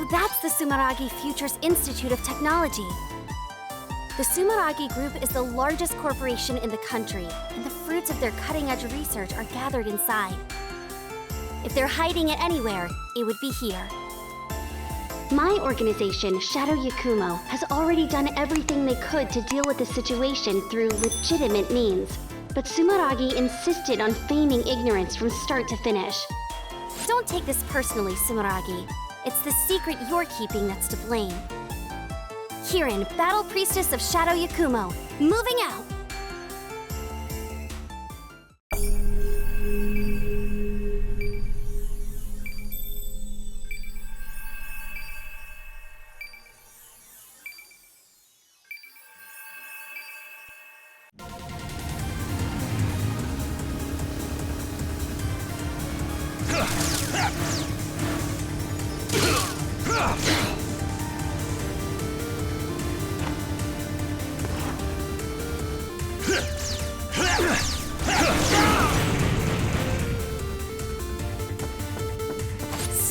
So that's the Sumeragi Futures Institute of Technology. The Sumeragi Group is the largest corporation in the country, and the fruits of their cutting-edge research are gathered inside. If they're hiding it anywhere, it would be here. My organization, Shadow Yakumo, has already done everything they could to deal with the situation through legitimate means. But Sumeragi insisted on feigning ignorance from start to finish. Don't take this personally, Sumeragi. It's the secret you're keeping that's to blame. Kirin, Battle Priestess of Shadow Yakumo, moving out!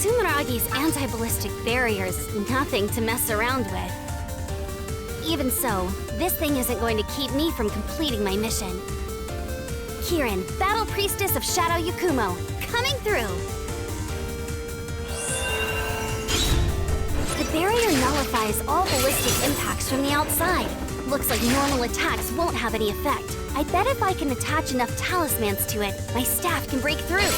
Sumeragi's anti-ballistic barrier is nothing to mess around with. Even so, this thing isn't going to keep me from completing my mission. Kirin, Battle Priestess of Shadow Yakumo, coming through! The barrier nullifies all ballistic impacts from the outside. Looks like normal attacks won't have any effect. I bet if I can attach enough talismans to it, my staff can break through.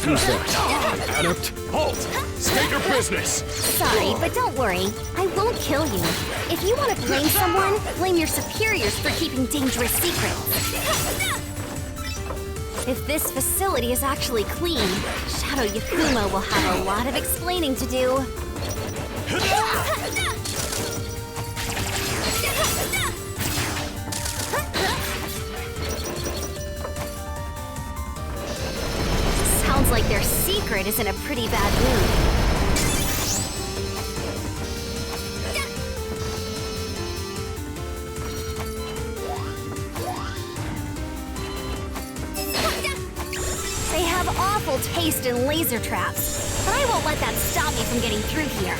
Who's that? Adept? Halt! State your business! Sorry, but don't worry. I won't kill you. If you want to blame someone, blame your superiors for keeping dangerous secrets. If this facility is actually clean, Shadow Yakumo will have a lot of explaining to do. Sounds like their secret is in a pretty bad mood. They have awful taste in laser traps, but I won't let that stop me from getting through here.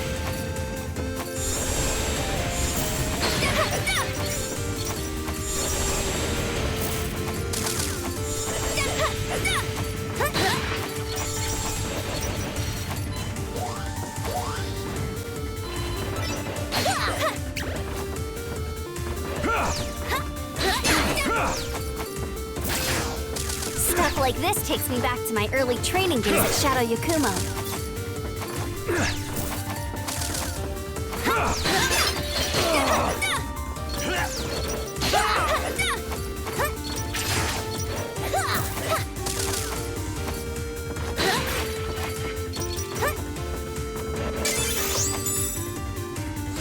Stuff like this takes me back to my early training days at Shadow Yakumo.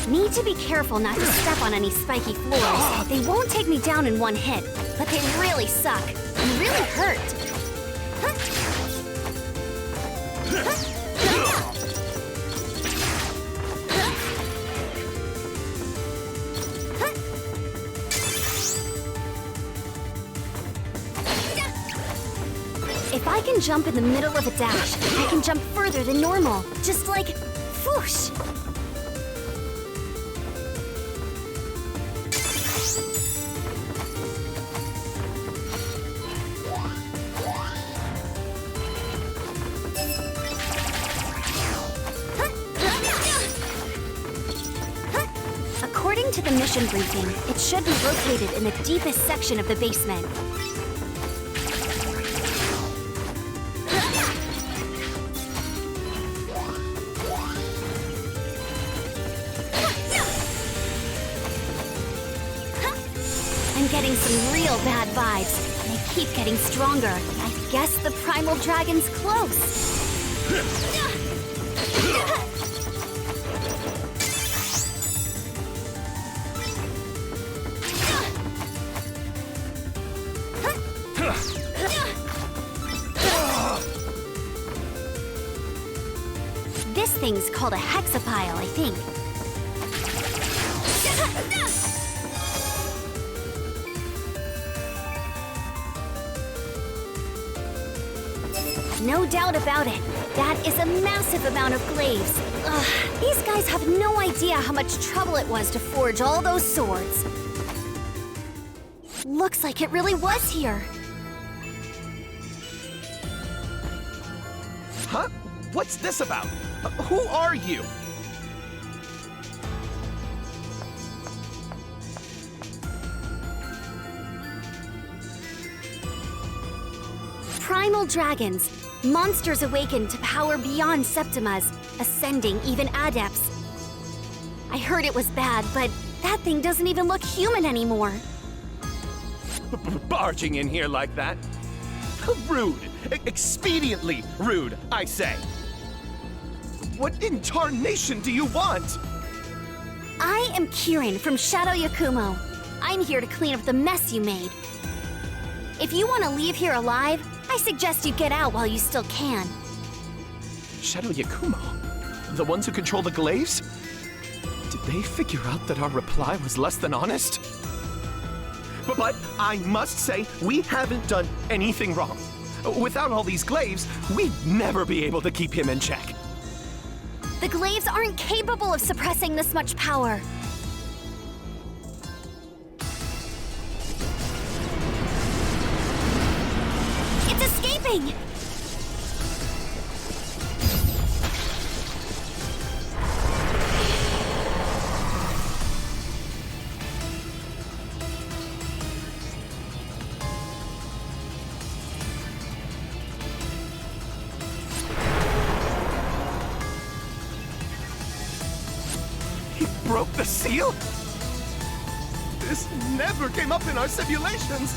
Need to be careful not to step on any spiky floors. They won't take me down in one hit, but they really suck and really hurt. If I can jump in the middle of a dash, I can jump further than normal. Just like, whoosh! According to the mission briefing, it should be located in the deepest section of the basement. I'm getting some real bad vibes, and they keep getting stronger. I guess the primal dragon's close. This thing's called a hexapile, I think. No doubt about it. That is a massive amount of glaives. Ugh, these guys have no idea how much trouble it was to forge all those swords. Looks like it really was here. Huh? What's this about? Who are you? Primal dragons, monsters awakened to power beyond septimas, ascending even adepts. I heard it was bad, but that thing doesn't even look human anymore. Barging in here like that? Rude. Expediently rude, I say. What in tarnation do you want? I am Kirin from Shadow Yakumo. I'm here to clean up the mess you made. If you want to leave here alive, I suggest you get out while you still can. Shadow Yakumo? The ones who control the glaives? Did they figure out that our reply was less than honest? But I must say, we haven't done anything wrong. Without all these glaives, we'd never be able to keep him in check. The glaives aren't capable of suppressing this much power. It's escaping! Broke the seal? This never came up in our simulations!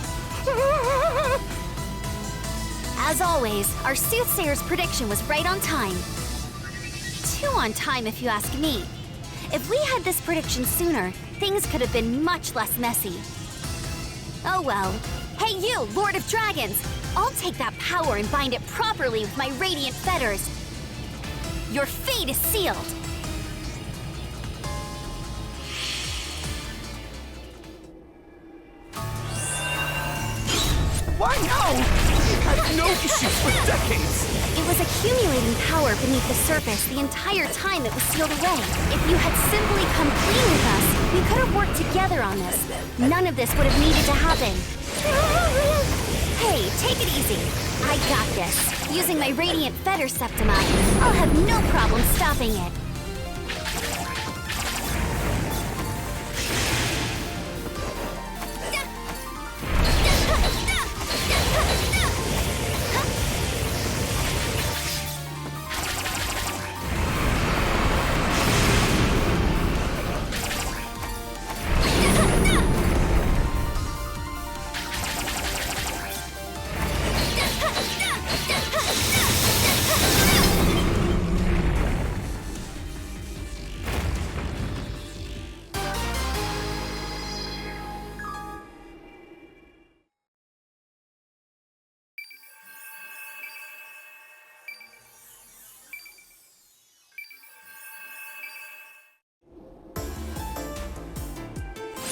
As always, our soothsayer's prediction was right on time. Too on time, if you ask me. If we had this prediction sooner, things could have been much less messy. Oh well. Hey you, Lord of Dragons! I'll take that power and bind it properly with my radiant fetters. Your fate is sealed! Why now? We've had no issues for decades! It was accumulating power beneath the surface the entire time it was sealed away. If you had simply come clean with us, we could have worked together on this. None of this would have needed to happen. Hey, take it easy. I got this. Using my radiant fetter septima, I'll have no problem stopping it.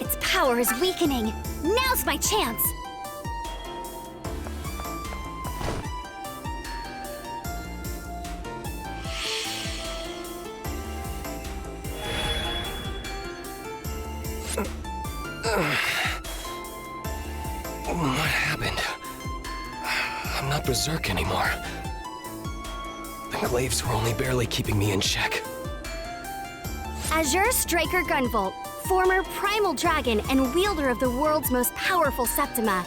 Its power is weakening. Now's my chance! What happened? I'm not berserk anymore. The glaives were only barely keeping me in check. Azure Striker Gunvolt, former primal dragon and wielder of the world's most powerful septima.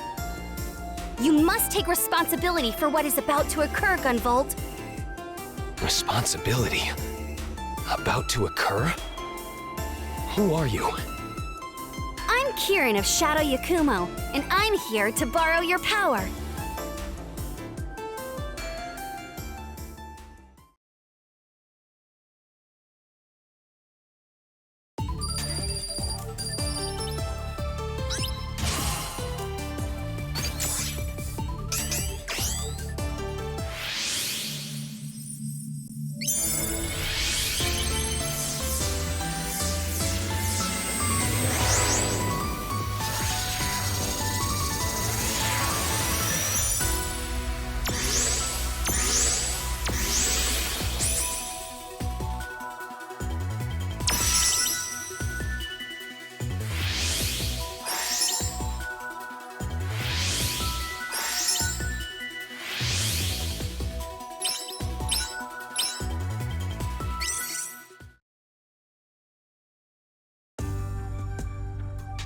You must take responsibility for what is about to occur, Gunvolt. Responsibility? About to occur? Who are you? I'm Kirin of Shadow Yakumo, and I'm here to borrow your power.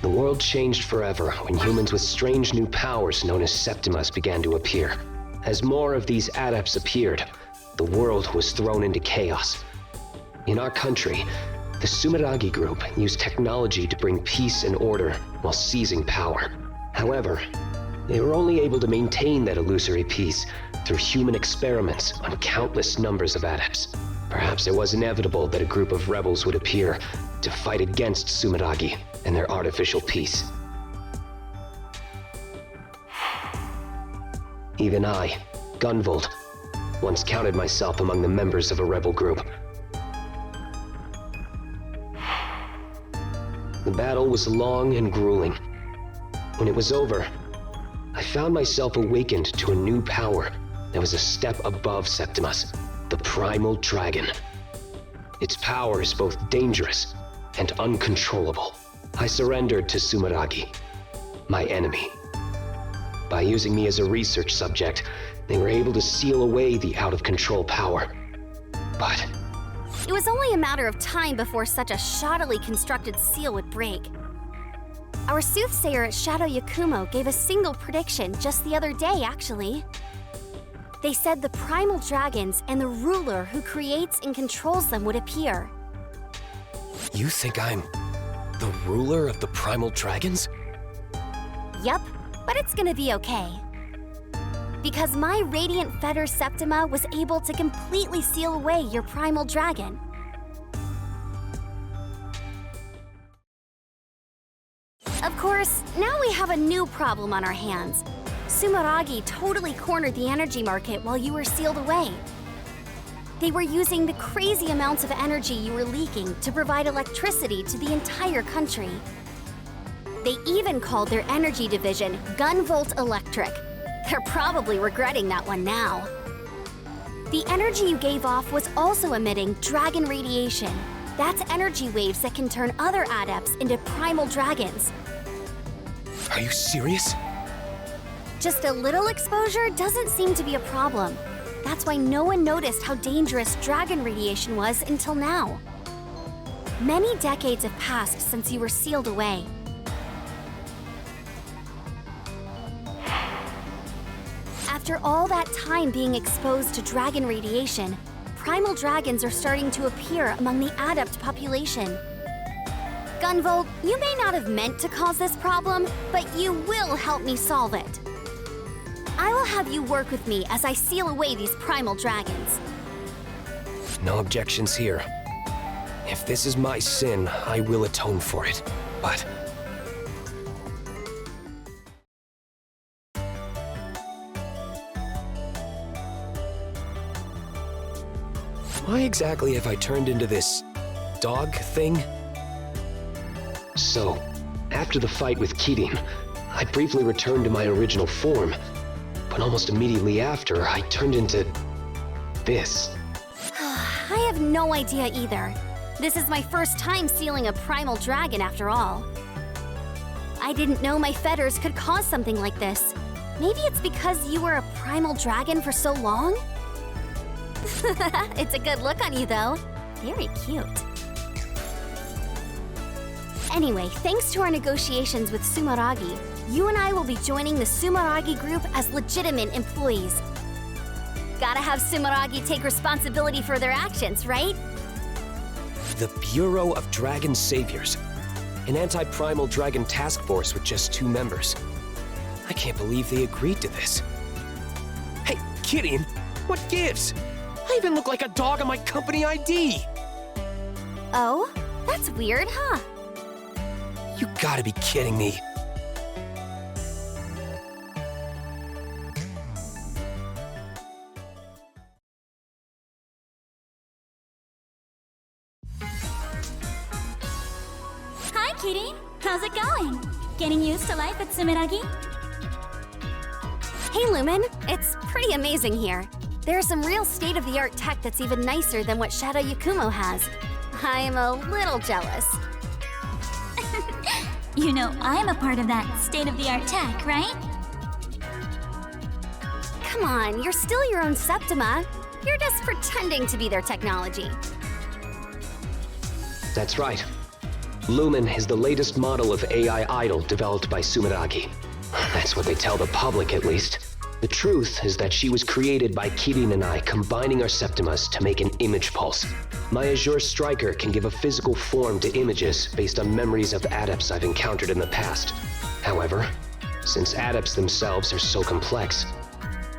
The world changed forever when humans with strange new powers known as septimas began to appear. As more of these adepts appeared, the world was thrown into chaos. In our country, the Sumeragi group used technology to bring peace and order while seizing power. However, they were only able to maintain that illusory peace through human experiments on countless numbers of adepts. Perhaps it was inevitable that a group of rebels would appear to fight against Sumeragi and their artificial peace. Even I, Gunvolt, once counted myself among the members of a rebel group. The battle was long and grueling. When it was over, I found myself awakened to a new power that was a step above Septimas, the Primal Dragon. Its power is both dangerous and uncontrollable. I surrendered to Sumeragi, my enemy. By using me as a research subject, they were able to seal away the out-of-control power. But It was only a matter of time before such a shoddily constructed seal would break. Our soothsayer at Shadow Yakumo gave a single prediction just the other day, actually. They said the primal dragons and the ruler who creates and controls them would appear. you think I'm the ruler of the primal dragons? Yup, but it's gonna be okay. Because my Radiant Fetter Septima was able to completely seal away your primal dragon. Of course, now we have a new problem on our hands. Sumeragi totally cornered the energy market while you were sealed away. They were using the crazy amounts of energy you were leaking to provide electricity to the entire country. They even called their energy division Gunvolt Electric. They're probably regretting that one now. The energy you gave off was also emitting dragon radiation. That's energy waves that can turn other adepts into primal dragons. Are you serious? Just a little exposure doesn't seem to be a problem. That's why no one noticed how dangerous dragon radiation was until now. Many decades have passed since you were sealed away. After all that time being exposed to dragon radiation, primal dragons are starting to appear among the adept population. Gunvolt, you may not have meant to cause this problem, but you will help me solve it. I will have you work with me as I seal away these primal dragons. No objections here. If this is my sin, I will atone for it. But why exactly have I turned into this dog thing? So, after the fight with Kirin, I briefly returned to my original form, but almost immediately after, I turned into this. I have no idea either. This is my first time sealing a primal dragon after all. I didn't know my fetters could cause something like this. Maybe it's because you were a primal dragon for so long? It's a good look on you, though. Very cute. Anyway, thanks to our negotiations with Sumeragi, you and I will be joining the Sumeragi group as legitimate employees. Gotta have Sumeragi take responsibility for their actions, right? The Bureau of Dragon Saviors. An anti-primal dragon task force with just 2 members. I can't believe they agreed to this. Hey, Kirin, what gives? I even look like a dog on my company ID! Oh, that's weird, huh? You gotta be kidding me. Hi, Kirin. How's it going? Getting used to life at Sumeragi? Hey, Lumen. It's pretty amazing here. There's some real state-of-the-art tech that's even nicer than what Shadow Yakumo has. I'm a little jealous. You know, I'm a part of that state-of-the-art tech, right? Come on, you're still your own Septima. You're just pretending to be their technology. That's right. Lumen is the latest model of AI idol developed by Sumeragi. That's what they tell the public, at least. The truth is that she was created by Kirin and I combining our septimas to make an image pulse. My Azure Striker can give a physical form to images based on memories of adepts I've encountered in the past. However, since adepts themselves are so complex,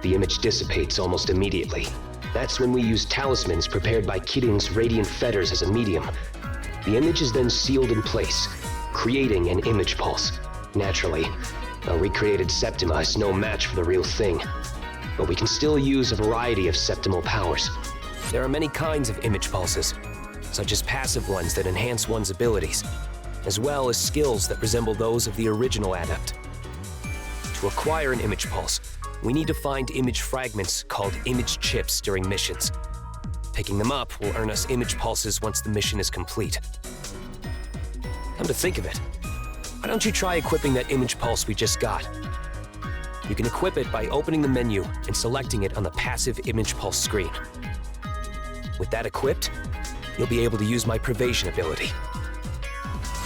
the image dissipates almost immediately. That's when we use talismans prepared by Kirin's radiant fetters as a medium. The image is then sealed in place, creating an image pulse. Naturally, a recreated septima is no match for the real thing, but we can still use a variety of septimal powers. There are many kinds of image pulses, such as passive ones that enhance one's abilities, as well as skills that resemble those of the original adept. To acquire an image pulse, we need to find image fragments called image chips during missions. Picking them up will earn us image pulses once the mission is complete. Come to think of it, why don't you try equipping that image pulse we just got? You can equip it by opening the menu and selecting it on the passive image pulse screen. With that equipped, you'll be able to use my prevasion ability.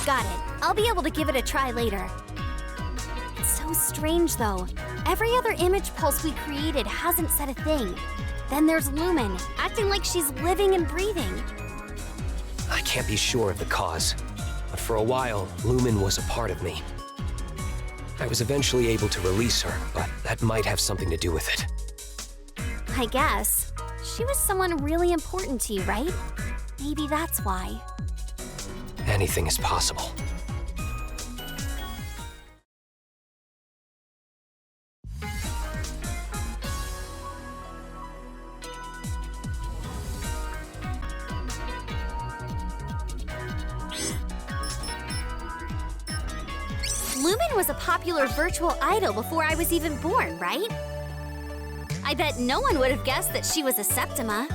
Got it. I'll be able to give it a try later. It's so strange, though. Every other image pulse we created hasn't said a thing. Then there's Lumen, acting like she's living and breathing. I can't be sure of the cause, but for a while, Lumen was a part of me. I was eventually able to release her, but that might have something to do with it. I guess. She was someone really important to you, right? Maybe that's why. Anything is possible. Lumen was a popular virtual idol before I was even born, right? I bet no one would have guessed that she was a septima.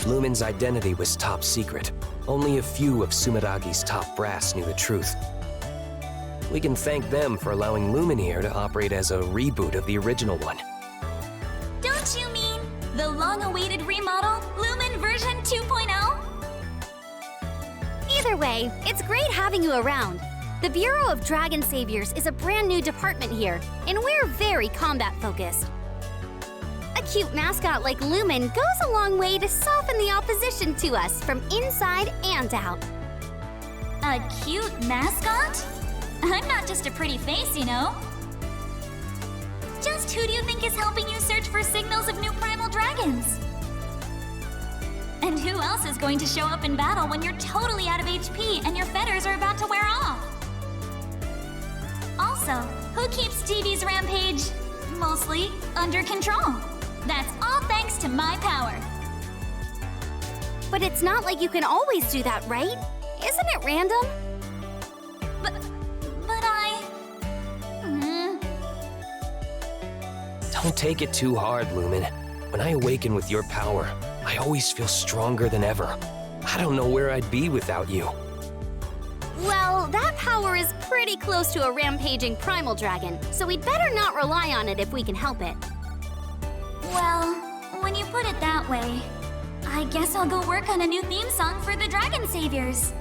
Lumen's identity was top secret. Only a few of Sumeragi's top brass knew the truth. We can thank them for allowing Lumen here to operate as a reboot of the original one. Don't you mean the long-awaited remodel, Lumen version 2.0? Either way, it's great having you around. The Bureau of Dragon Saviors is a brand new department here, and we're very combat-focused. A cute mascot like Lumen goes a long way to soften the opposition to us from inside and out. A cute mascot? I'm not just a pretty face, you know. Just who do you think is helping you search for signals of new primal dragons? And who else is going to show up in battle when you're totally out of HP and your fetters are about to wear off? Also, who keeps TV's rampage, mostly, under control? That's all thanks to my power. But it's not like you can always do that, right? Isn't it random? But I... Don't take it too hard, Lumen. When I awaken with your power, I always feel stronger than ever. I don't know where I'd be without you. Well, that power is pretty close to a rampaging primal dragon, so we'd better not rely on it if we can help it. Well, when you put it that way, I guess I'll go work on a new theme song for the Dragon Saviors.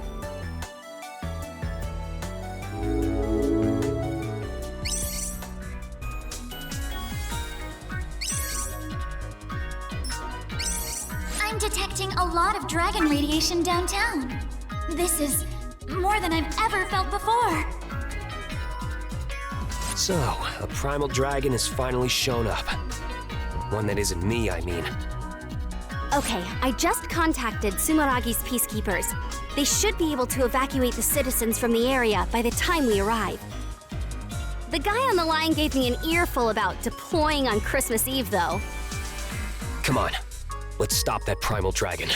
I'm detecting a lot of dragon radiation downtown. This is more than I've ever felt before. So, a primal dragon has finally shown up. One that isn't me, I mean. Okay, I just contacted Sumeragi's peacekeepers. They should be able to evacuate the citizens from the area by the time we arrive. The guy on the line gave me an earful about deploying on Christmas Eve, though. Come on, let's stop that primal dragon.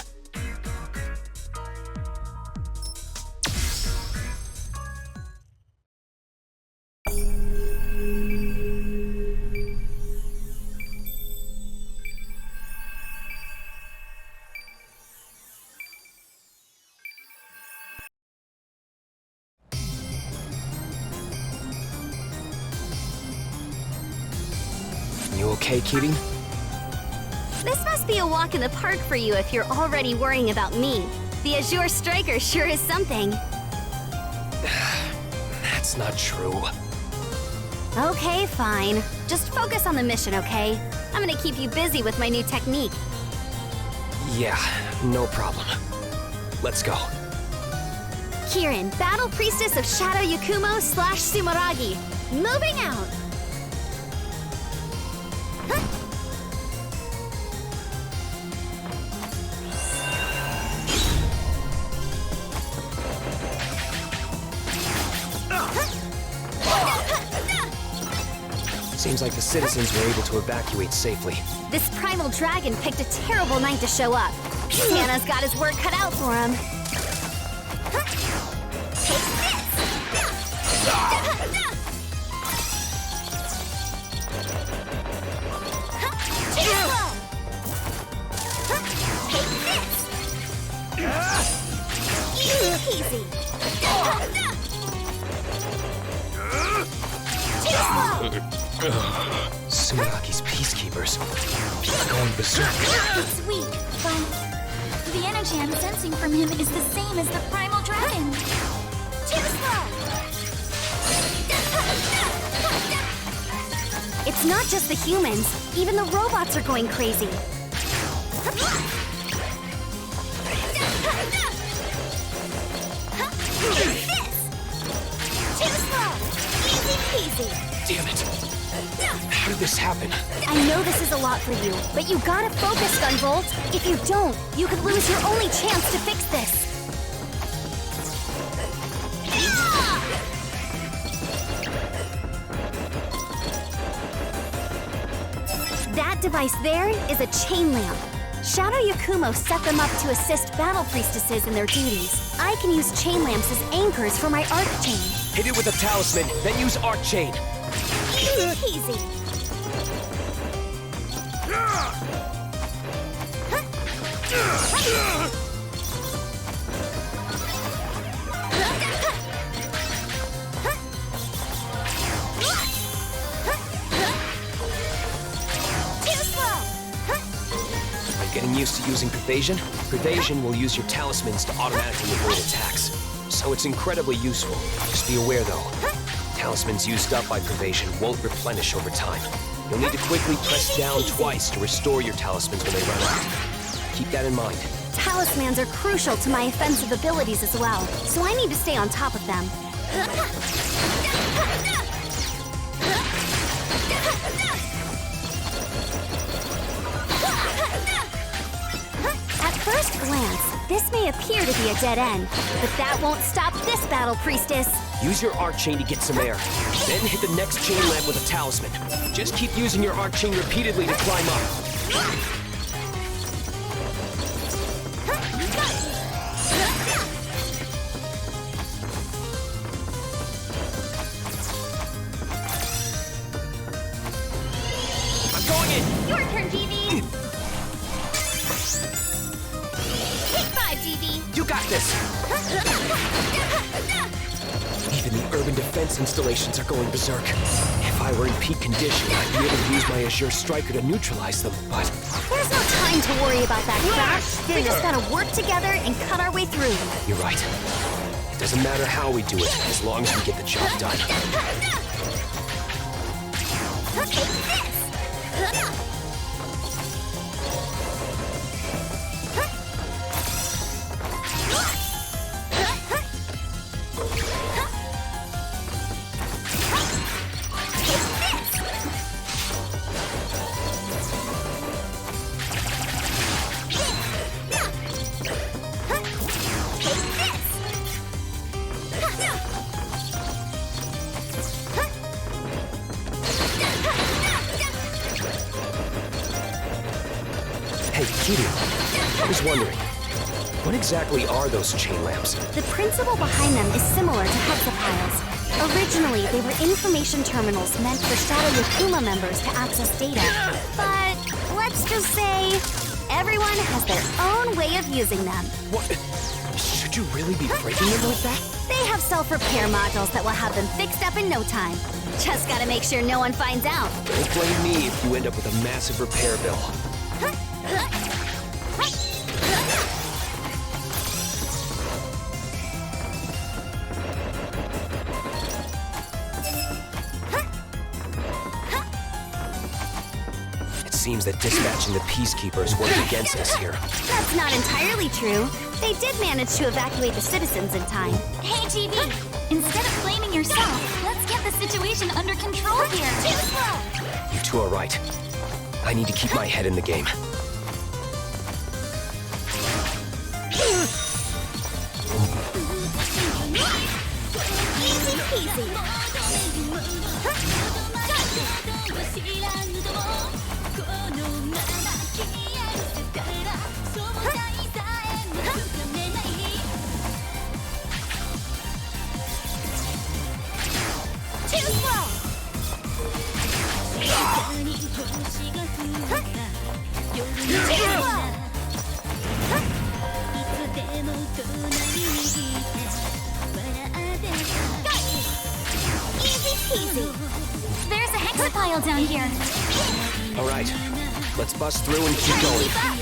You okay, Kirin? This must be a walk in the park for you if you're already worrying about me. The Azure Striker sure is something. That's not true. Okay, fine. Just focus on the mission, okay? I'm gonna keep you busy with my new technique. Yeah, no problem. Let's go. Kirin, Battle Priestess of Shadow Yakumo / Sumeragi. Moving out! Seems like the citizens were able to evacuate safely. This primal dragon picked a terrible night to show up. Santa's got his work cut out for him. Easy. Sumeraki's peacekeepers are going berserk. It's weak, but the energy I'm sensing from him is the same as the primal dragon. Too slow. It's not just the humans. Even the robots are going crazy. Too slow. Easy peasy. Damn it! How did this happen? I know this is a lot for you, but you gotta focus, Gunvolt. If you don't, you could lose your only chance to fix this. That device there is a chain lamp. Shadow Yakumo set them up to assist battle priestesses in their duties. I can use chain lamps as anchors for my arc chain. Hit it with a talisman, then use arc chain. Easy peasy. Getting used to using prevasion? Prevasion will use your talismans to automatically avoid attacks. So it's incredibly useful. Just be aware though, talismans used up by prevasion won't replenish over time. You'll need to quickly press down twice to restore your talismans when they run out. Keep that in mind. Talismans are crucial to my offensive abilities as well, so I need to stay on top of them. At first glance, this may appear to be a dead end, but that won't stop this battle priestess. Use your arc chain to get some air. Then hit the next chain lamp with a talisman. Just keep using your arc chain repeatedly to climb up. I'm going in! Your turn, GV! Take 5, GV! You got this! Even the urban defense installations are going berserk. If I were in peak condition, I'd be able to use my Azure Striker to neutralize them, but... There's no time to worry about that crap. We just gotta work together and cut our way through. You're right. It doesn't matter how we do it, as long as we get the job done. Take this! Hey, Kitty, I was wondering, what exactly are those chain lamps? The principle behind them is similar to hexapiles. Originally, they were information terminals meant for Shadow Yakumo members to access data. But let's just say, everyone has their own way of using them. What? Should you really be breaking them like that? They have self-repair modules that will have them fixed up in no time. Just gotta make sure no one finds out. Don't blame me if you end up with a massive repair bill. seems that dispatching the peacekeepers worked against us here. That's not entirely true. They did manage to evacuate the citizens in time. Hey, TV! Instead of blaming yourself, let's get the situation under control here. Too slow! You two are right. I need to keep my head in the game. Easy peasy. Too slow! Too slow! Easy peasy. There's a hexapile down here. All right, let's bust through and keep going. Keep up.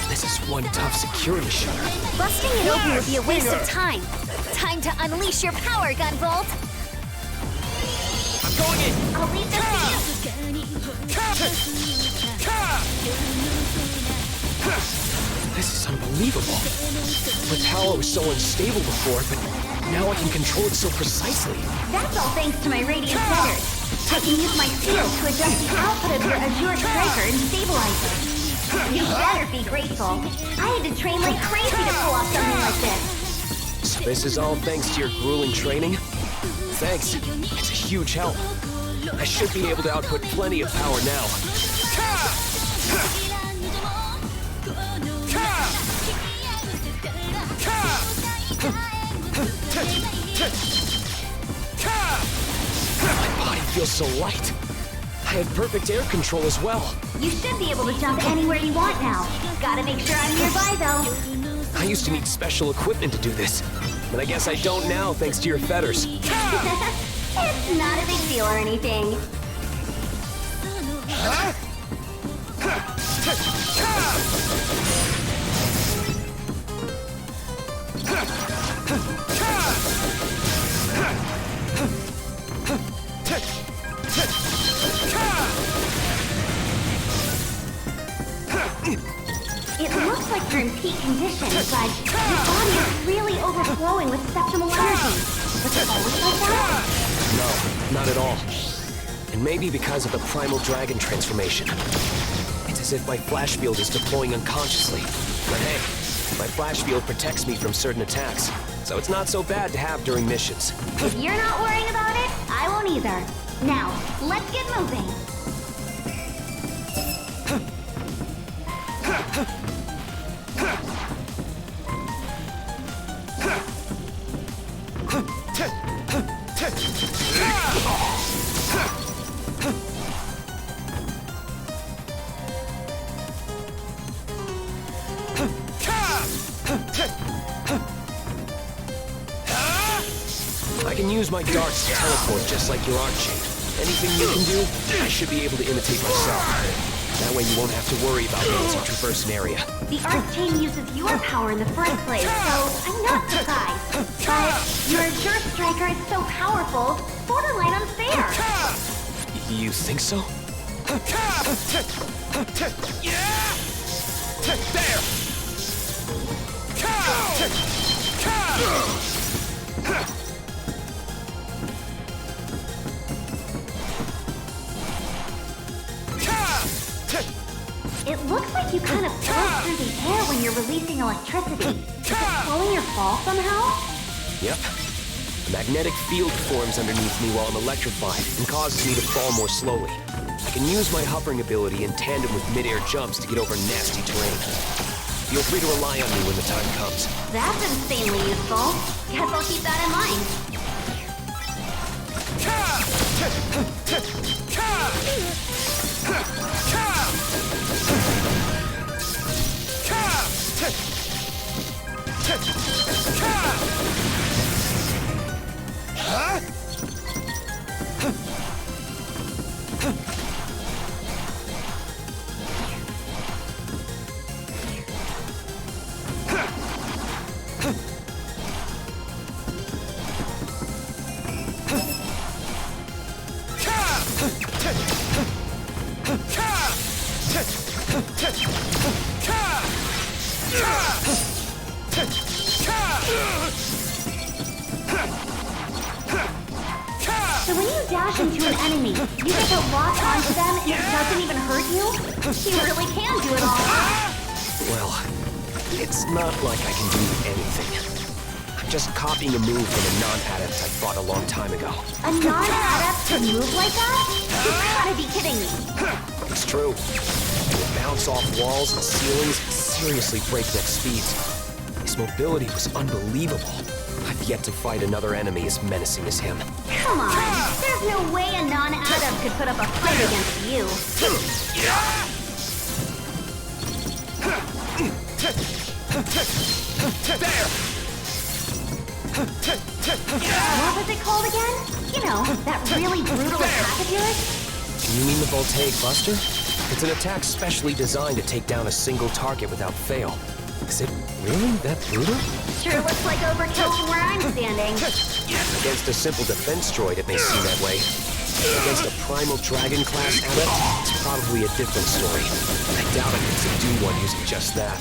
This is one tough security shutter. Busting it open would be a waste of time. Time to unleash your power, Gunvolt. I'm going in! I'll leave this to This is unbelievable. My power was so unstable before, but now I can control it so precisely. you. That's all thanks to my radiant setters. I can use my field to adjust the output of your Azure Striker and stabilizer. You better be grateful. I had to train like crazy to pull off something like this. So this is all thanks to your grueling training? Thanks. It's a huge help. I should be able to output plenty of power now. My body feels so light. I have perfect air control as well. You should be able to jump anywhere you want now. Gotta make sure I'm nearby, though. I used to need special equipment to do this, but I guess I don't now thanks to your feathers. It's not a big deal or anything. It looks like you're in peak condition, but your body is really overflowing with septimal energy. Was it always like that? No, not at all. And maybe because of the primal dragon transformation. It's as if my flash field is deploying unconsciously. But hey, my flash field protects me from certain attacks, so it's not so bad to have during missions. If you're not worrying about it, I won't either. Now, let's get moving. I can use my darts to teleport just like your Archchain. Anything you can do, I should be able to imitate myself. That way you won't have to worry about me as you traverse an area. The Archchain uses your power in the first place, so I'm not surprised. But your Azure Striker is so powerful, borderline unfair. You think so? There! It looks like you kind of float through the air when you're releasing electricity. Is it slowing your fall somehow? Yep. A magnetic field forms underneath me while I'm electrified and causes me to fall more slowly. I can use my hovering ability in tandem with mid-air jumps to get over nasty terrain. Feel free to rely on me when the time comes. That's insanely useful. Guess I'll keep that in mind. So when you dash into an enemy, you get to lock onto them and it doesn't even hurt you? You really can do it all. Well, it's not like I can do anything. I'm just copying a move from a non-adept I fought a long time ago. A non-adept can move like that? You gotta be kidding me. It's true. It would bounce off walls and ceilings at seriously breakneck speeds. His mobility was unbelievable. I've yet to fight another enemy as menacing as him. Come on, there's no way a non-adept could put up a fight against you. There! What was it called again? You know, that really brutal attack of yours? You mean the Voltaic Buster? It's an attack specially designed to take down a single target without fail. Is it really that brutal? Sure looks like overkill from where I'm standing. Against a simple defense droid, it may seem that way. Against a primal dragon class adept, it's probably a different story. I doubt it can subdue one using just that.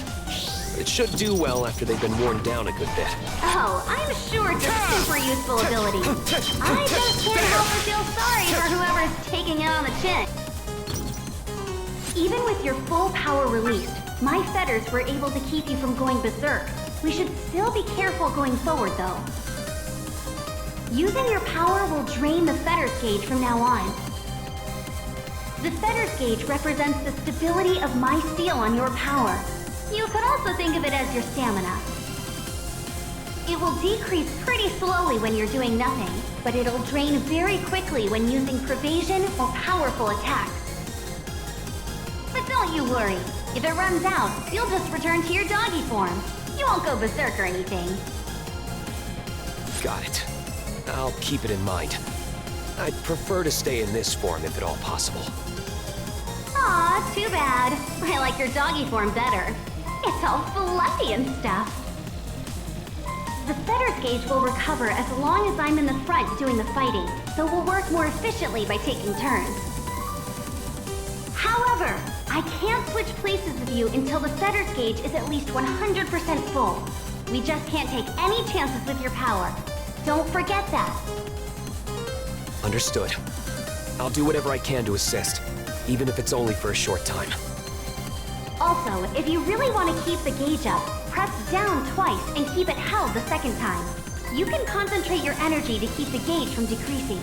But it should do well after they've been worn down a good bit. Oh, I'm sure it's a super useful ability. I just can't help but feel sorry for whoever's taking it on the chin. Even with your full power released, my fetters were able to keep you from going berserk. We should still be careful going forward, though. Using your power will drain the fetters gauge from now on. The fetters gauge represents the stability of my seal on your power. You could also think of it as your stamina. It will decrease pretty slowly when you're doing nothing, but it'll drain very quickly when using prevasion or powerful attacks. But don't you worry. If it runs out, you'll just return to your doggy form. You won't go berserk or anything. Got it. I'll keep it in mind. I'd prefer to stay in this form if at all possible. Aw, too bad. I like your doggy form better. It's all fluffy and stuff. The fetters gauge will recover as long as I'm in the front doing the fighting, so we'll work more efficiently by taking turns. However, I can't switch places with you until the fetters gauge is at least 100% full. We just can't take any chances with your power. Don't forget that. Understood. I'll do whatever I can to assist, even if it's only for a short time. Also, if you really want to keep the gauge up, press down twice and keep it held the second time. You can concentrate your energy to keep the gauge from decreasing.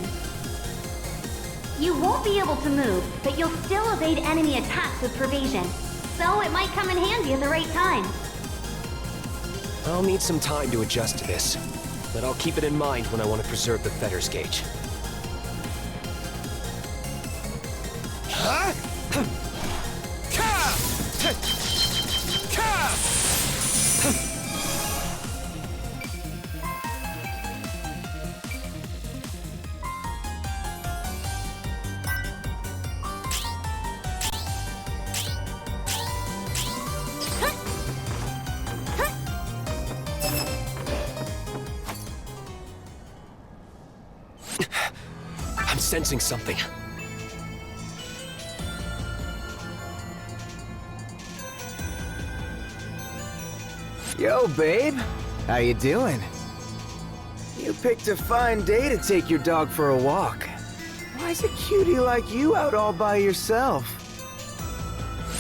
You won't be able to move, but you'll still evade enemy attacks with prevasion, so it might come in handy at the right time. I'll need some time to adjust to this, but I'll keep it in mind when I want to preserve the fetters gauge. I'm sensing something. Yo, babe. How you doing? You picked a fine day to take your dog for a walk. Why's a cutie like you out all by yourself?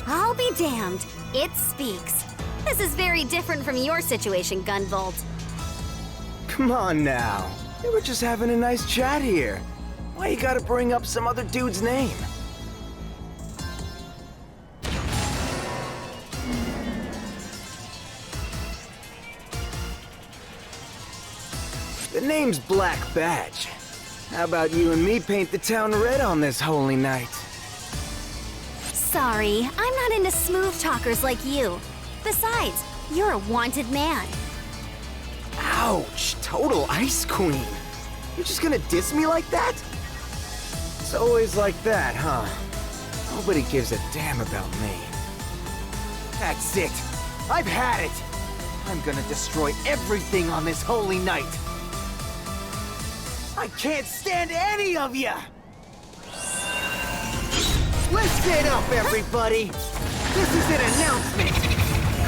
I'll be damned. It speaks. This is very different from your situation, Gunvolt. Come on now. We were just having a nice chat here. Why you gotta bring up some other dude's name? The name's Black Badge. How about you and me paint the town red on this holy night? Sorry, I'm not into smooth talkers like you. Besides, you're a wanted man. Ouch! Total Ice Queen! You're just gonna diss me like that? It's always like that, huh? Nobody gives a damn about me. That's it! I've had it! I'm gonna destroy everything on this holy night! I can't stand any of you! Listen up, everybody! This is an announcement!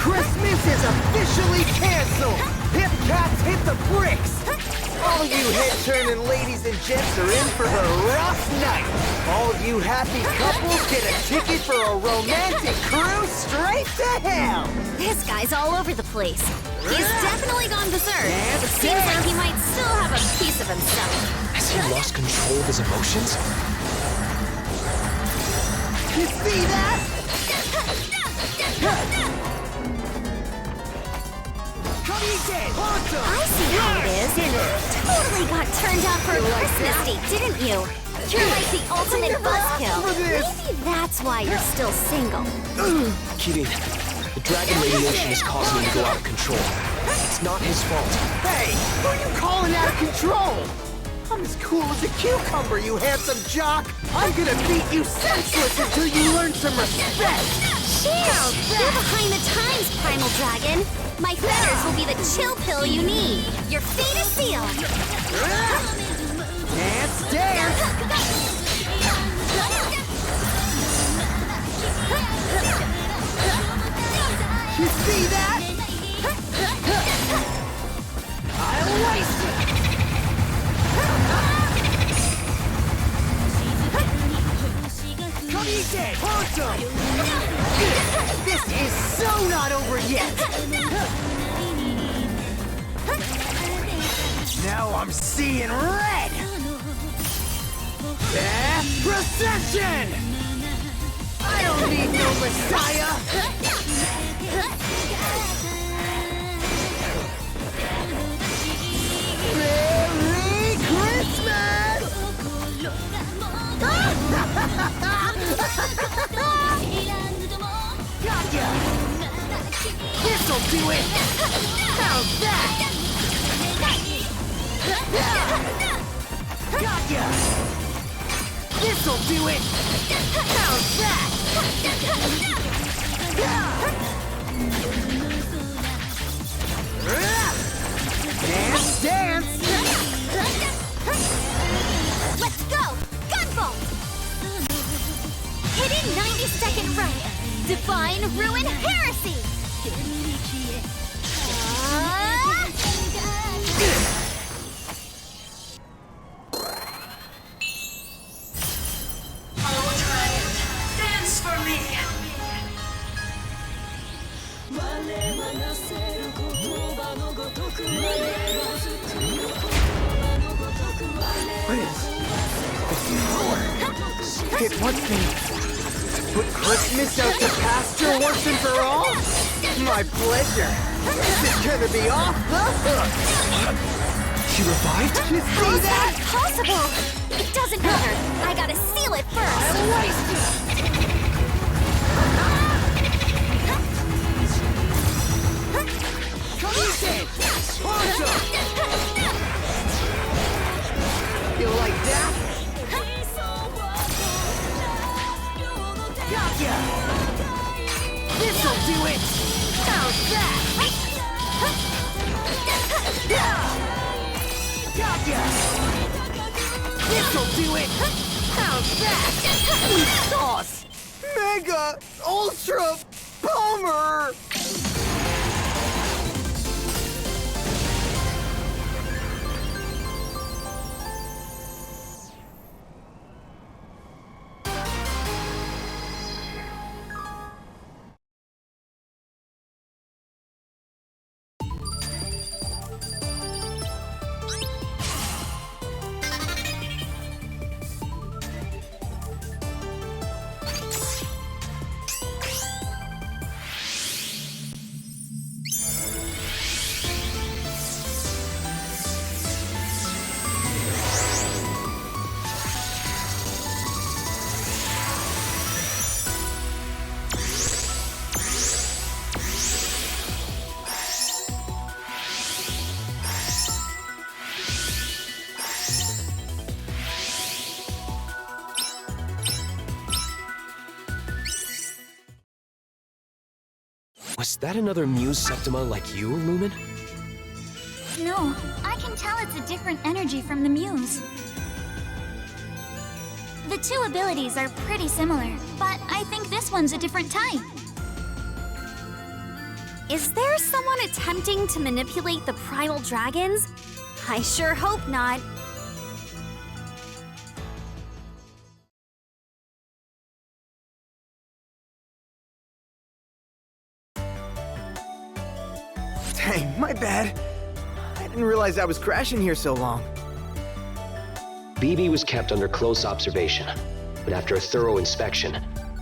Christmas is officially canceled! Hip cats hit the bricks! All you head-turning ladies and gents are in for a rough night! All you happy couples get a ticket for a romantic cruise straight to hell! This guy's all over the place. He's definitely gone berserk. It seems like he might still have a piece of himself. Has he lost control of his emotions? You see that? I see how it is. Totally got turned out for a Christmas date, didn't you? You're like the ultimate buzzkill. Maybe that's why you're still single. Kidding. The dragon radiation is causing him to go out of control. It's not his fault. Hey, who are you calling out of control? I'm as cool as a cucumber, you handsome jock! I'm gonna beat you senseless until you learn some respect! Cheers! You're behind the times, Primal Dragon. My feathers will be the chill pill you need. Your fate is sealed. Dance, dance! You see that? I'll waste it! This is so not over yet! Now I'm seeing red! Procession! I don't need no messiah! Merry Christmas! Gotcha! This'll do it! How's that? Gotcha! This'll do it! How's that? Dance, dance! Let's go! Gunvolt! Hidden 90-second run. Define ruin heresy! Dance for me! What is this power? It wants me to put Christmas out to pasture once and for all? My pleasure. This is gonna be off the hook. She revived? You see that? Possible! It doesn't matter. I gotta seal it first. I'll waste it. Awesome! You like that? Gotcha! This'll do it! How's that? Gotcha! This'll do it! How's that? Sweet sauce! Mega Ultra Palmer! Was that another Muse Septima like you, Lumen? No, I can tell it's a different energy from the Muse. The two abilities are pretty similar, but I think this one's a different type. Is there someone attempting to manipulate the primal dragons? I sure hope not. Dang, my bad. I didn't realize I was crashing here so long. BB was kept under close observation, but after a thorough inspection,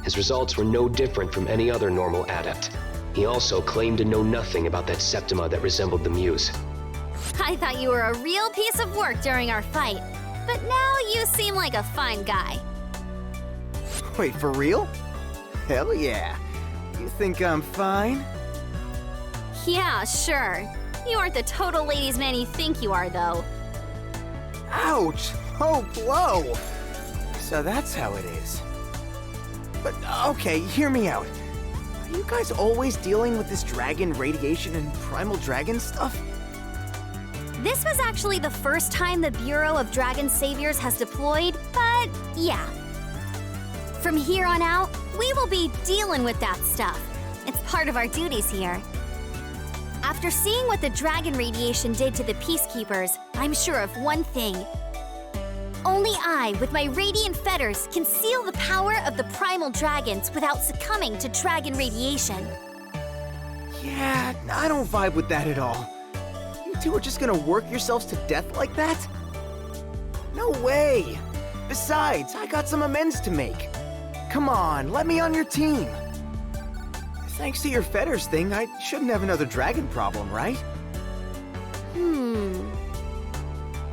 his results were no different from any other normal adept. He also claimed to know nothing about that septima that resembled the Muse. I thought you were a real piece of work during our fight, but now you seem like a fine guy. Wait, for real? Hell yeah. You think I'm fine? Yeah, sure. You aren't the total ladies' man you think you are, though. Ouch! Oh, blow! So that's how it is. But, okay, hear me out. Are you guys always dealing with this dragon radiation and primal dragon stuff? This was actually the first time the Bureau of Dragon Saviors has deployed, but yeah. From here on out, we will be dealing with that stuff. It's part of our duties here. After seeing what the dragon radiation did to the Peacekeepers, I'm sure of one thing. Only I, with my radiant fetters, can seal the power of the primal dragons without succumbing to dragon radiation. Yeah, I don't vibe with that at all. You two are just gonna work yourselves to death like that? No way! Besides, I got some amends to make. Come on, let me on your team. Thanks to your fetters thing, I shouldn't have another dragon problem, right?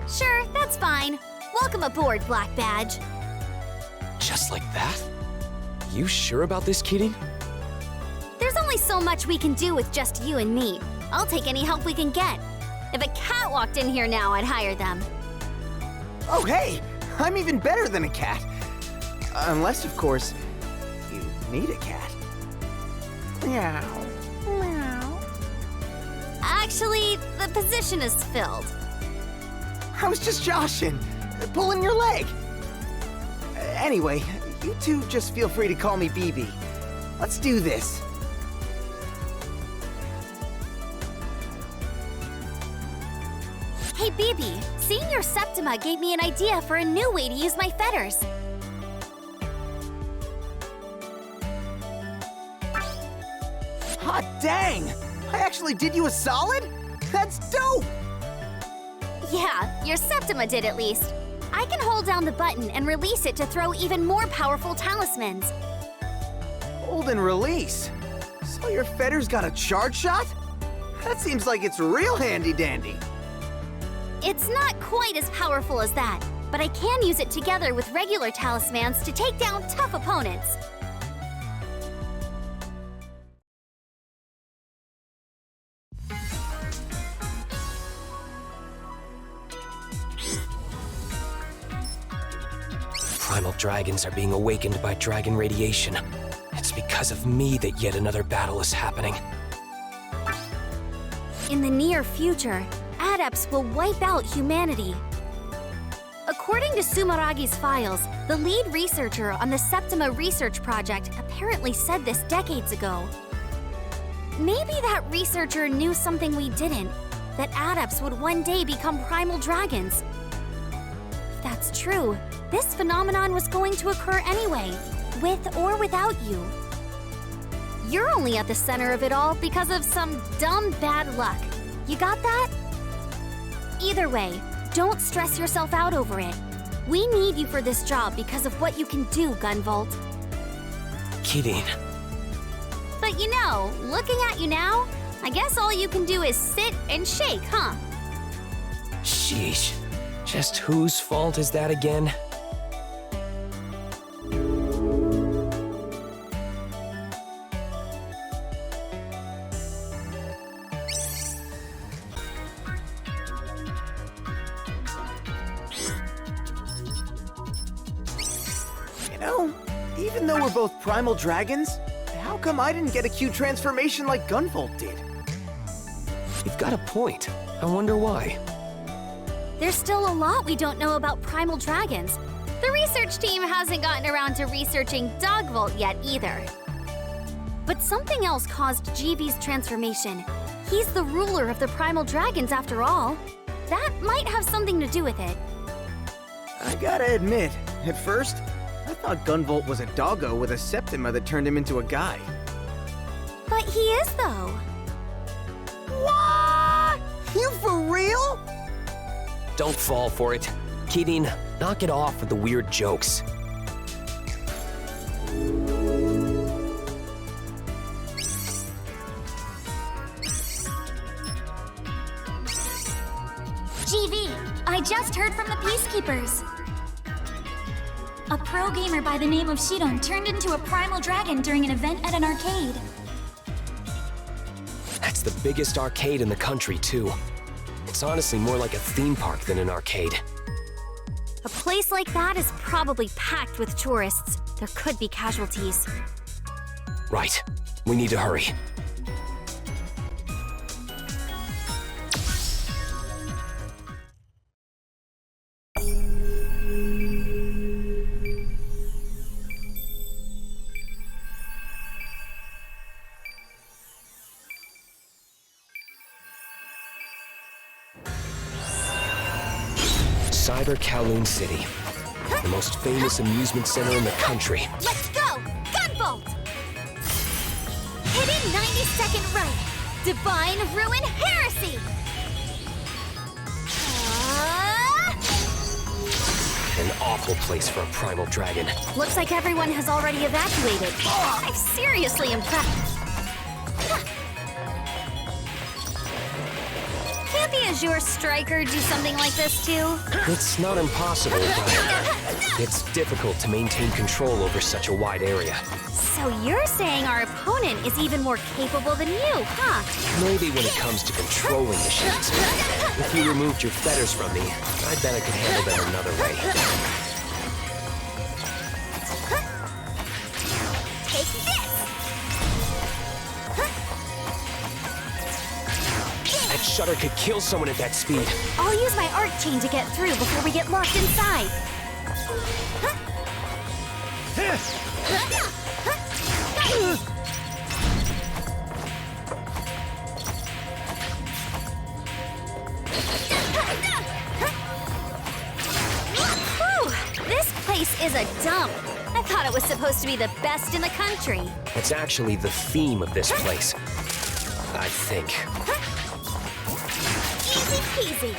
Sure, that's fine. Welcome aboard, Black Badge. Just like that? You sure about this, Keating? There's only so much we can do with just you and me. I'll take any help we can get. If a cat walked in here now, I'd hire them. Oh, hey! I'm even better than a cat. Unless, of course, you need a cat. Meow. Meow. Actually, the position is filled. I was just joshing, pulling your leg. Anyway, you two just feel free to call me BB. Let's do this. Hey, BB, seeing your septima gave me an idea for a new way to use my fetters. Hot dang! I actually did you a solid? That's dope! Yeah, your septima did at least. I can hold down the button and release it to throw even more powerful talismans. Hold and release. So your fetters got a charge shot? That seems like it's real handy-dandy. It's not quite as powerful as that, but I can use it together with regular talismans to take down tough opponents. Primal dragons are being awakened by dragon radiation. It's because of me that yet another battle is happening. In the near future, adepts will wipe out humanity. According to Sumaragi's files, the lead researcher on the Septima research project apparently said this decades ago. Maybe that researcher knew something we didn't, that adepts would one day become primal dragons. If that's true, this phenomenon was going to occur anyway, with or without you. You're only at the center of it all because of some dumb bad luck. You got that? Either way, don't stress yourself out over it. We need you for this job because of what you can do, Gunvolt. Keating. But you know, looking at you now, I guess all you can do is sit and shake, huh? Sheesh. Just whose fault is that again? You know, even though we're both primal dragons, how come I didn't get a Q transformation like Gunvolt did? You've got a point. I wonder why. There's still a lot we don't know about primal dragons. The research team hasn't gotten around to researching Dogvolt yet either. But something else caused GV's transformation. He's the ruler of the primal dragons after all. That might have something to do with it. I gotta admit, at first, I thought Gunvolt was a doggo with a septima that turned him into a guy. But he is, though. What? You for real? Don't fall for it. Kidding. Knock it off with the weird jokes. GV, I just heard from the Peacekeepers. A pro gamer by the name of Shidon turned into a primal dragon during an event at an arcade. That's the biggest arcade in the country, too. It's honestly more like a theme park than an arcade. A place like that is probably packed with tourists. There could be casualties. Right. We need to hurry. Cyber Kowloon City, the most famous amusement center in the country. Let's go! Gunvolt! Hidden 90-second right! Divine Ruin Heresy! An awful place for a primal dragon. Looks like everyone has already evacuated. I'm seriously impressed. Can't the Azure Striker do something like this too? It's not impossible, but it's difficult to maintain control over such a wide area. So you're saying our opponent is even more capable than you, huh? Maybe when it comes to controlling machines. If you removed your fetters from me, I bet I could handle them another way. Take this! That shutter could kill someone at that speed. I'll use my arc chain to get through before we get locked inside. Whew, this place is a dump. I thought it was supposed to be the best in the country. It's actually the theme of this place, I think. Easy peasy.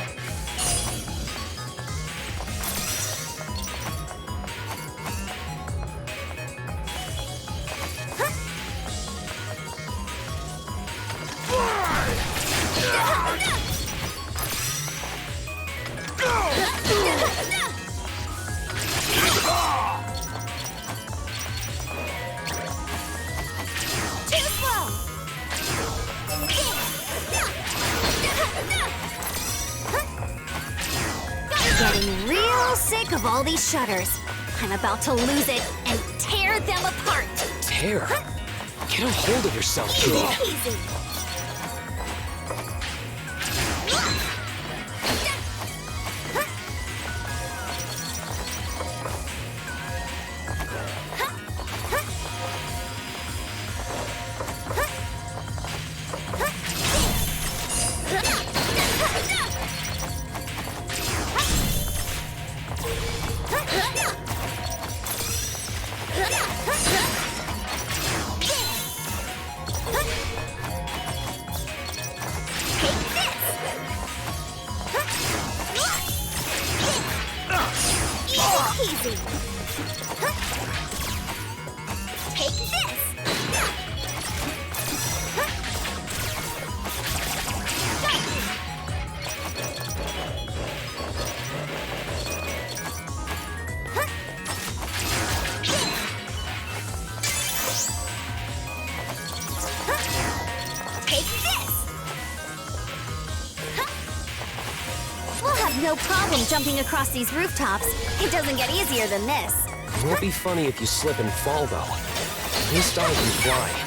Getting real sick of all these shutters. I'm about to lose it and tear them apart. Tear? Get a hold of yourself, kid. Easy. Easy. Take this. Take this. We'll have no problem jumping across these rooftops. It doesn't get easier than this. It won't be funny if you slip and fall, though. At least I can fly.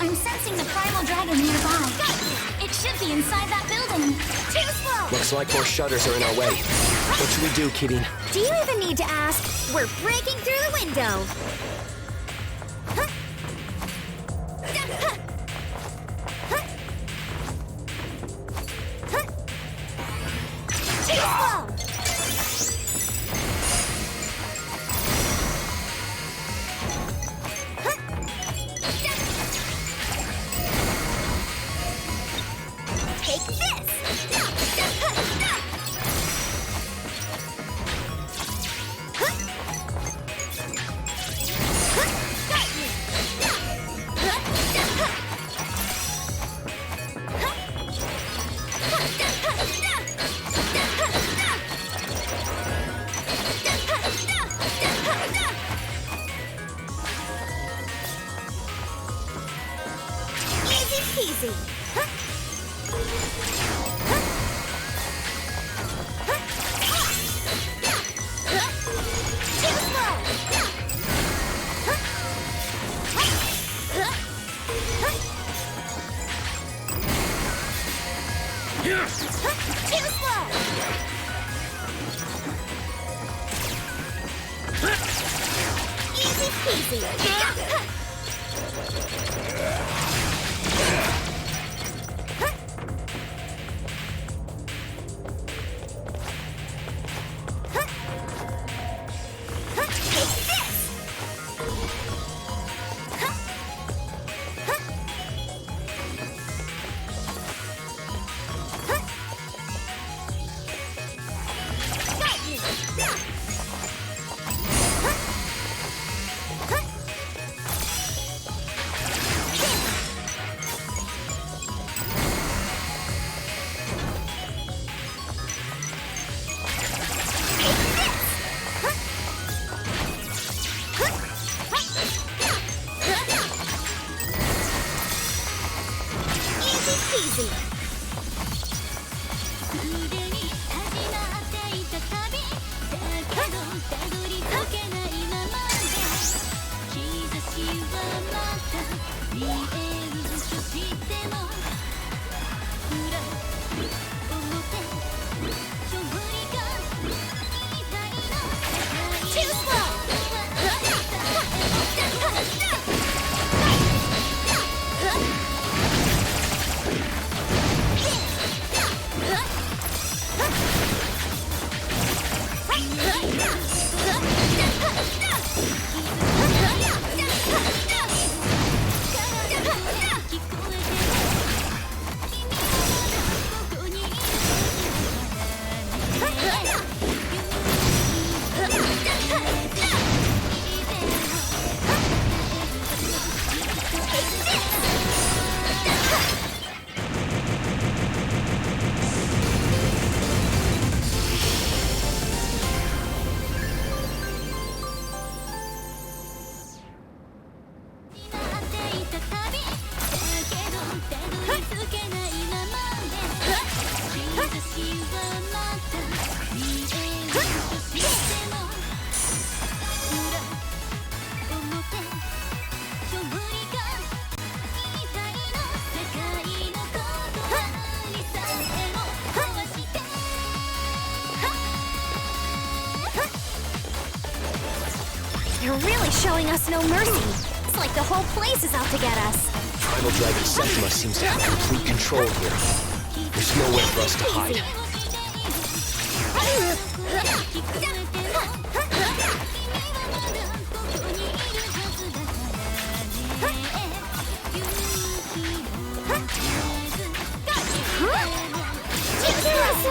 I'm sensing the primal dragon nearby. It should be inside that building. Too slow! Looks like more shutters are in our way. What should we do, Kirin? Do you even need to ask? We're breaking through the window! Too slow! Take this! Easy peasy! Too slow! Easy peasy! Take this! Got you! Easy peasy! すでに始まっていた旅だけどたどり着けないままで兆しはまた見えるとしても裏表勝利が見たいの世界 Too slow! They're really showing us no mercy. It's like the whole place is out to get us. Primal Dragon Septimas seems to have complete control here. There's nowhere for us to hide.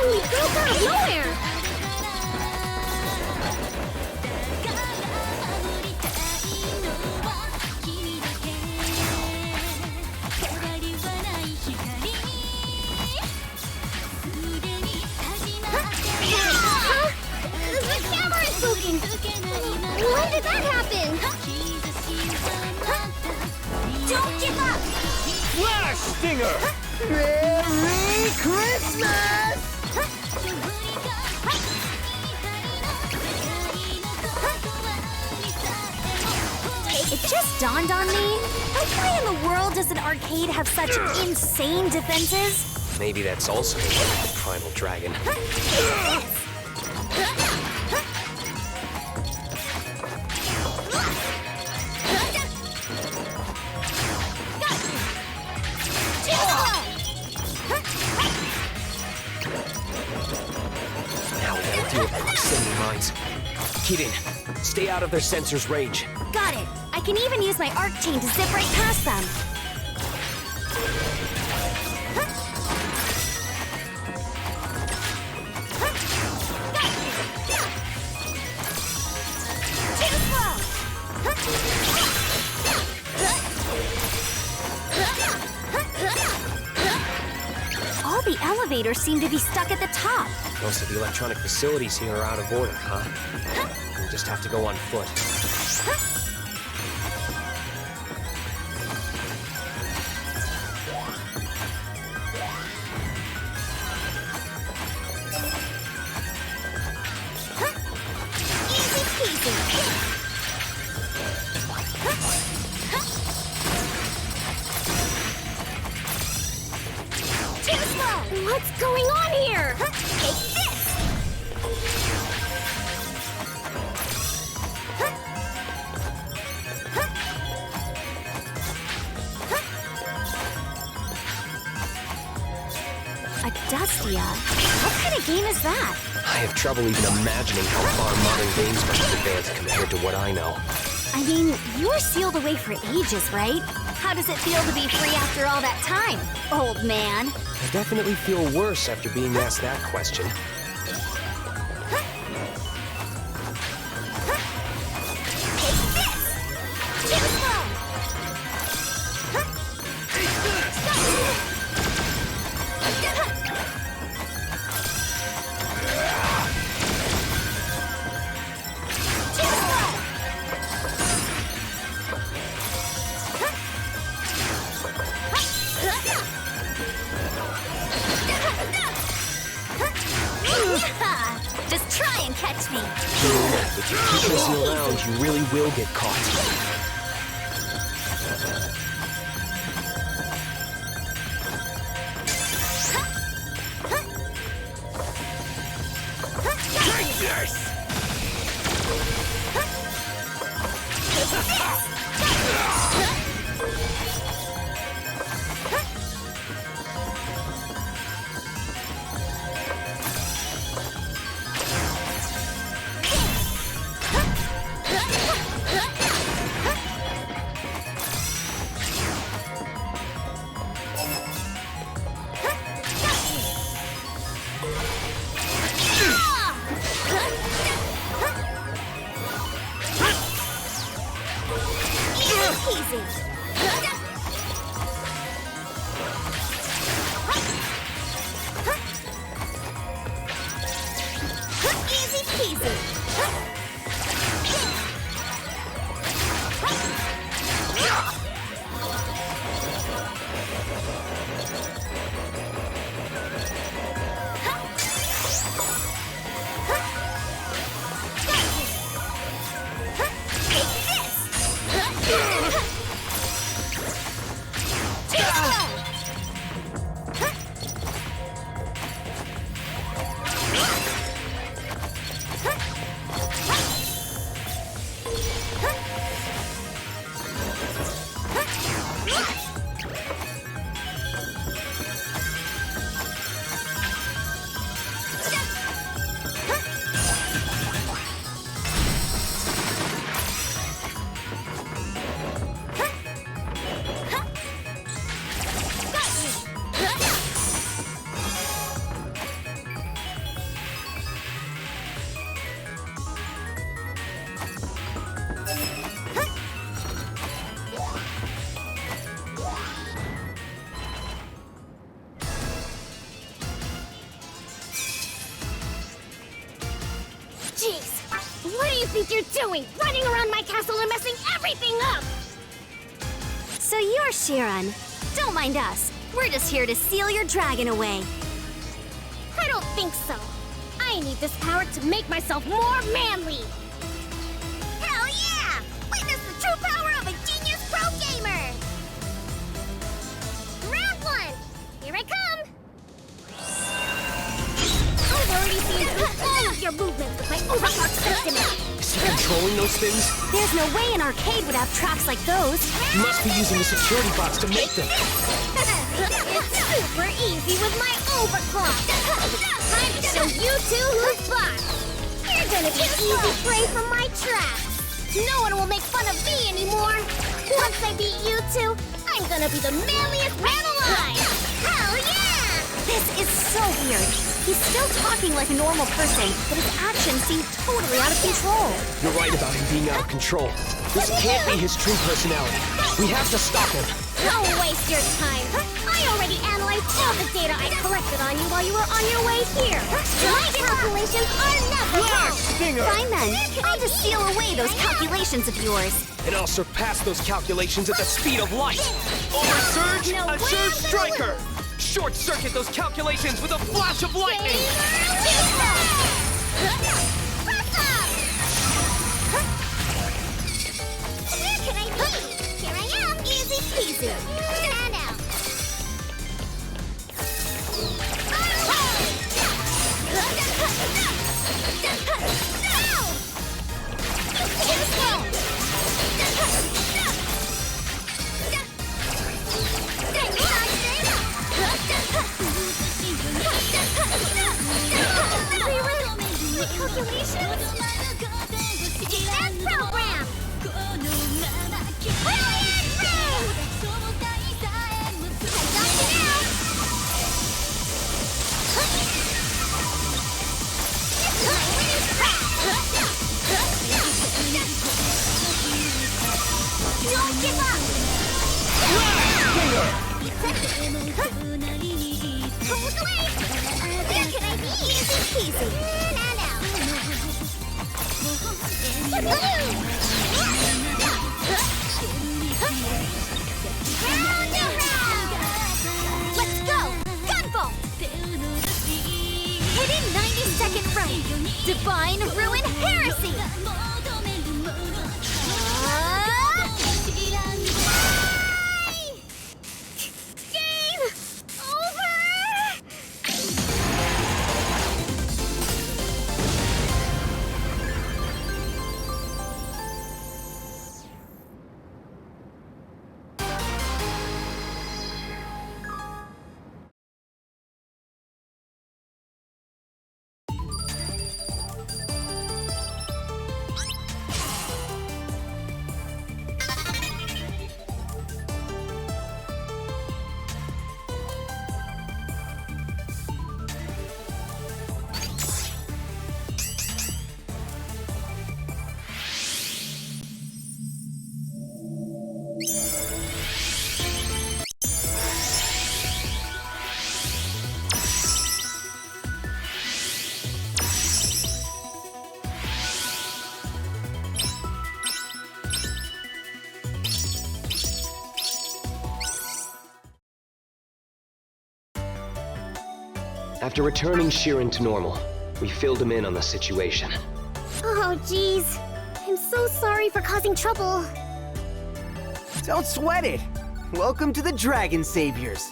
We broke out of nowhere! did that happen? Don't give up! Flash Stinger! Merry Christmas! It just dawned on me. Why in the world does an arcade have such insane defenses? Maybe that's also the work of the Primal Dragon. Now we gotta deal with the ascending mines. Keating, stay out of their sensors' range. Got it. I can even use my arc chain to zip right past them. Too slow. All the elevators seem to be stuck at the top. Most of the electronic facilities here are out of order, huh? We'll just have to go on foot. What's going on here? Take this! A Dustia? What kind of game is that? I have trouble even imagining how far modern games must have advanced compared to what I know. I mean, you were sealed away for ages, right? How does it feel to be free after all that time, old man? I definitely feel worse after being asked that question. Just try and catch me. If you keep messing around, you really will get caught. do you think you're doing? Running around my castle and messing everything up! So you're Shiran. Don't mind us. We're just here to seal your dragon away. I don't think so. I need this power to make myself more manly. Hell yeah! Witness the true power of a genius pro gamer! Round one! Here I come! I've already seen through all of your movements with my overclocked septimas. Is he controlling those things? There's no way an arcade would have tracks like those. You must be using the security box to make them. It's super easy with my overclock. Time to show you two who's boss. You're gonna be easy prey for my traps. No one will make fun of me anymore. Once I beat you two, I'm gonna be the manliest man alive. Hell yeah! This is so weird. He's still talking like a normal person, but his actions seem totally out of control. You're right about him being out of control. This can't be his true personality. We have to stop him. Don't waste your time. I already analyzed all the data I collected on you while you were on your way here. My calculations are never wrong. Fine then. I'll just steal away those calculations of yours. And I'll surpass those calculations at the speed of light. Oversurge, No way Azure I'm gonna Striker! Short circuit those calculations with a flash of lightning! Where can I be? Here I am. Easy peasy. Stand out. Defense program! Brilliant raid! I got you now! It's my winning track! Don't give up! Hold away! Where can I be? Easy peasy! And out! Round and round! Let's go! Gunvolt! Hidden 90-second right! Divine Ruin Heresy! Game over! After returning Shiran to normal, we filled him in on the situation. Oh, jeez. I'm so sorry for causing trouble. Don't sweat it. Welcome to the Dragon Saviors.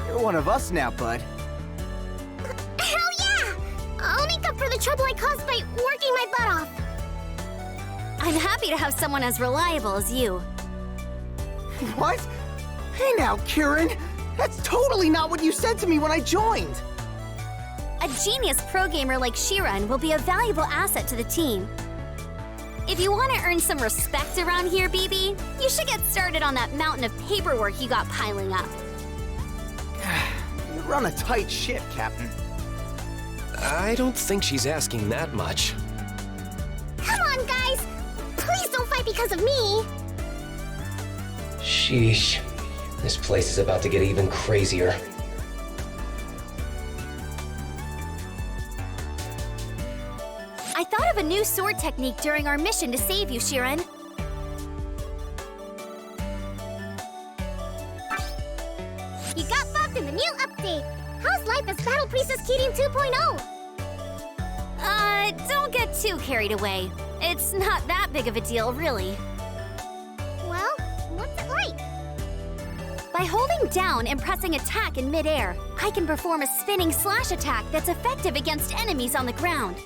You're one of us now, bud. Hell yeah! I'll make up for the trouble I caused by working my butt off. I'm happy to have someone as reliable as you. What? Hey now, Kieran. That's totally not what you said to me when I joined. A genius pro gamer like Shiran will be a valuable asset to the team. If you want to earn some respect around here, BB, you should get started on that mountain of paperwork you got piling up. You run a tight ship, Captain. I don't think she's asking that much. Come on, guys! Please don't fight because of me! Sheesh. This place is about to get even crazier. I thought of a new sword technique during our mission to save you, Shiren. You got buffed in the new update. How's life as Battle Priestess Kirin 2.0? Don't get too carried away. It's not that big of a deal, really. Well, what's it like? By holding down and pressing attack in midair, I can perform a spinning slash attack that's effective against enemies on the ground.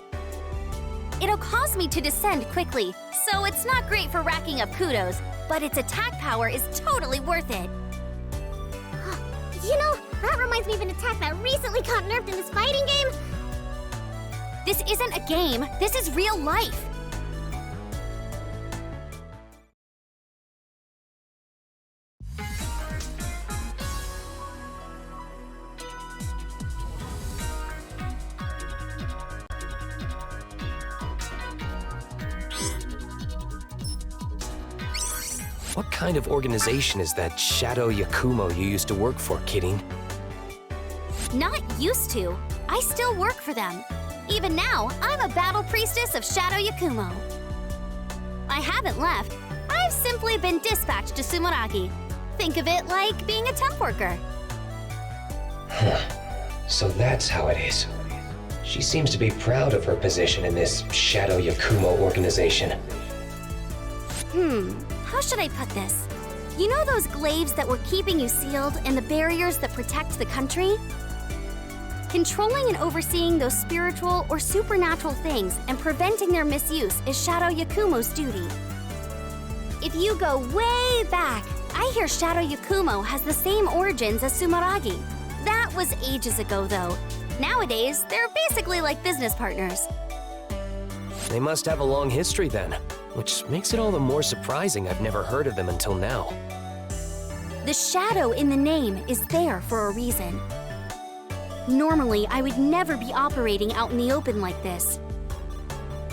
It'll cause me to descend quickly, so it's not great for racking up kudos, but its attack power is totally worth it. You know, that reminds me of an attack that recently got nerfed in this fighting game. This isn't a game, this is real life. What kind of organization is that Shadow Yakumo you used to work for, Kirin? Not used to. I still work for them. Even now, I'm a battle priestess of Shadow Yakumo. I haven't left. I've simply been dispatched to Sumeragi. Think of it like being a temp worker. So that's how it is. She seems to be proud of her position in this Shadow Yakumo organization. How should I put this? You know those glaives that were keeping you sealed and the barriers that protect the country? Controlling and overseeing those spiritual or supernatural things and preventing their misuse is Shadow Yakumo's duty. If you go way back, I hear Shadow Yakumo has the same origins as Sumeragi. That was ages ago, though. Nowadays, they're basically like business partners. They must have a long history then, which makes it all the more surprising I've never heard of them until now. The shadow in the name is there for a reason. Normally, I would never be operating out in the open like this.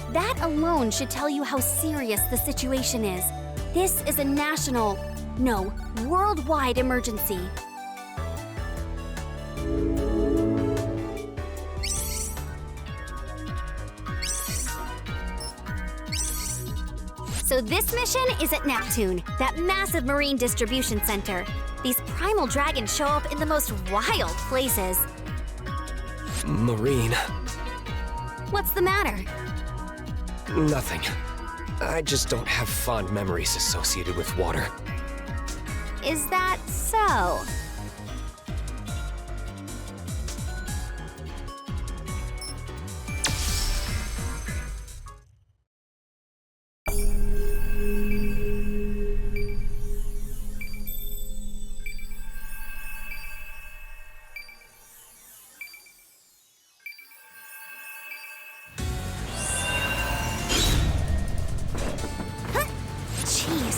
That alone should tell you how serious the situation is. This is a national, no, worldwide emergency. So this mission is at Neptune, that massive marine distribution center. These primal dragons show up in the most wild places. Marine. What's the matter? Nothing. I just don't have fond memories associated with water. Is that so?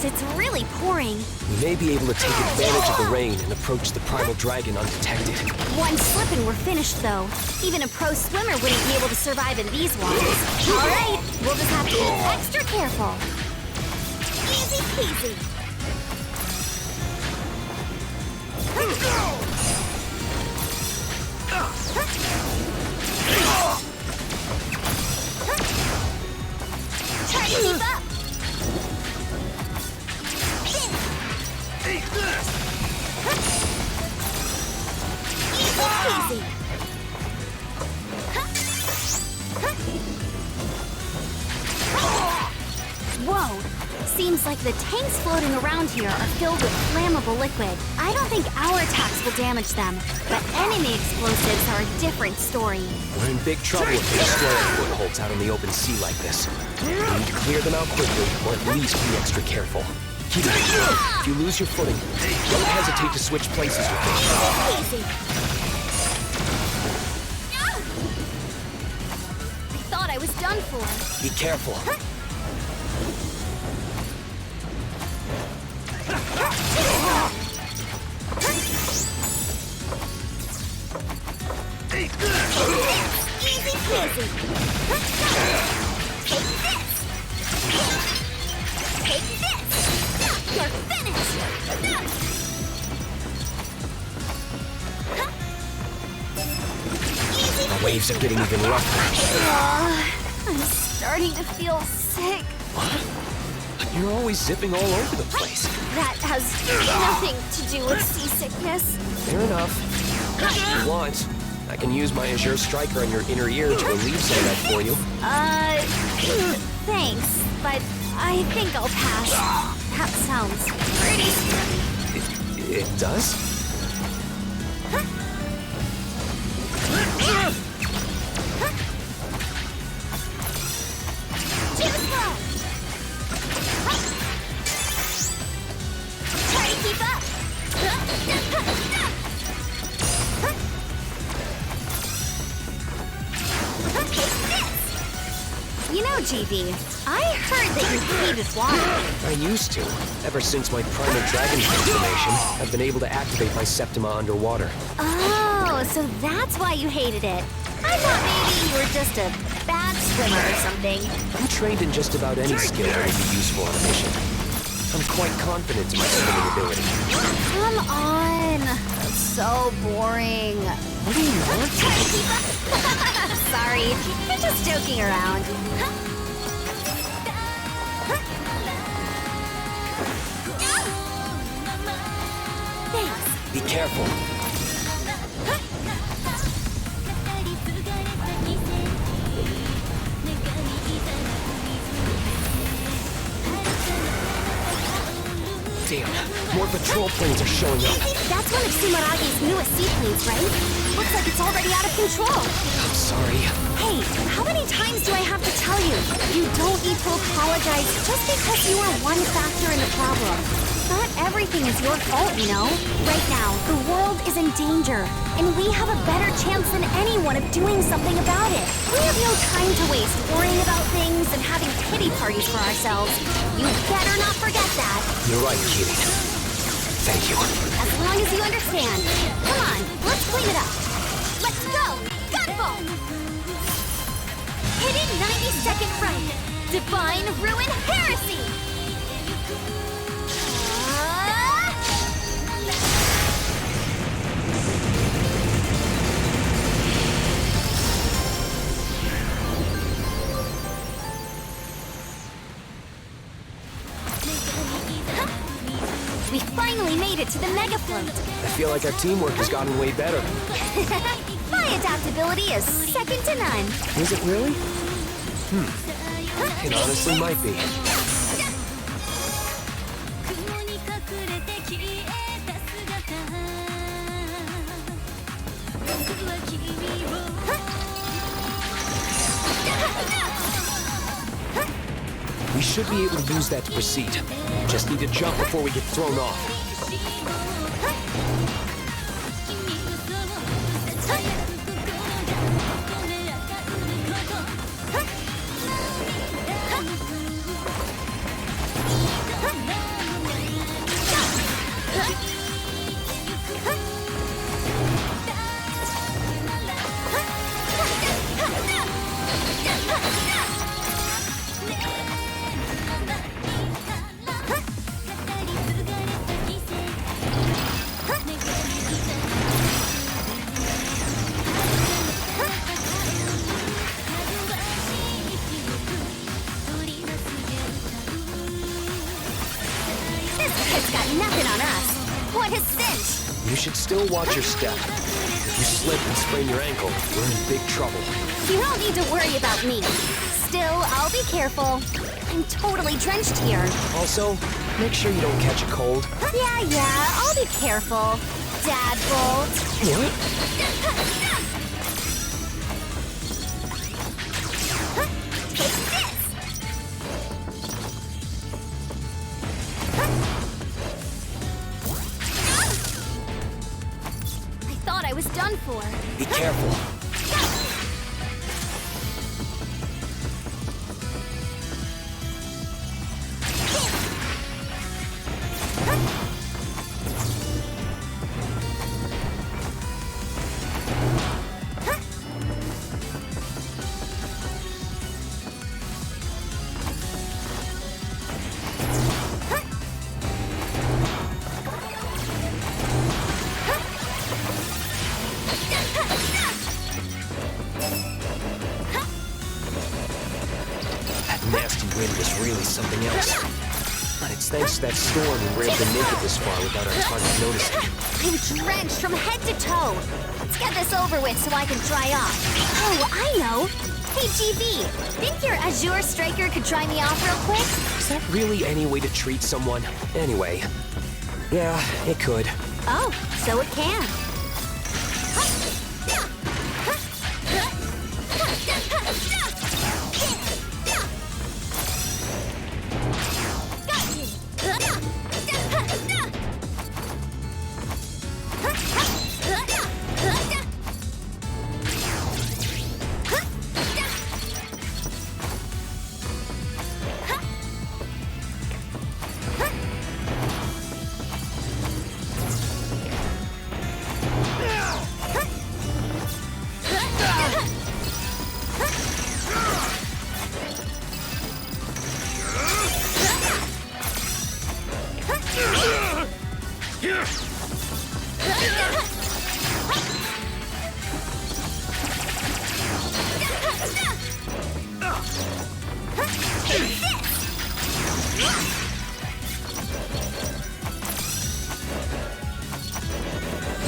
It's really pouring. We may be able to take advantage of the rain and approach the primal dragon undetected. One slip and we're finished, though. Even a pro swimmer wouldn't be able to survive in these waters. All right, we'll just have to be extra careful. Easy peasy. Try to keep up. Easy. Whoa! Seems like the tanks floating around here are filled with flammable liquid. I don't think our attacks will damage them, but enemy explosives are a different story. We're in big trouble if they destroy our footholds out on the open sea like this. We need to clear them out quickly, or at least be extra careful. Keep it. If you lose your footing, don't hesitate to switch places with me. Easy. I thought I was done for. Be careful. Easy peasy. Take this. You're finished. The waves are getting even rougher. I'm starting to feel sick. What? You're always zipping all over the place. That has nothing to do with seasickness. Fair enough. If you want, I can use my Azure Striker on your inner ear to relieve some of that for you. Thanks, but I think I'll pass. That sounds pretty scary. It does? Too slow! Try to keep up! You know, GB, I heard that you hated water. I used to. Ever since my primal dragon transformation, I've been able to activate my septima underwater. Oh, so that's why you hated it. I thought maybe you were just a bad swimmer or something. I'm trained in just about any skill that would be useful on a mission. I'm quite confident in my swimming ability. Come on. That's so boring. What do you want? Try to keep up. Sorry, we're just joking around. Thanks. Be careful. Damn, more patrol planes are showing up. That's one of Sumaragi's newest seaplanes, right? Looks like it's already out of control. I'm sorry. Hey, how many times do I have to tell you? You don't need to apologize just because you are one factor in the problem. Not everything is your fault, you know? Right now, the world is in danger, and we have a better chance than anyone of doing something about it. We have no time to waste worrying about things and having pity parties for ourselves. You better not forget that. You're right, Kitty. Thank you. As long as you understand. Come on, let's clean it up. Let's go! Gunvolt! Hidden 90-second right. Divine Ruin Heresy! We finally made it to the Mega Float. I feel like our teamwork has gotten way better. My adaptability is second to none. Is it really? It honestly might be. We should be able to use that to proceed. Just need to jump before we get thrown off. It's got nothing on us. What a cinch! You should still watch your step. If you slip and sprain your ankle, we're in big trouble. You don't need to worry about me. Still, I'll be careful. I'm totally drenched here. Also, make sure you don't catch a cold. Yeah, I'll be careful. Dad Bolt. What? Take this! I thought I was done for. Be careful. icy wind was really something else. But it's thanks to that storm we were able to make it this far without our target noticing. I'm drenched from head to toe. Let's get this over with so I can dry off. Oh, I know. Hey, GB, think your Azure Striker could dry me off real quick? Is that really any way to treat someone? Anyway, yeah, it could. Oh, so it can.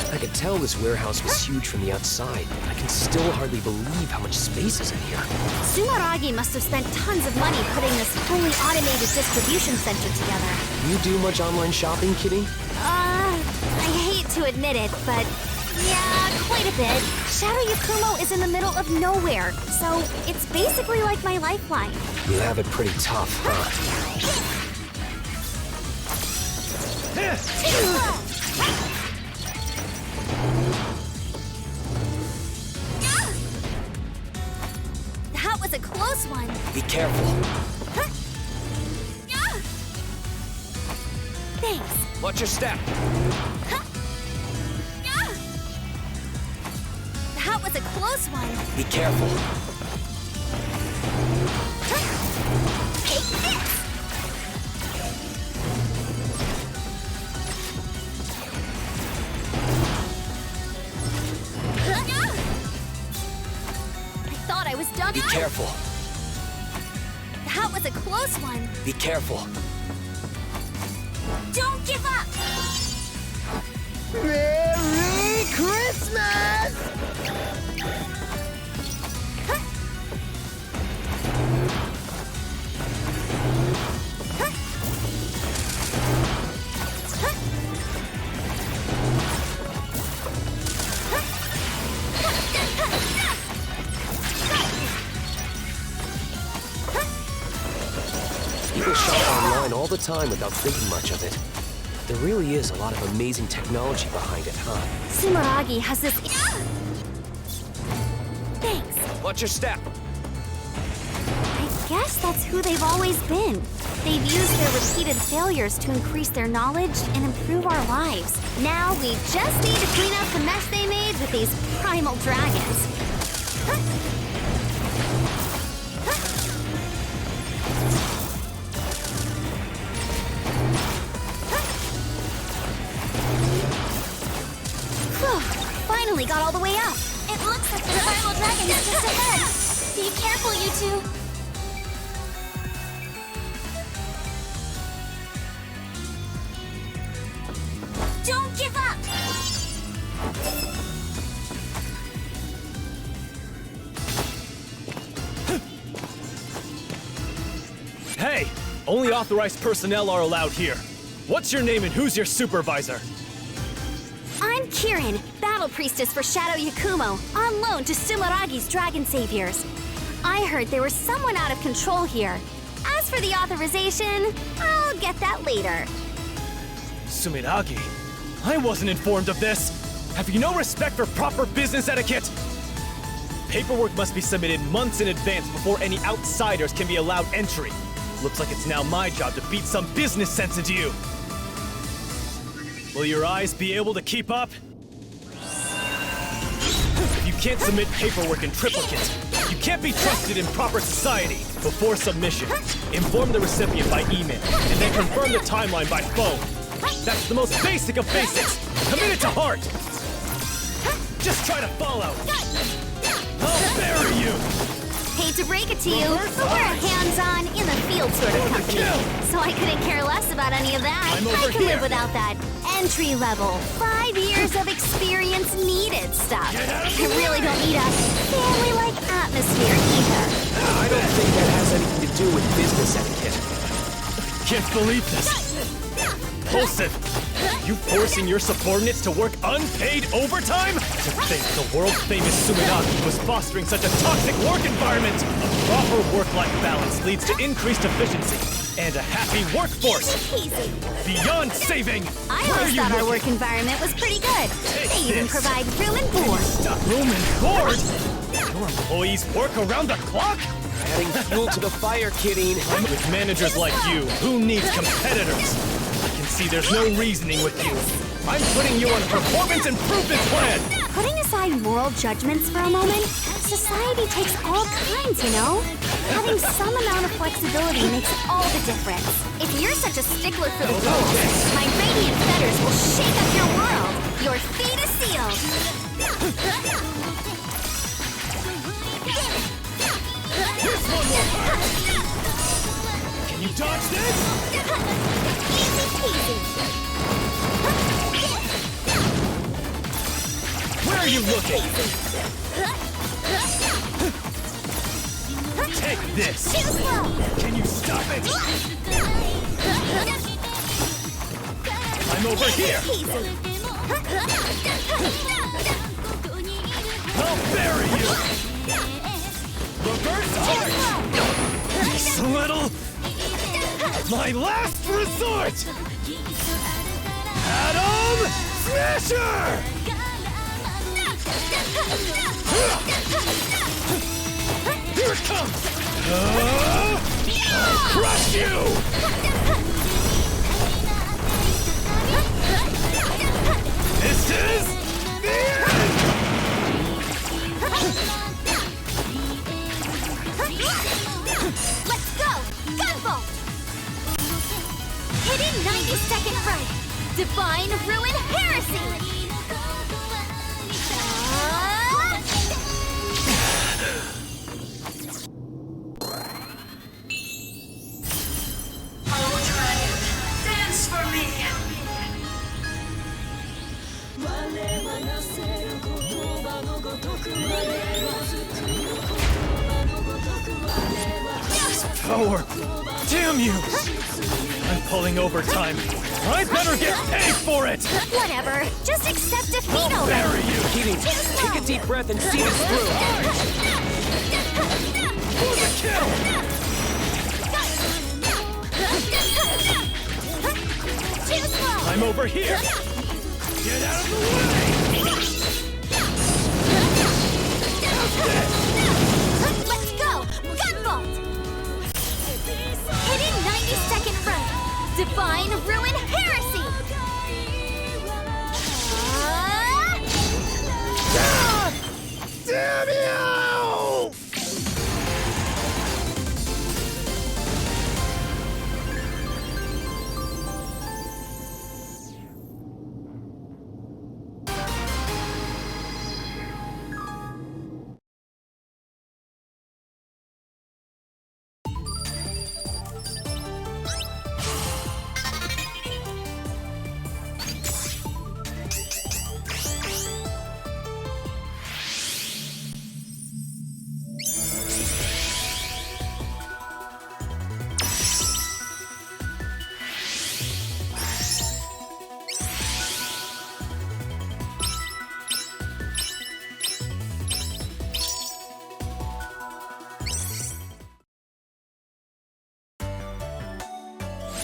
I could tell this warehouse was huge from the outside, but I can still hardly believe how much space is in here. Sumeragi must have spent tons of money putting this fully automated distribution center together. You do much online shopping, Kitty? I hate to admit it, but yeah, quite a bit. Shadow Yakumo is in the middle of nowhere, so it's basically like my lifeline. You have it pretty tough, huh? That was a close one. Be careful. Thanks. Watch your step. That was a close one. Be careful. Take this. I thought I was done. Be careful. That was a close one. Be careful. Don't give up. Merry Christmas! People shop online all the time without thinking much of it. There really is a lot of amazing technology behind it, huh? Sumeragi has this. Thanks. Watch your step. I guess that's who they've always been. They've used their repeated failures to increase their knowledge and improve our lives. Now we just need to clean up the mess they made with these primal dragons. Finally got all the way up. It looks like the primal dragon is just ahead. Be careful, you two. Don't give up. Hey! Only authorized personnel are allowed here. What's your name and who's your supervisor? I'm Kirin, Battle Priestess for Shadow Yakumo, on loan to Sumeragi's Dragon Saviors. I heard there was someone out of control here. As for the authorization, I'll get that later. Sumeragi? I wasn't informed of this! Have you no respect for proper business etiquette? Paperwork must be submitted months in advance before any outsiders can be allowed entry. Looks like it's now my job to beat some business sense into you. Will your eyes be able to keep up? If you can't submit paperwork in triplicate, you can't be trusted in proper society. Before submission, inform the recipient by email, and then confirm the timeline by phone. That's the most basic of basics! Commit it to heart! Just try to follow! I'll bury you! Hate to break it to you, but we're a hands-on, in-the-field sort of company. So I couldn't care less about any of that. I can live without that entry level, 5 years of experience needed stuff. I really don't need a family-like atmosphere either. I don't think that has anything to do with business etiquette. Can't believe this. Impulsive! You forcing your subordinates to work unpaid overtime? To think the world-famous Suminaki was fostering such a toxic work environment! A proper work-life balance leads to increased efficiency and a happy workforce! Easy. Beyond saving! I Where are always you thought our looking? work environment was pretty good. They even this. provide room and board. Room and board? Your employees work around the clock? Adding fuel to the fire, kidding. With managers like you, who needs competitors? I can see there's no reasoning with you. I'm putting you on a performance improvement plan! Putting aside moral judgments for a moment, society takes all kinds, you know? Having some amount of flexibility makes all the difference. If you're such a stickler for the rules, my radiant fetters will shake up your world. Your fate is sealed. Here's one more part! Can you dodge this? Easy peasy. Where are you looking? Take this! Too slow. Can you stop it? I'm over here! I'll bury you! Reverse arch! This little... My last resort! Atom Smasher! Here it comes! I'll crush you! This is the end! Let's go! Gunvolt! Hidden 90-second right! Divine Ruin Heresy! Dance for me! Power! Damn you! I'm pulling overtime. I better get paid for it! Whatever. Just accept defeat I'll already. bury you! Kidding. Take a deep breath and see this through. For the kill! Too slow. I'm over here! Get out of the way! Let's go! Gunvolt! Hidden 90-second right! Divine Ruin Heresy! Damn you!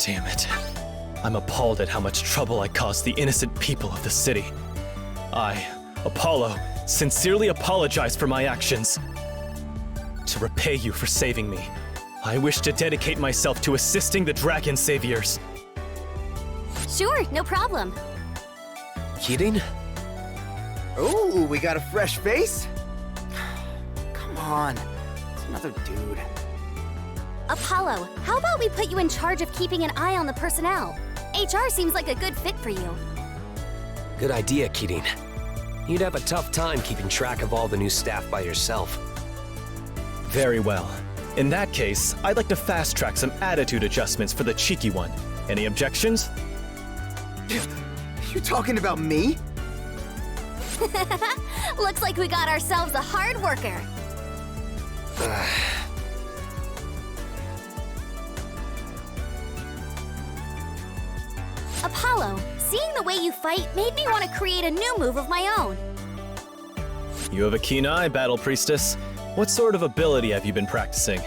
Damn it. I'm appalled at how much trouble I caused the innocent people of the city. I, Apollo, sincerely apologize for my actions. To repay you for saving me, I wish to dedicate myself to assisting the Dragon Saviors. Sure, no problem. Kidding? Ooh, we got a fresh face? Come on. It's another dude. Apollo, how about we put you in charge of keeping an eye on the personnel? HR seems like a good fit for you. Good idea, Kirin. You'd have a tough time keeping track of all the new staff by yourself. Very well. In that case, I'd like to fast-track some attitude adjustments for the cheeky one. Any objections? You talking about me? Looks like we got ourselves a hard worker. Apollo, seeing the way you fight made me want to create a new move of my own. You have a keen eye, Battle Priestess. What sort of ability have you been practicing?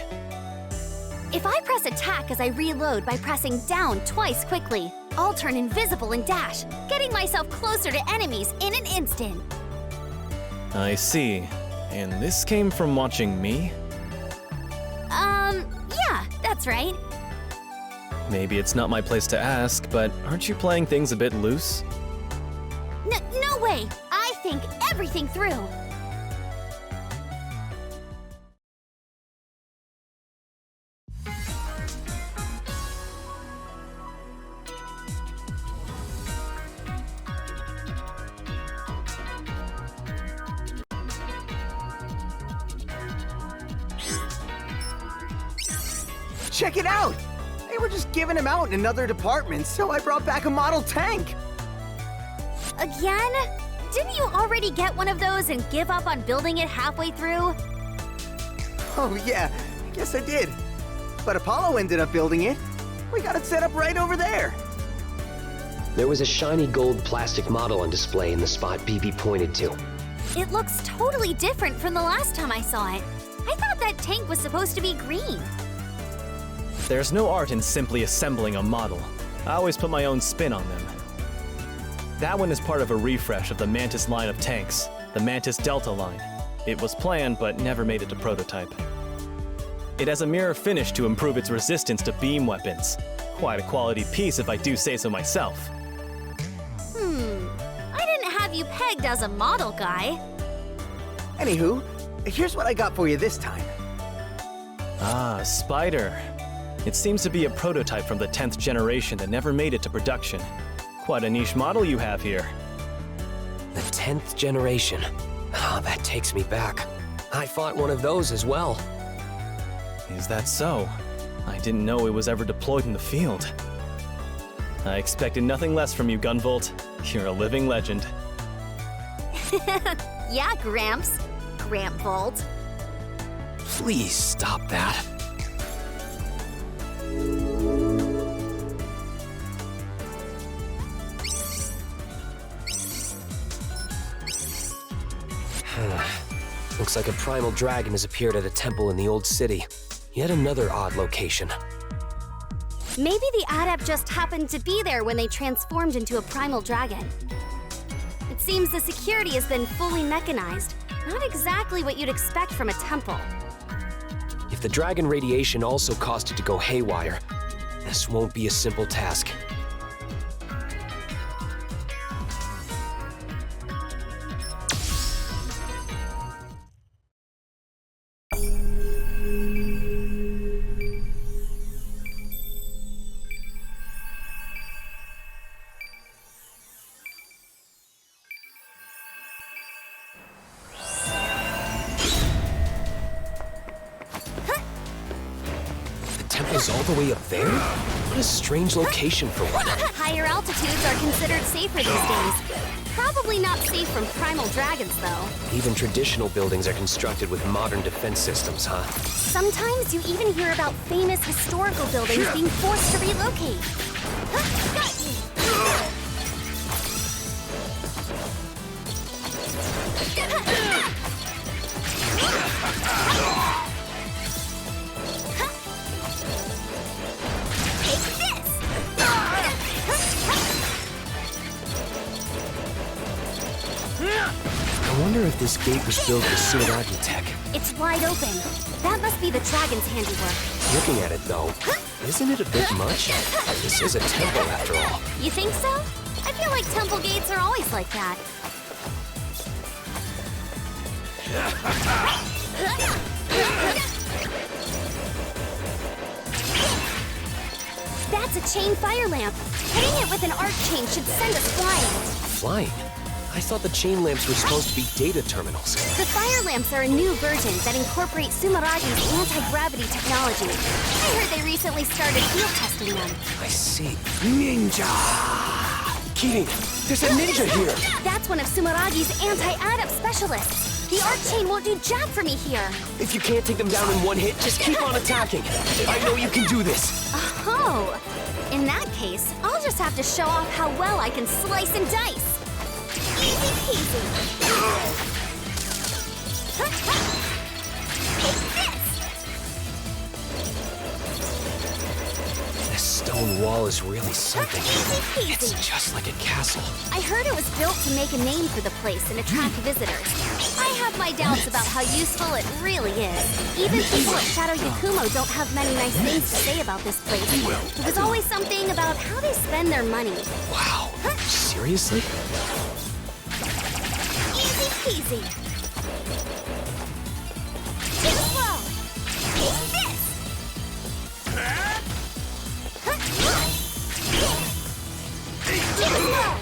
If I press attack as I reload by pressing down twice quickly, I'll turn invisible and dash, getting myself closer to enemies in an instant. I see. And this came from watching me? Yeah, that's right. Maybe it's not my place to ask, but aren't you playing things a bit loose? No way! I think everything through. Check it out! They were just giving him out in another department, so I brought back a model tank. Again? Didn't you already get one of those and give up on building it halfway through? Oh yeah, I guess I did. But Apollo ended up building it. We got it set up right over there. There was a shiny gold plastic model on display in the spot BB pointed to. It looks totally different from the last time I saw it. I thought that tank was supposed to be green. There's no art in simply assembling a model. I always put my own spin on them. That one is part of a refresh of the Mantis line of tanks, the Mantis Delta line. It was planned, but never made it to prototype. It has a mirror finish to improve its resistance to beam weapons. Quite a quality piece if I do say so myself. I didn't have you pegged as a model guy. Anywho, here's what I got for you this time. Ah, Spider. It seems to be a prototype from the 10th generation that never made it to production. Quite a niche model you have here. The 10th generation. Ah, that takes me back. I fought one of those as well. Is that so? I didn't know it was ever deployed in the field. I expected nothing less from you, Gunvolt. You're a living legend. Yeah, Gramps. Grampvolt. Please stop that. Looks like a primal dragon has appeared at a temple in the old city. Yet another odd location. Maybe the adept just happened to be there when they transformed into a primal dragon. It seems the security has been fully mechanized. Not exactly what you'd expect from a temple. If the dragon radiation also caused it to go haywire, this won't be a simple task. Temple's all the way up there? What a strange location for one. Higher altitudes are considered safer these days. Probably not safe from primal dragons, though. Even traditional buildings are constructed with modern defense systems, huh? Sometimes you even hear about famous historical buildings being forced to relocate. Got you! I wonder if this gate was built with Tsunagi tech. It's wide open. That must be the dragon's handiwork. Looking at it, though, isn't it a bit much? This is a temple, after all. You think so? I feel like temple gates are always like that. That's a chain fire lamp. Hitting it with an arc chain should send us flying. Flying? I thought the chain lamps were supposed to be data terminals. The fire lamps are a new version that incorporate Sumaragi's anti-gravity technology. I heard they recently started field testing them. I see. Ninja! Kirin, there's a ninja here! That's one of Sumaragi's anti-adept specialists. The arc chain won't do jack for me here. If you can't take them down in one hit, just keep on attacking. I know you can do this. Oh, in that case, I'll just have to show off how well I can slice and dice. Easy peasy. This stone wall is really something. Easy It's peasy. just like a castle. I heard it was built to make a name for the place and attract visitors. I have my doubts about how useful it really is. Even people at Shadow Yakumo don't have many nice things to say about this place. It was always something about how they spend their money. Wow. Seriously? Easy peasy. Too slow. Take this. Too slow.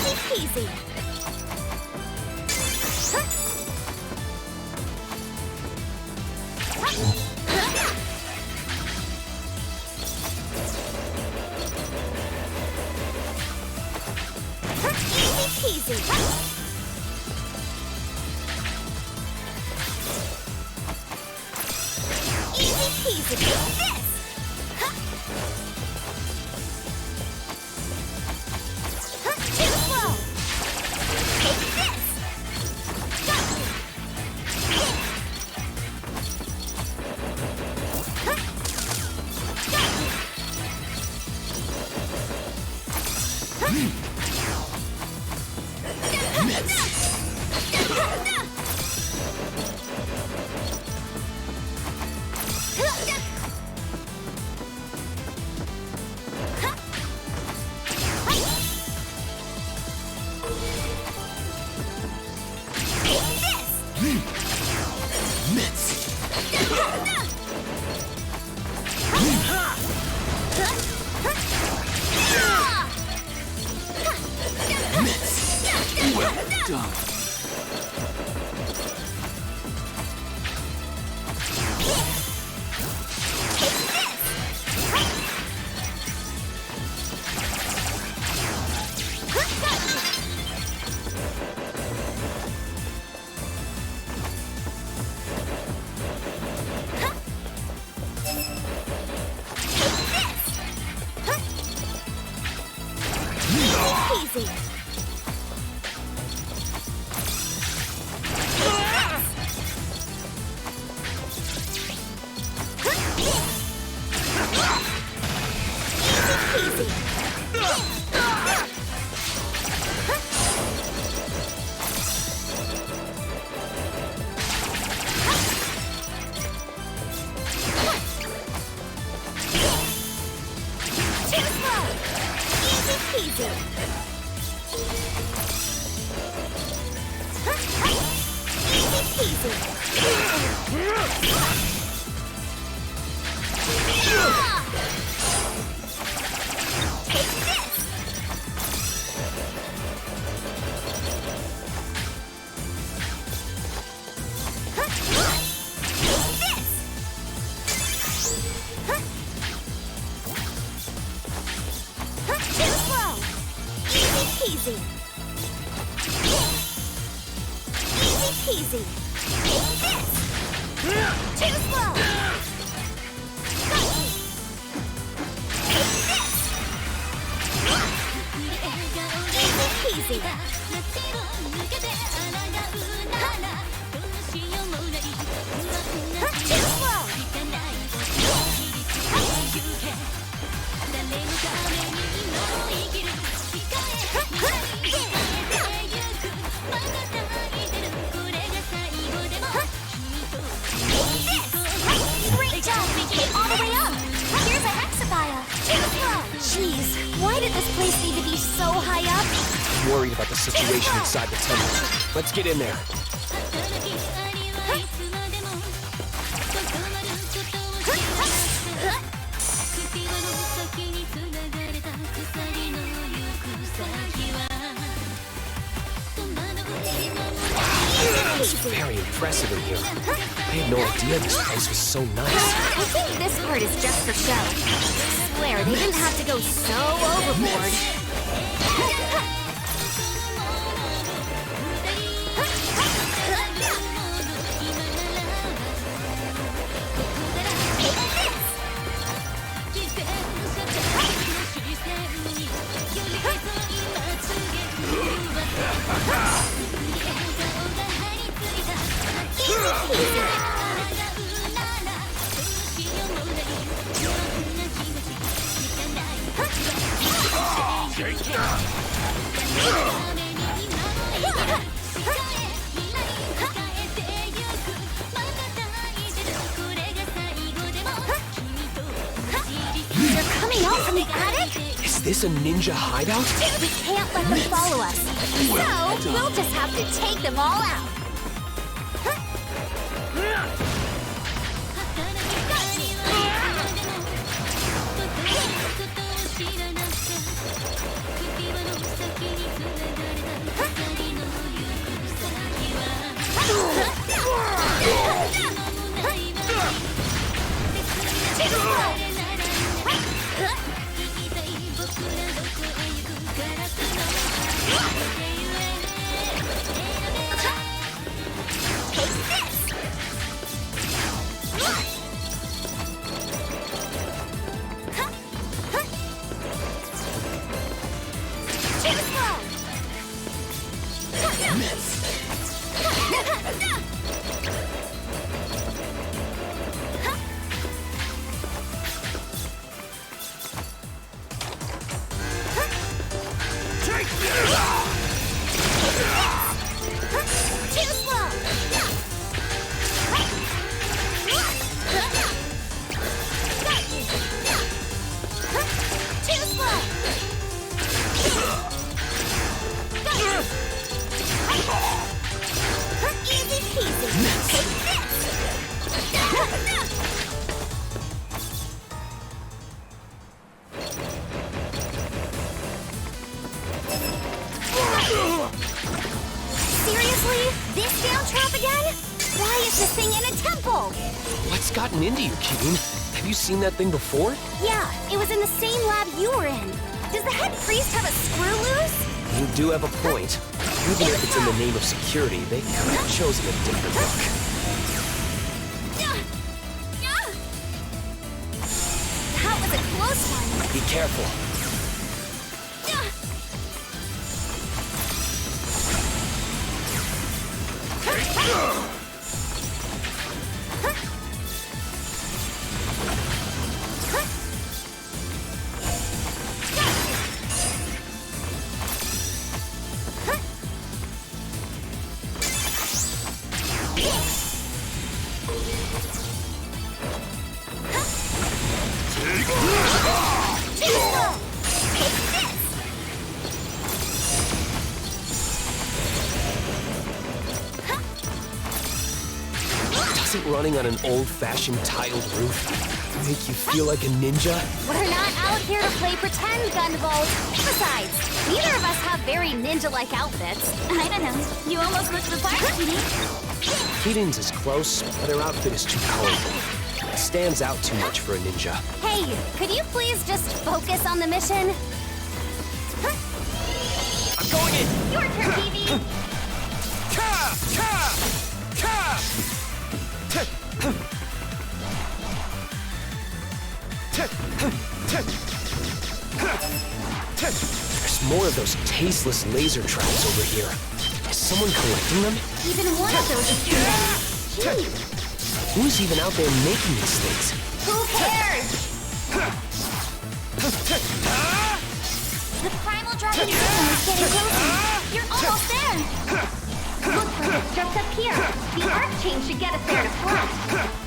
Easy peasy. Easy peasy. Easy peasy. This. Too slow. Take this. Easy. worried about the situation inside the temple. Let's get in there. 働きありはいつまでもとどまることを知らせた首輪の先に繋がれた鎖の行く先は戸惑う暇もない It's very impressive in here. I had no idea this place was so nice. I think this part is just for show. I swear, they didn't have to go so overboard. They're coming out from the attic? Is this a ninja hideout? We can't let them follow us. So, we'll just have to take them all out. Seriously? This down trap again? Why is this thing in a temple? What's gotten into you, Keen? Have you seen that thing before? Yeah, it was in the same lab you were in. Does the head priest have a screw loose? You do have a point. Even if it's in the name of security, they could have chosen a different look. That was a close one. Be careful. Doesn't running on an old-fashioned tiled roof make you feel like a ninja? We're not out here to play pretend, Gunvolt. Besides, neither of us have very ninja-like outfits. I don't know. You almost look the part, Kitty. Keaton's is close, but her outfit is too colorful. It stands out too much for a ninja. Hey, could you please just focus on the mission? I'm going in! Your turn, Phoebe! There's more of those tasteless laser traps over here. Is someone collecting them? Even one of those is too many. Gee, Who's even out there making these things? who cares? The primal dragon system is getting closer. You're almost there. Looks like it's just up here. The arc chain should get us there to flash.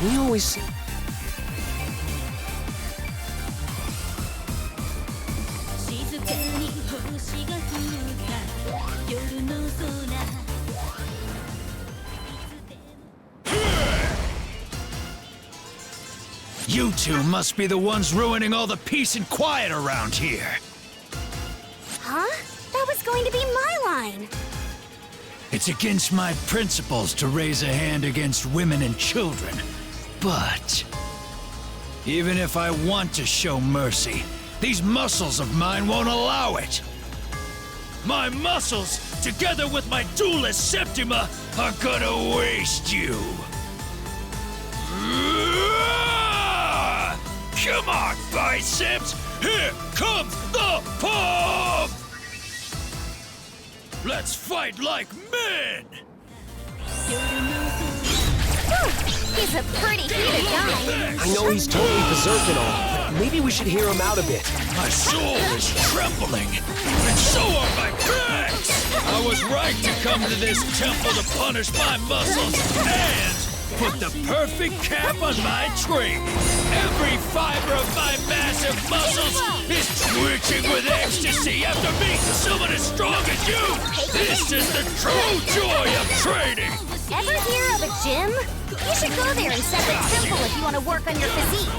We always... You two must be the ones ruining all the peace and quiet around here. Huh? That was going to be my line. It's against my principles to raise a hand against women and children. But even if I want to show mercy, these muscles of mine won't allow it. My muscles, together with my duelist Septima, are gonna waste you. Come on, biceps! Here comes the pump! Let's fight like men! He's a pretty heated guy. I know he's totally berserk and all, but maybe we should hear him out a bit. My soul is trembling, and so are my pecs! I was right to come to this temple to punish my muscles and put the perfect cap on my tree. Every fiber of my massive muscles is twitching with ecstasy after meeting someone as strong as you. This is the true joy of training. Ever hear of a gym? You should go there instead of a temple if you want to work on your physique.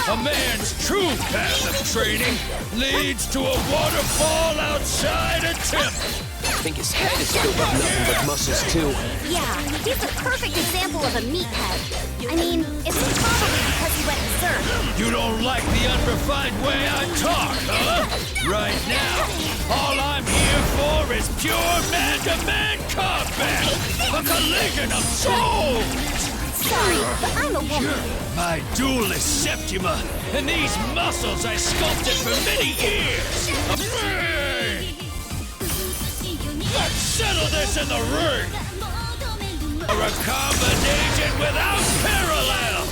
A man's true path of training leads to a waterfall outside a temple. I think his head is filled with nothing but muscles, too. Yeah, he's a perfect example of a meathead. I mean, it's probably because he went berserk. You don't like the unrefined way I talk, huh? Right now, all I'm here for is pure man-to-man combat! A collision of souls! Sorry, but I'm a woman. My duelist Septima, and these muscles I sculpted for many years! Of me! Let's settle this in the ring! Or a combination without parallel!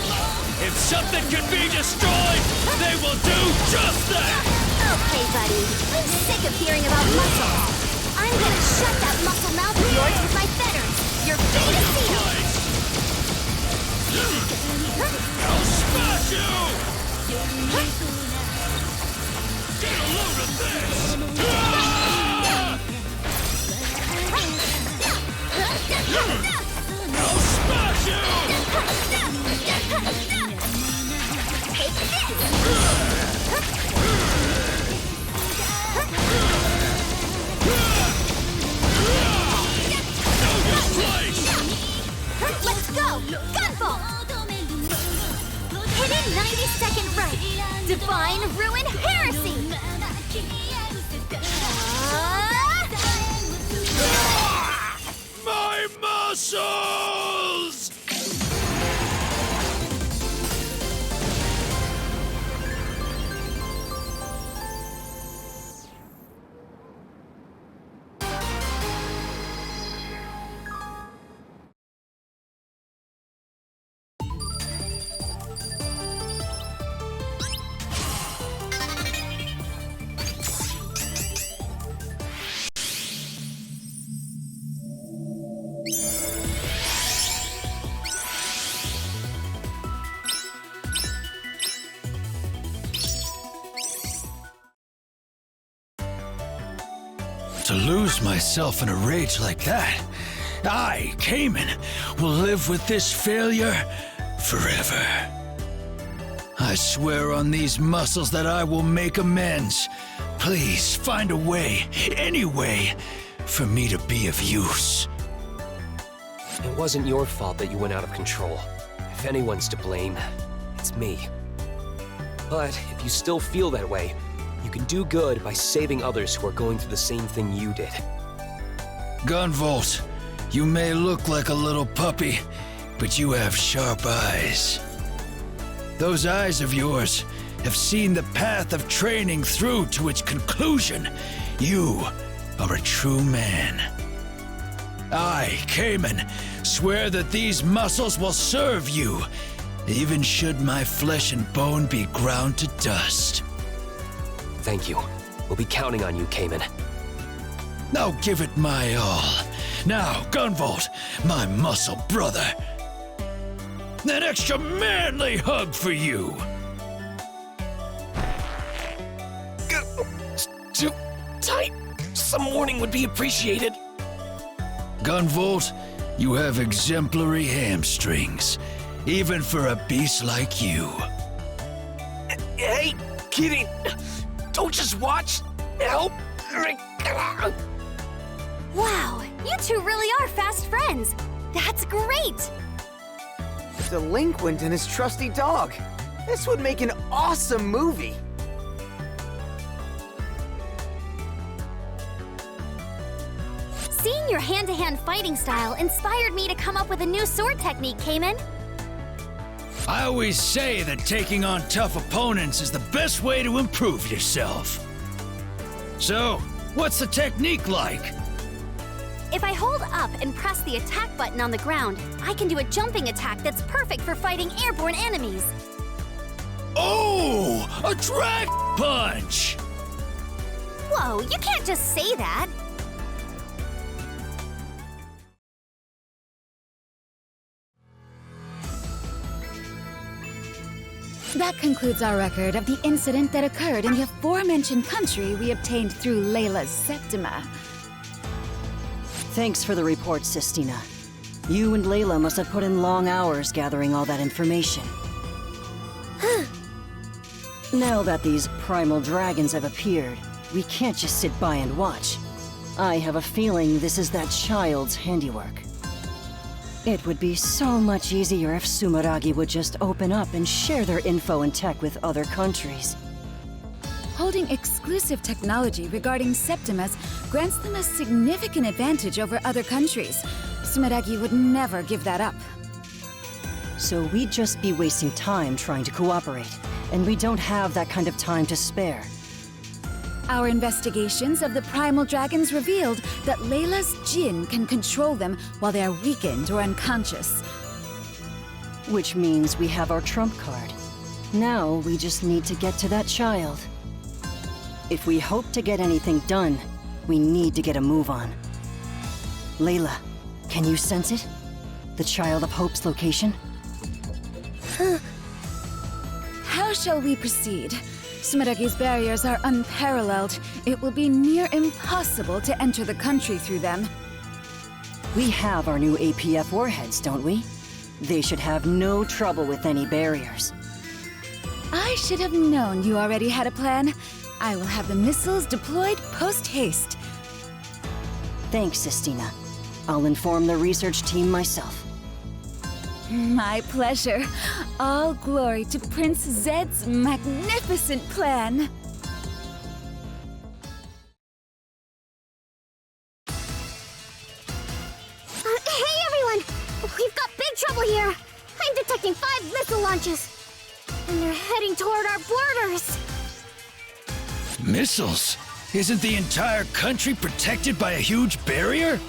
If something can be destroyed, they will do just that! Okay, buddy. I'm sick of hearing about muscles. I'm gonna shut that muscle mouth of yours with my feathers. You're free to see them. I'll smash you! Get a load of this! I'll smash you! Take this! Let's go! Gunvolt! Hidden 90-second right! Divine Ruin Heresy! My muscles! To lose myself in a rage like that, I, Cayman, will live with this failure forever. I swear on these muscles that I will make amends, Please find a way, any way, for me to be of use. It wasn't your fault that you went out of control. If anyone's to blame, it's me. But if you still feel that way, you can do good by saving others who are going through the same thing you did. Gunvolt, you may look like a little puppy, but you have sharp eyes. Those eyes of yours have seen the path of training through to its conclusion. You are a true man. I, Cayman, swear that these muscles will serve you, even should my flesh and bone be ground to dust. Thank you. We'll be counting on you, Cayman. Now give it my all. Now, Gunvolt, my muscle brother. An extra manly hug for you. Too tight. Some warning would be appreciated. Gunvolt, you have exemplary hamstrings, even for a beast like you. Hey, kitty, don't just watch. Help. Wow, you two really are fast friends. That's great. Delinquent and his trusty dog. This would make an awesome movie. Seeing your hand-to-hand fighting style inspired me to come up with a new sword technique, Cayman. I always say that taking on tough opponents is the best way to improve yourself. So, what's the technique like? If I hold up and press the attack button on the ground, I can do a jumping attack that's perfect for fighting airborne enemies. Oh, a drag punch! Whoa, you can't just say that. That concludes our record of the incident that occurred in the aforementioned country we obtained through Layla's septima. Thanks for the report, Sistina. You and Layla must have put in long hours gathering all that information. Now that these primal dragons have appeared, we can't just sit by and watch. I have a feeling this is that child's handiwork. It would be so much easier if Sumeragi would just open up and share their info and tech with other countries. Holding exclusive technology regarding septimas grants them a significant advantage over other countries. Sumeragi would never give that up. So we'd just be wasting time trying to cooperate, and we don't have that kind of time to spare. Our investigations of the primal dragons revealed that Layla's Jinn can control them while they are weakened or unconscious. Which means we have our trump card. Now we just need to get to that child. If we hope to get anything done, we need to get a move on. Layla, can you sense it? The Child of Hope's location? How shall we proceed? Sumeragi's barriers are unparalleled. It will be near impossible to enter the country through them. We have our new APF warheads, don't we? They should have no trouble with any barriers. I should have known you already had a plan. I will have the missiles deployed post-haste. Thanks, Sistina. I'll inform the research team myself. My pleasure. All glory to Prince Zedd's magnificent plan. Hey everyone! We've got big trouble here! I'm detecting 5 missile launches! And they're heading toward our borders! Missiles? Isn't the entire country protected by a huge barrier?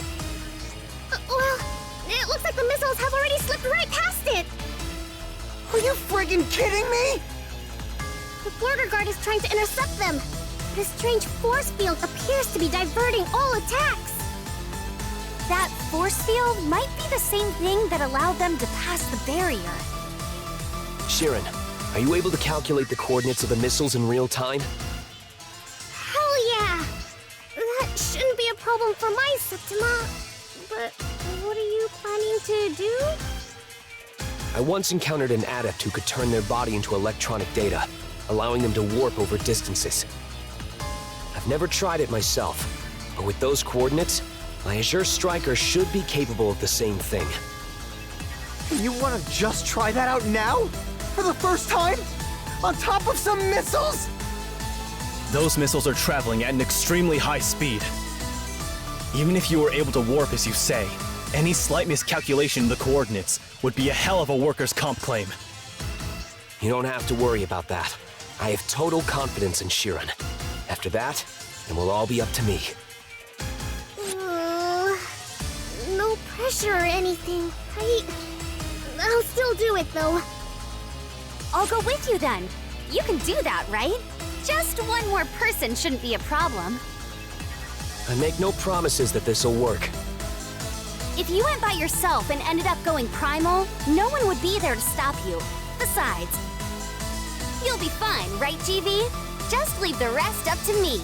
Well, it looks like the missiles have already slipped right past it! Are you friggin' kidding me? The border guard is trying to intercept them. But a strange force field appears to be diverting all attacks. That force field might be the same thing that allowed them to pass the barrier. Sharon, are you able to calculate the coordinates of the missiles in real time? Hell yeah! That shouldn't be a problem for my septima. But what are you planning to do? I once encountered an adept who could turn their body into electronic data, allowing them to warp over distances. I've never tried it myself, but with those coordinates, my Azure Striker should be capable of the same thing. You want to just try that out now? For the first time? On top of some missiles? Those missiles are traveling at an extremely high speed. Even if you were able to warp as you say, any slight miscalculation in the coordinates would be a hell of a workers' comp claim. You don't have to worry about that. I have total confidence in Sheeran. After that, it will all be up to me. No pressure or anything. I'll still do it, though. I'll go with you then. You can do that, right? Just one more person shouldn't be a problem. I make no promises that this'll work. If you went by yourself and ended up going primal, no one would be there to stop you. Besides, you'll be fine, right, GV? Just leave the rest up to me.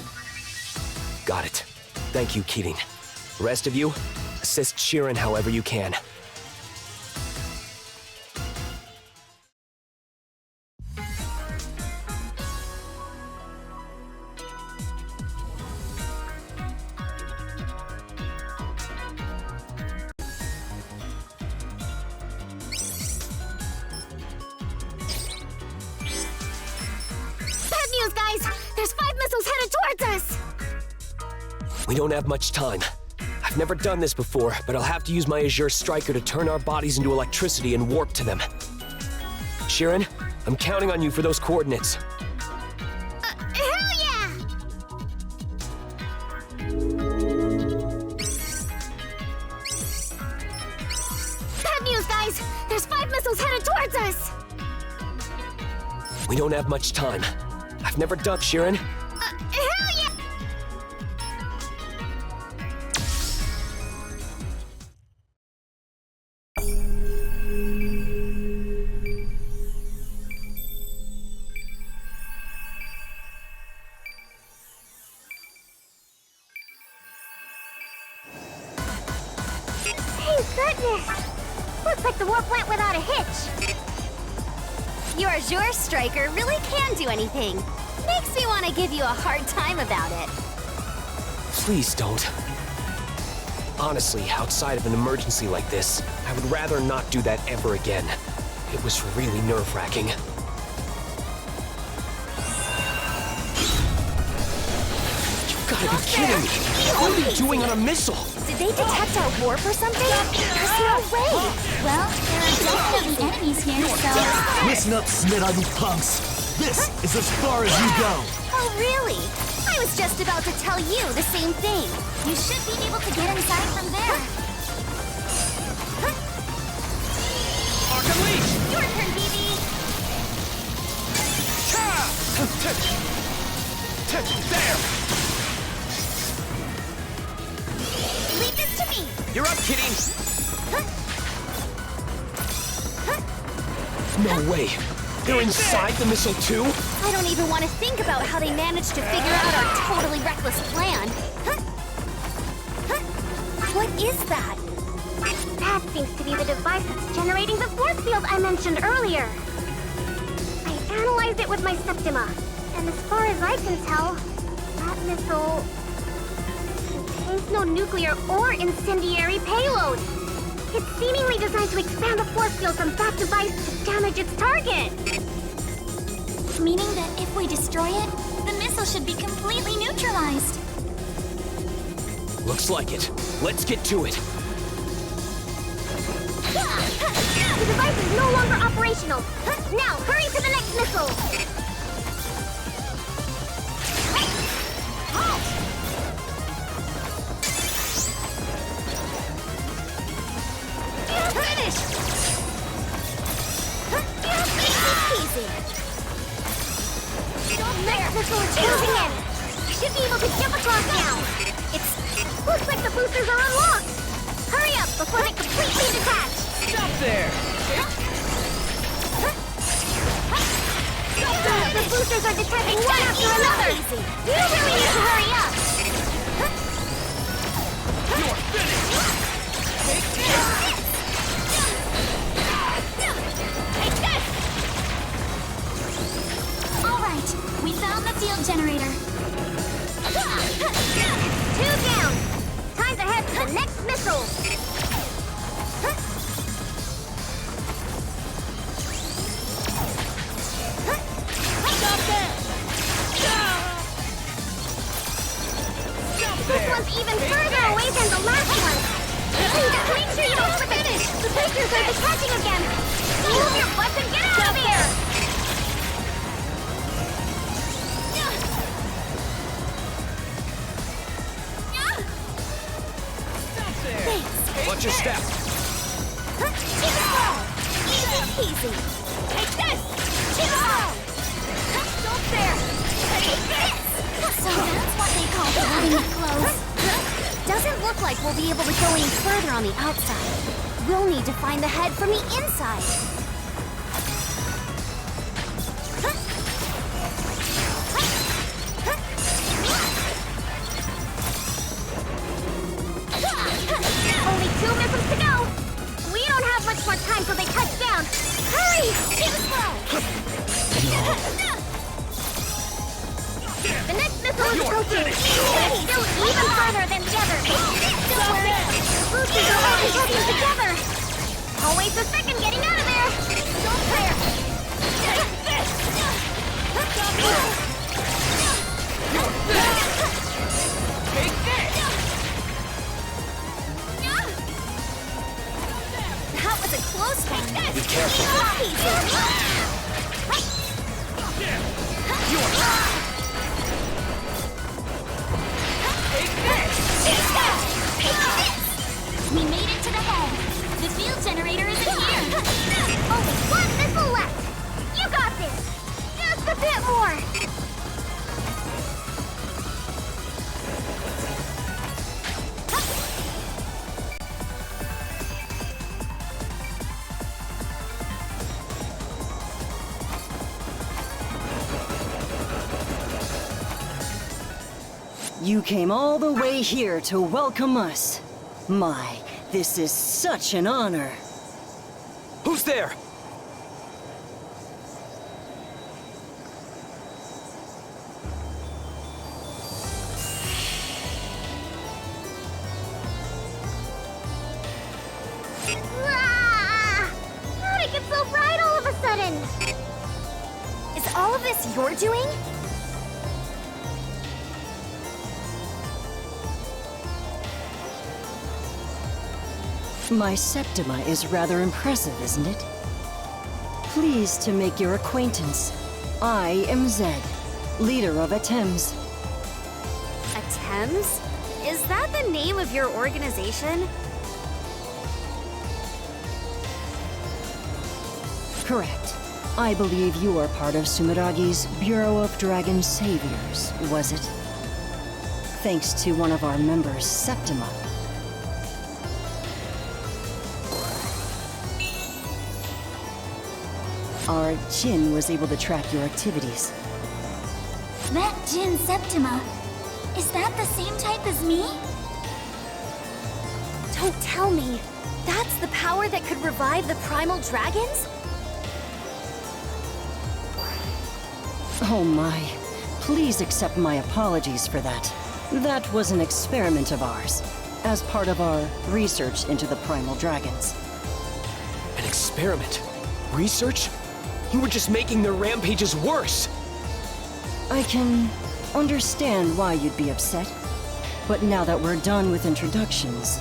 Got it. Thank you, Keating. The rest of you, assist Sheeran however you can. There's 5 missiles headed towards us! We don't have much time. I've never done this before, but I'll have to use my Azure Striker to turn our bodies into electricity and warp to them. Sheeran, I'm counting on you for those coordinates. Hell yeah! Bad news, guys! There's 5 missiles headed towards us! We don't have much time. I've never done Sheeran. Hell yeah! Thank goodness! Looks like the warp went without a hitch. Your Azure Striker really can do anything. Makes me want to give you a hard time about it. Please don't. Honestly, outside of an emergency like this, I would rather not do that ever again. It was really nerve-wracking. You've got to be kidding me! What are you doing on a missile? Did they detect our warp or something? There's no way! Well, there are definitely enemies here, so... Listen up, Smidaggy punks! This is as far as you go! Oh, really? I was just about to tell you the same thing. You should be able to get inside from there. Arc Unleash! Your turn, BB! There! Leave this to me! You're up, Kitty! No way! They're inside the missile too? I don't even want to think about how they managed to figure out our totally reckless plan. What is that? That seems to be the device that's generating the force field I mentioned earlier. I analyzed it with my septima, and as far as I can tell, that missile contains no nuclear or incendiary payload. It's seemingly designed to expand the force field from that device to damage its target. Meaning that if we destroy it, the missile should be completely neutralized. Looks like it. Let's get to it. The device is no longer operational. Now, hurry to the next missile. Halt! Finished! Easy. Next missile is closing in. Should be able to jump across now. Looks like the boosters are unlocked. Hurry up before they completely detach. Stop there! The boosters are detaching one after another. You really need to hurry up. You're finished! Take this! All right, we found the field generator. This one's even further away than the last one. Please, make sure you don't slip it. The breakers are detaching again. Move your butts and get out of here! Thanks. Watch your step. Easy peasy. Take this! Don't there! Take this! So that's what they call cutting it close. Doesn't look like we'll be able to go any further on the outside. We'll need to find the head from the inside. Only 2 missiles to go! We don't have much more time till they touch down! Hurry! Too slow! The next missile is approaching! But it's still even further than the other! Don't worry! Boosters are all touching together! I'll wait a second getting out of there! Don't there! Take this! Take this! That was a close one. Be careful. We made it to the head. The field generator isn't here. Only 1 missile left! You got this! Just a bit more! You came all the way here to welcome us. My, this is such an honor. Who's there? Ah! How'd it get so bright all of a sudden? Is all of this your doing? My septima is rather impressive, isn't it? Pleased to make your acquaintance. I am Zedd, leader of Attempts. Attempts? Is that the name of your organization? Correct. I believe you are part of Sumeragi's Bureau of Dragon Saviors, was it? Thanks to one of our members, Septima. Our Jinn was able to track your activities. That Jinn Septima. Is that the same type as me? Don't tell me. That's the power that could revive the primal dragons? Oh my. Please accept my apologies for that. That was an experiment of ours, as part of our research into the primal dragons. An experiment? Research? You were just making their rampages worse! I can understand why you'd be upset, but now that we're done with introductions...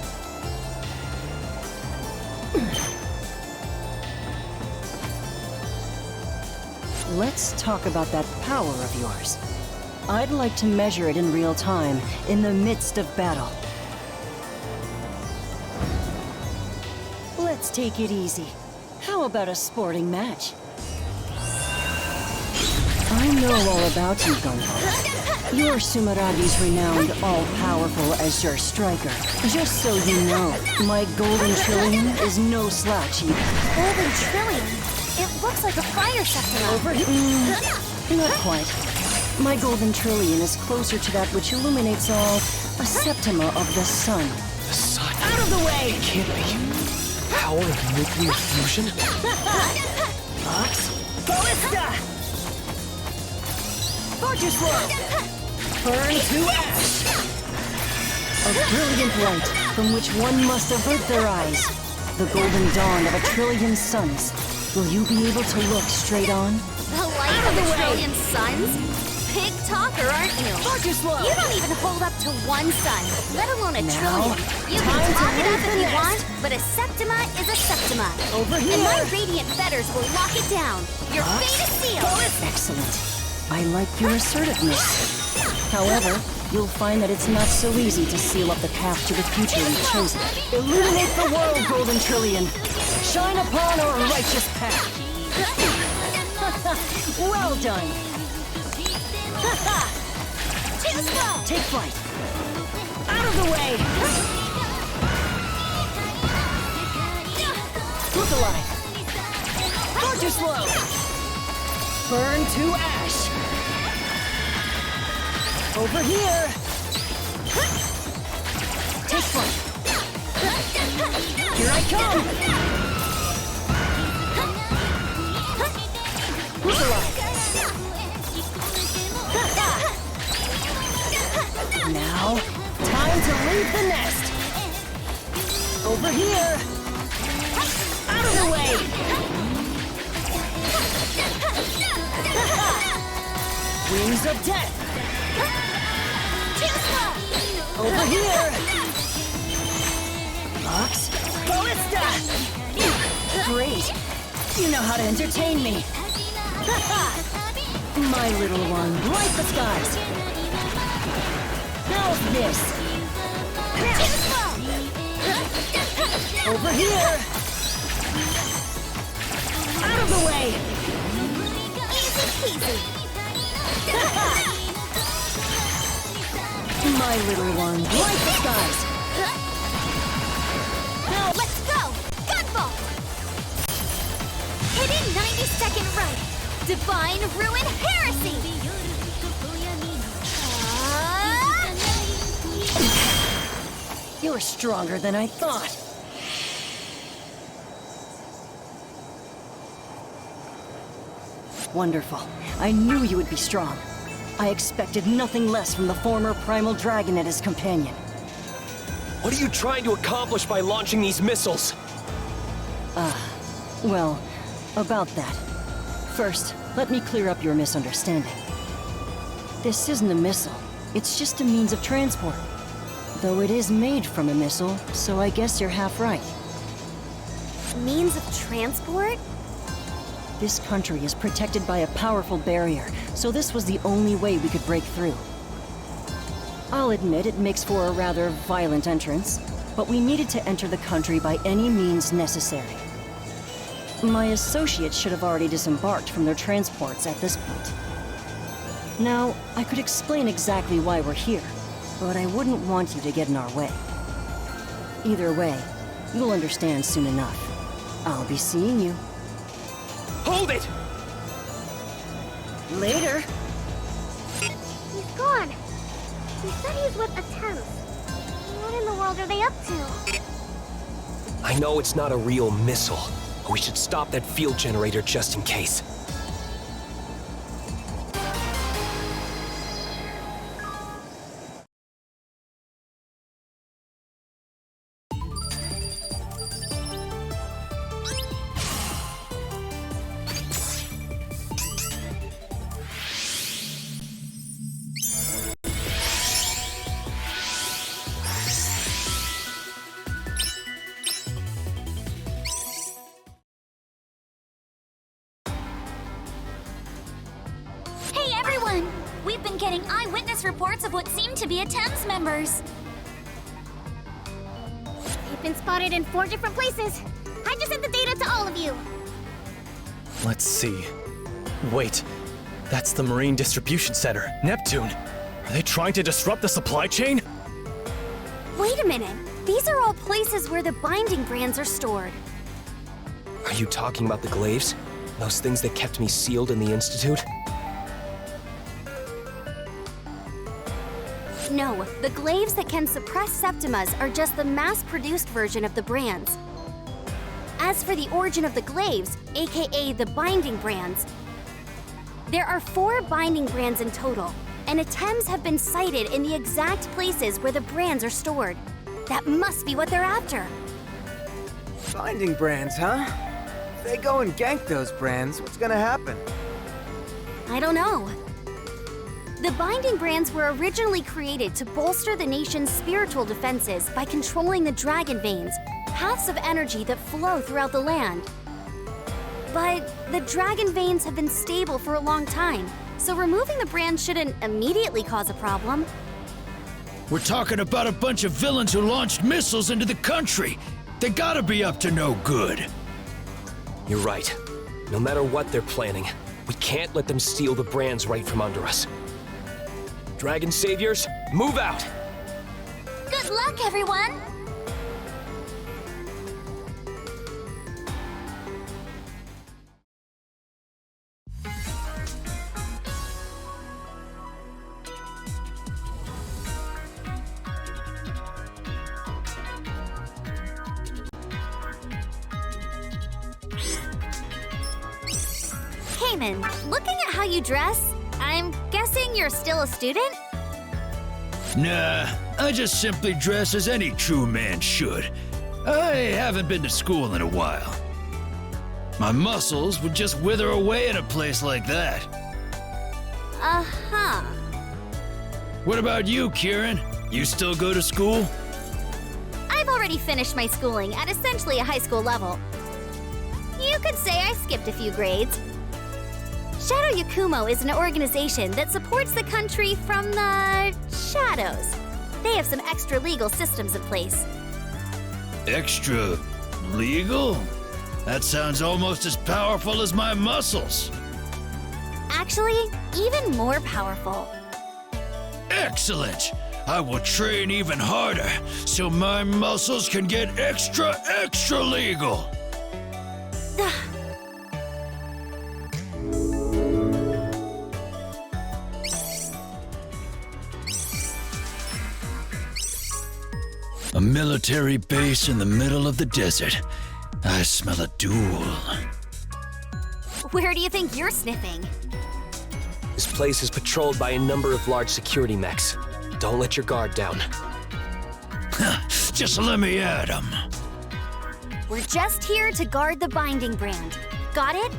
Let's talk about that power of yours. I'd like to measure it in real time, in the midst of battle. Let's take it easy. How about a sporting match? I know all about you, Gunvolt. You're Sumeragi's renowned, all-powerful Azure Striker. Just so you know, my golden trillion is no slouch either. Golden trillion? It looks like a fire septima. Over not quite. My golden trillion is closer to that which illuminates all, a septima of the sun. The sun? Out of the way! It can't be. Power of nuclear fusion? Ox? Ballista! Fortress Roar! Burn to ash! A brilliant light from which one must avert their eyes. The golden dawn of a trillion suns. Will you be able to look straight on? The light of a trillion suns? big talker, aren't you? Slow. You don't even hold up to one sun, let alone a Now, trillion. You time can to talk it leave up the if you nest. want, but a septima is a septima. Over And here. my radiant fetters will lock it down. Your fate is sealed. Excellent. I like your assertiveness. However, you'll find that it's not so easy to seal up the path to the future we've chosen. Illuminate the world, Golden Trillion. Shine upon our righteous path. Well done. Take flight. Out of the way. Look alive. Fortress slow. Burn to ash. Over here. Take flight. Here I come. Look alive. Now, time to leave the nest. Over here. Out of the way. Wings of death. Over here. Lux. Ballista. Great. You know how to entertain me. My little one, light the skies. How's this? Over here! Out of the way! Easy peasy. My little one, light the skies. Now let's go! Gunvolt! Hidden 90-second right. Divine Ruin Heresy! You're stronger than I thought. Wonderful. I knew you would be strong. I expected nothing less from the former primal dragon and his companion. What are you trying to accomplish by launching these missiles? Well, about that. First, let me clear up your misunderstanding. This isn't a missile. It's just a means of transport. Though it is made from a missile, so I guess you're half right. Means of transport? This country is protected by a powerful barrier, so this was the only way we could break through. I'll admit it makes for a rather violent entrance, but we needed to enter the country by any means necessary. My associates should have already disembarked from their transports at this point. Now, I could explain exactly why we're here, but I wouldn't want you to get in our way. Either way, you'll understand soon enough. I'll be seeing you. Hold it! Later! He's gone. He said he's with Attempts. What in the world are they up to? I know it's not a real missile, but we should stop that field generator just in case. Hey everyone! We've been getting eyewitness reports of what seem to be Attempts members. They've been spotted in 4 different places. I just sent the data to all of you. Let's see. Wait, that's the Marine Distribution Center, Neptune. Are they trying to disrupt the supply chain? Wait a minute. These are all places where the binding brands are stored. Are you talking about the glaives? Those things that kept me sealed in the Institute? No, the glaives that can suppress septimas are just the mass-produced version of the brands. As for the origin of the glaives, aka the binding brands, there are 4 binding brands in total, and attempts have been sighted in the exact places where the brands are stored. That must be what they're after. Binding brands, huh? If they go and gank those brands, what's gonna happen? I don't know. The binding brands were originally created to bolster the nation's spiritual defenses by controlling the dragon veins, paths of energy that flow throughout the land. But the dragon veins have been stable for a long time, so removing the brand shouldn't immediately cause a problem. We're talking about a bunch of villains who launched missiles into the country. They gotta be up to no good. You're right. No matter what they're planning, we can't let them steal the brands right from under us. Dragon Saviors, move out! Good luck, everyone! Cayman, looking at how you dress, I'm guessing you're still a student? Nah, I just simply dress as any true man should. I haven't been to school in a while. My muscles would just wither away in a place like that. Uh-huh. What about you, Kieran? You still go to school? I've already finished my schooling at essentially a high school level. You could say I skipped a few grades. Shadow Yakumo is an organization that supports the country from the shadows. They have some extra legal systems in place. Extra legal? That sounds almost as powerful as my muscles. Actually, even more powerful. Excellent! I will train even harder so my muscles can get extra legal. A military base in the middle of the desert. I smell a duel. Where do you think you're sniffing? This place is patrolled by a number of large security mechs. Don't let your guard down. Just let me at them. We're just here to guard the binding brand. Got it?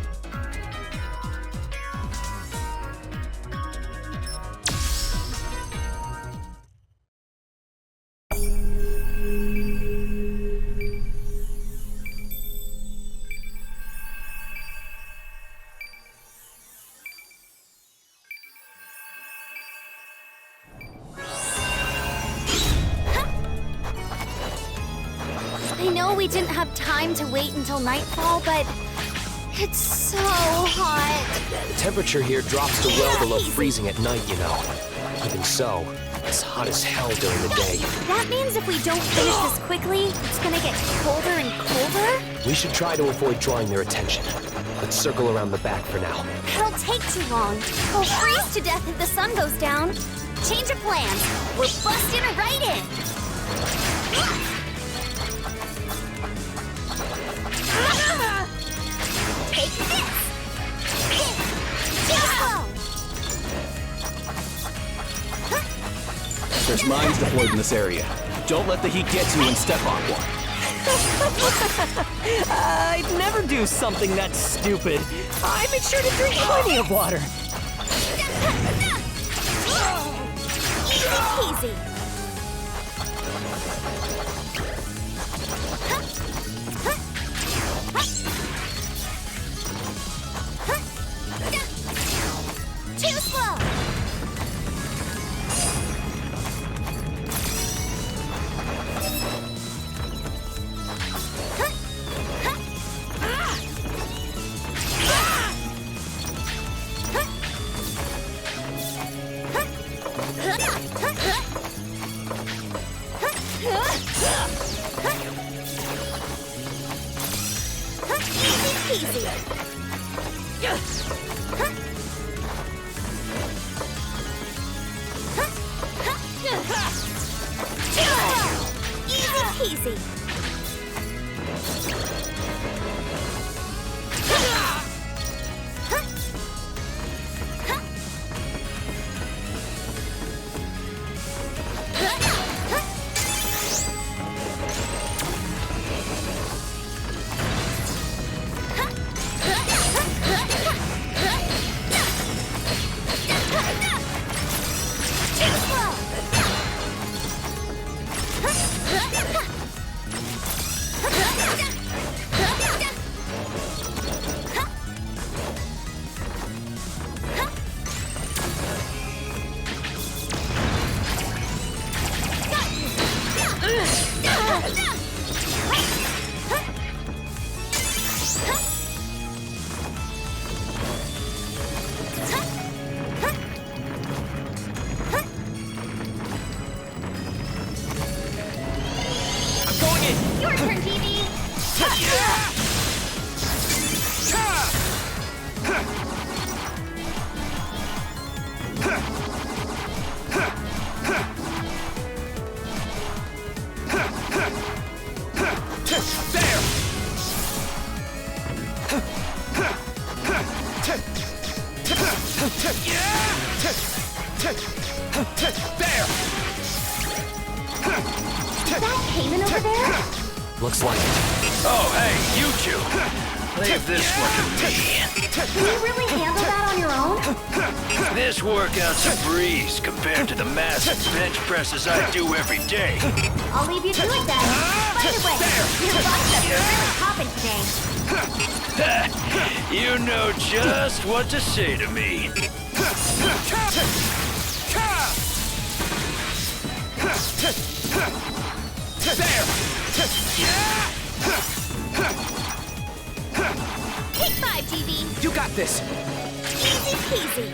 I know we didn't have time to wait until nightfall, but it's so hot. The temperature here drops to well below freezing at night, you know. Even so, it's hot as hell during the day. That means if we don't finish this quickly, it's gonna get colder and colder? We should try to avoid drawing their attention. Let's circle around the back for now. That'll take too long. We'll freeze to death if the sun goes down. Change of plans. We're busting right in. Take this! There's mines deployed in this area. Don't let the heat get to you and step on one. I'd never do something that stupid. I make sure to drink plenty of water. Easy. Too slow. Easy. Easy peasy. turn, TV! Is that caiman over there? Looks like it. Oh, hey, you two. Leave this one to me. Can you really handle that on your own? This workout's a breeze compared to the massive bench presses I do every day. I'll leave you to it then. By the way, your biceps are really popping today. You know just what to say to me. Take 5, TV. You got this. Easy peasy.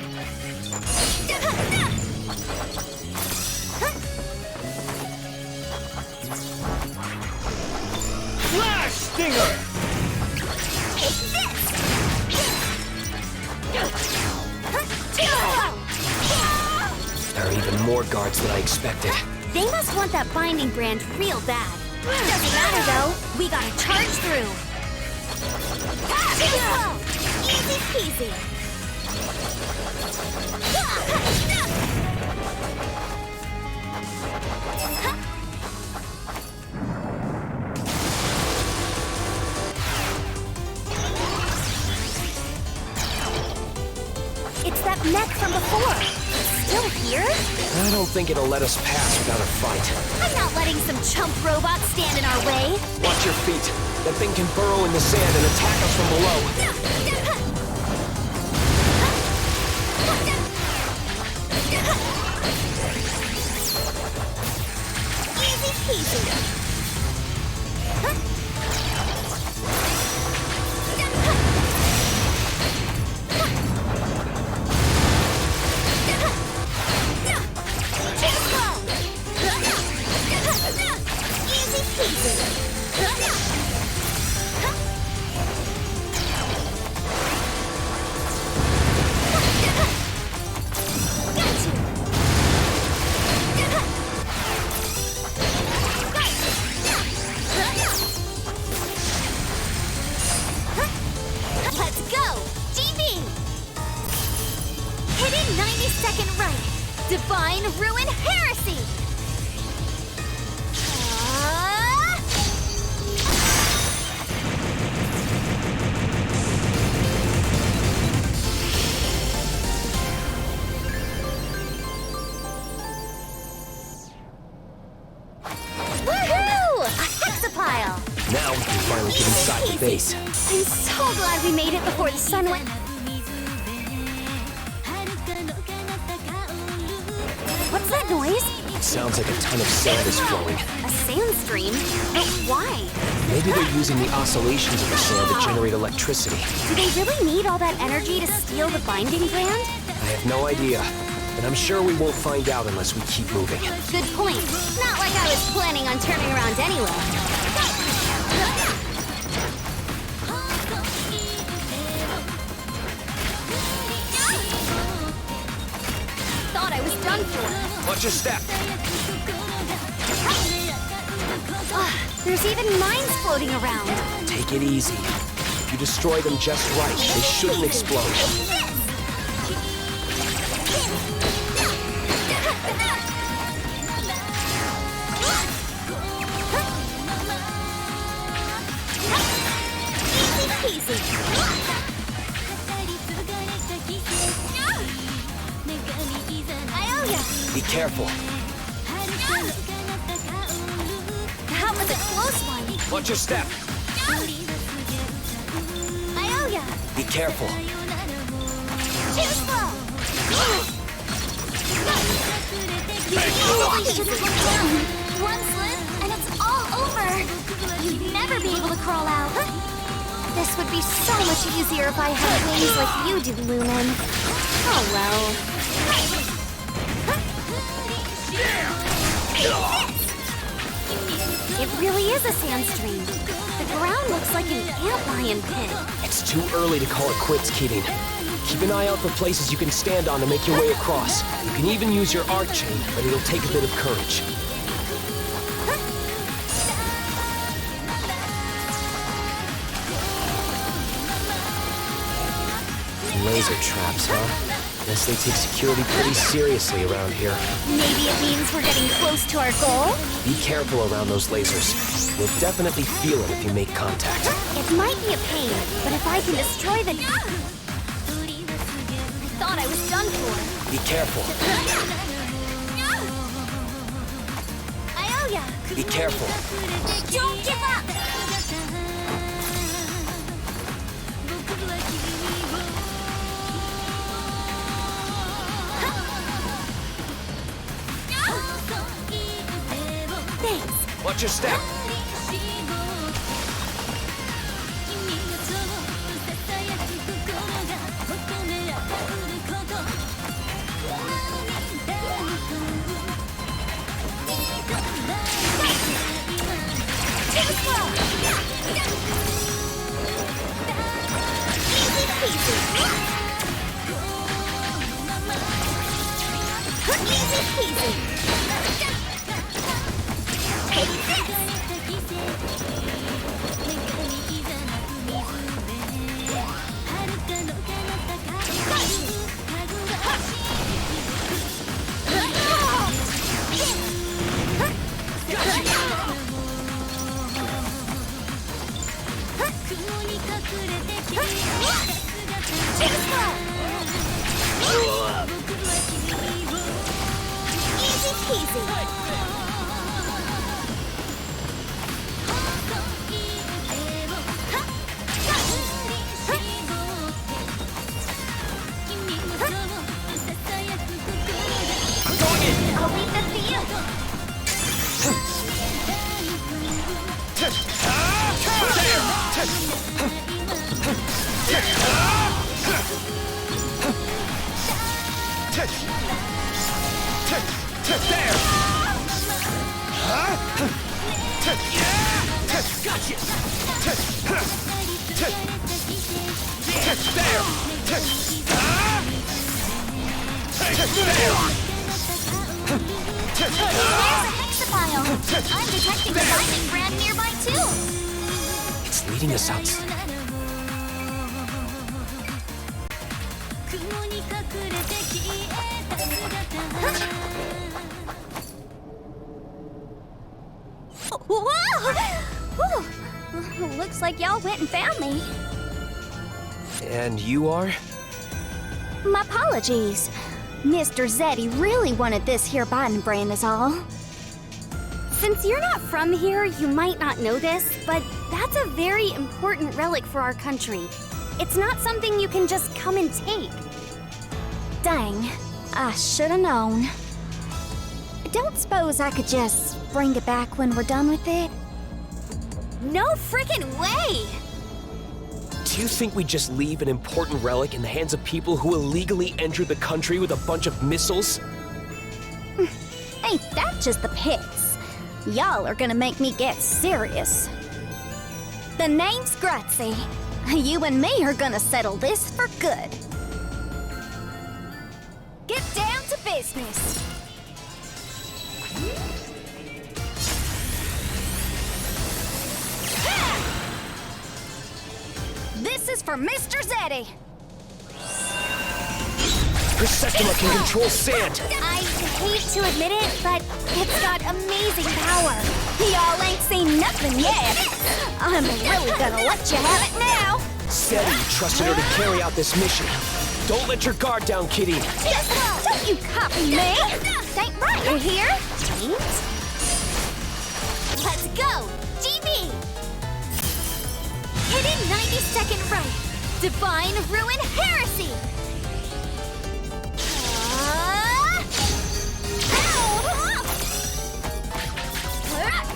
Flash Stinger! Take this. There are even more guards than I expected. They must want that binding brand real bad. Doesn't matter though. We gotta charge through. Easy peasy. It's that mech from before. Still here? I don't think it'll let us pass without a fight. I'm not letting some chump robot stand in our way. Watch your feet. That thing can burrow in the sand and attack us from below. Easy peasy. Easy peasy. Let's go! GB! Hidden 90-second right. Divine Ruin Heresy! Woohoo! A hexapile! Now we can finally get inside the base. I'm so glad we made it before the sun went. What's that noise? Sounds like a ton of sand is flowing. A sand stream? But why? Maybe they're using the oscillations of the sand to generate electricity. Do they really need all that energy to steal the binding brand? I have no idea, but I'm sure we won't find out unless we keep moving. Good point. Not like I was planning on turning around anyway. Thought I was done for. Watch your step. There's even mines floating around. Take it easy. If you destroy them just right, they shouldn't explode. Easy peasy. Be careful. That was a close one. Watch your step. Ioya. Be careful. Too slow. One slip and it's all over. You'd never be able to crawl out. This would be so much easier if I had wings like you do, Lumen. Oh well. It It really is a sand stream. The ground looks like an antlion pit. It's too early to call it quits, Kirin. Keep an eye out for places you can stand on to make your way across. You can even use your arc chain, but it'll take a bit of courage. Laser traps, huh? Guess they take security pretty seriously around here. Maybe it means we're getting close to our goal? Be careful around those lasers. You'll definitely feel it if you make contact. It might be a pain, but if I can destroy the... I thought I was done for. Be careful. I owe ya! Be careful. Don't give up! Thanks. Watch your step. Easy peasy. Take this. Easy peasy. I'll leave this to you. There's a hexapile. I'm detecting a mining brand nearby too. It's leading us out. Whoa! Whew. Looks like y'all went and found me. And you are? My apologies. Mr. Zedd really wanted this here button brand is all. Since you're not from here, you might not know this, but that's a very important relic for our country. It's not something you can just come and take. Dang, I should've known. Don't suppose I could just bring it back when we're done with it? No frickin' way! Do you think we just leave an important relic in the hands of people who illegally entered the country with a bunch of missiles? Ain't that just the pits? Y'all are gonna make me get serious. The name's Grazie. You and me are gonna settle this for good. Get down to business. This is for Mr. Zedd. Her septima can control sand. I hate to admit it, but it's got amazing power. Y'all ain't seen nothing yet. I'm really gonna let you have it now. Zedd trusted her to carry out this mission. Don't let your guard down, kitty. Don't you copy me. Ain't right, you hear? Ain't? Let's go, GB. Hidden 90-second right. Divine Ruin Heresy.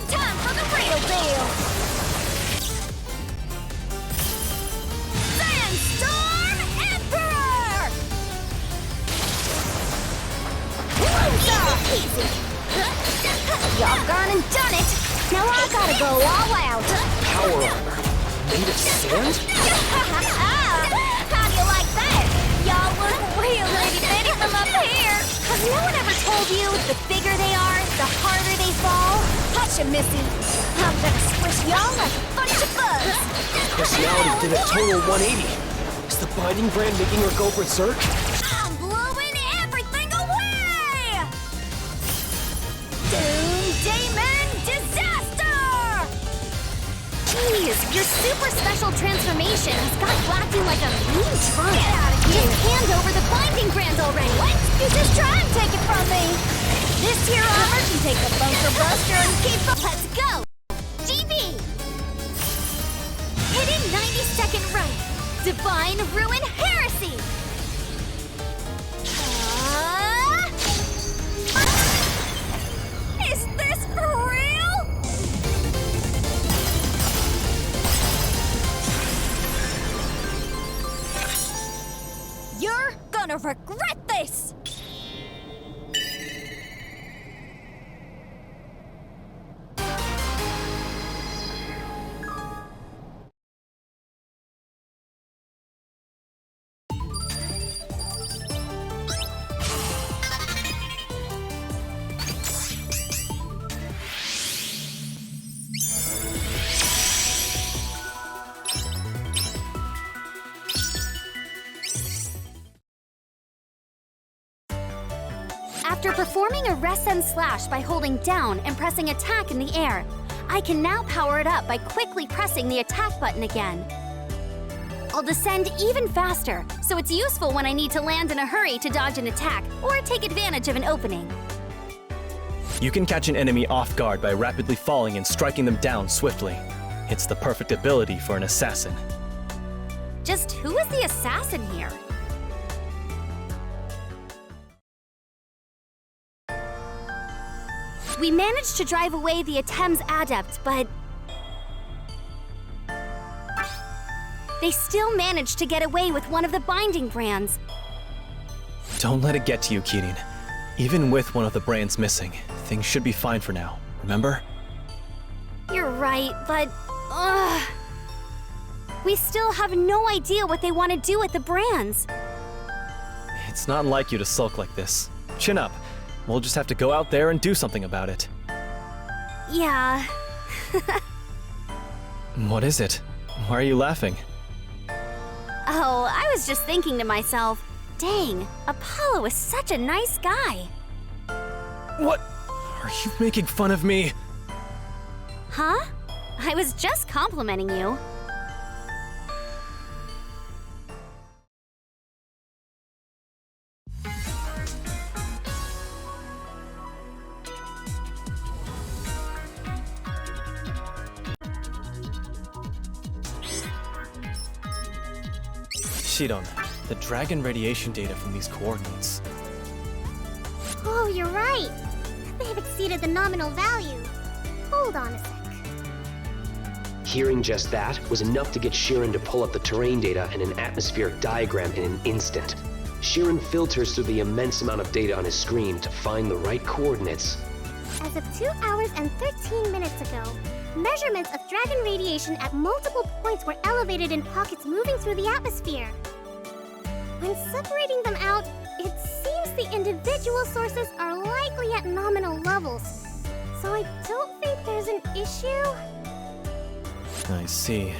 Time for the real deal. Sandstorm Emperor. Easy. Y'all gone and done it. Now I gotta Go all out! Power armor. Made of sand? How do you like that? Y'all look real itty-bitty from up here! Has no one ever told you the bigger they are, the harder they fall? Hush, Missy! I'm gonna squish y'all like a bunch of bugs! Personality did a total 180. Is the binding brand making her go berserk? I'm blowing everything away! Doom Demon Disaster! Jeez, your super special transformation has got you acting like a mean trunk. Get out of here! Just hand over the binding brand already! What? You just try and take it from me! This here armor can take the bunker buster and keep up. Let's go! GB! Hidden 90-second right. Divine Ruin Heresy! Is this for real? You're gonna regret this! After performing a rest and slash by holding down and pressing attack in the air, I can now power it up by quickly pressing the attack button again. I'll descend even faster, so it's useful when I need to land in a hurry to dodge an attack or take advantage of an opening. You can catch an enemy off guard by rapidly falling and striking them down swiftly. It's the perfect ability for an assassin. Just who is the assassin here? We managed to drive away the Atem's adept, but they still managed to get away with one of the binding brands. Don't let it get to you, Kirin. Even with one of the brands missing, things should be fine for now, remember? You're right, but we still have no idea what they want to do with the brands. It's not like you to sulk like this. Chin up. We'll just have to go out there and do something about it. Yeah. What is it? Why are you laughing? Oh, I was just thinking to myself, dang, Apollo is such a nice guy. What? Are you making fun of me? Huh? I was just complimenting you. Shidon, the dragon radiation data from these coordinates. Oh, you're right. They've exceeded the nominal value. Hold on a sec. Hearing just that was enough to get Sheeran to pull up the terrain data and an atmospheric diagram in an instant. Sheeran filters through the immense amount of data on his screen to find the right coordinates. As of 2 hours and 13 minutes ago, measurements of dragon radiation at multiple points were elevated in pockets moving through the atmosphere. When separating them out, it seems the individual sources are likely at nominal levels. So I don't think there's an issue. I see.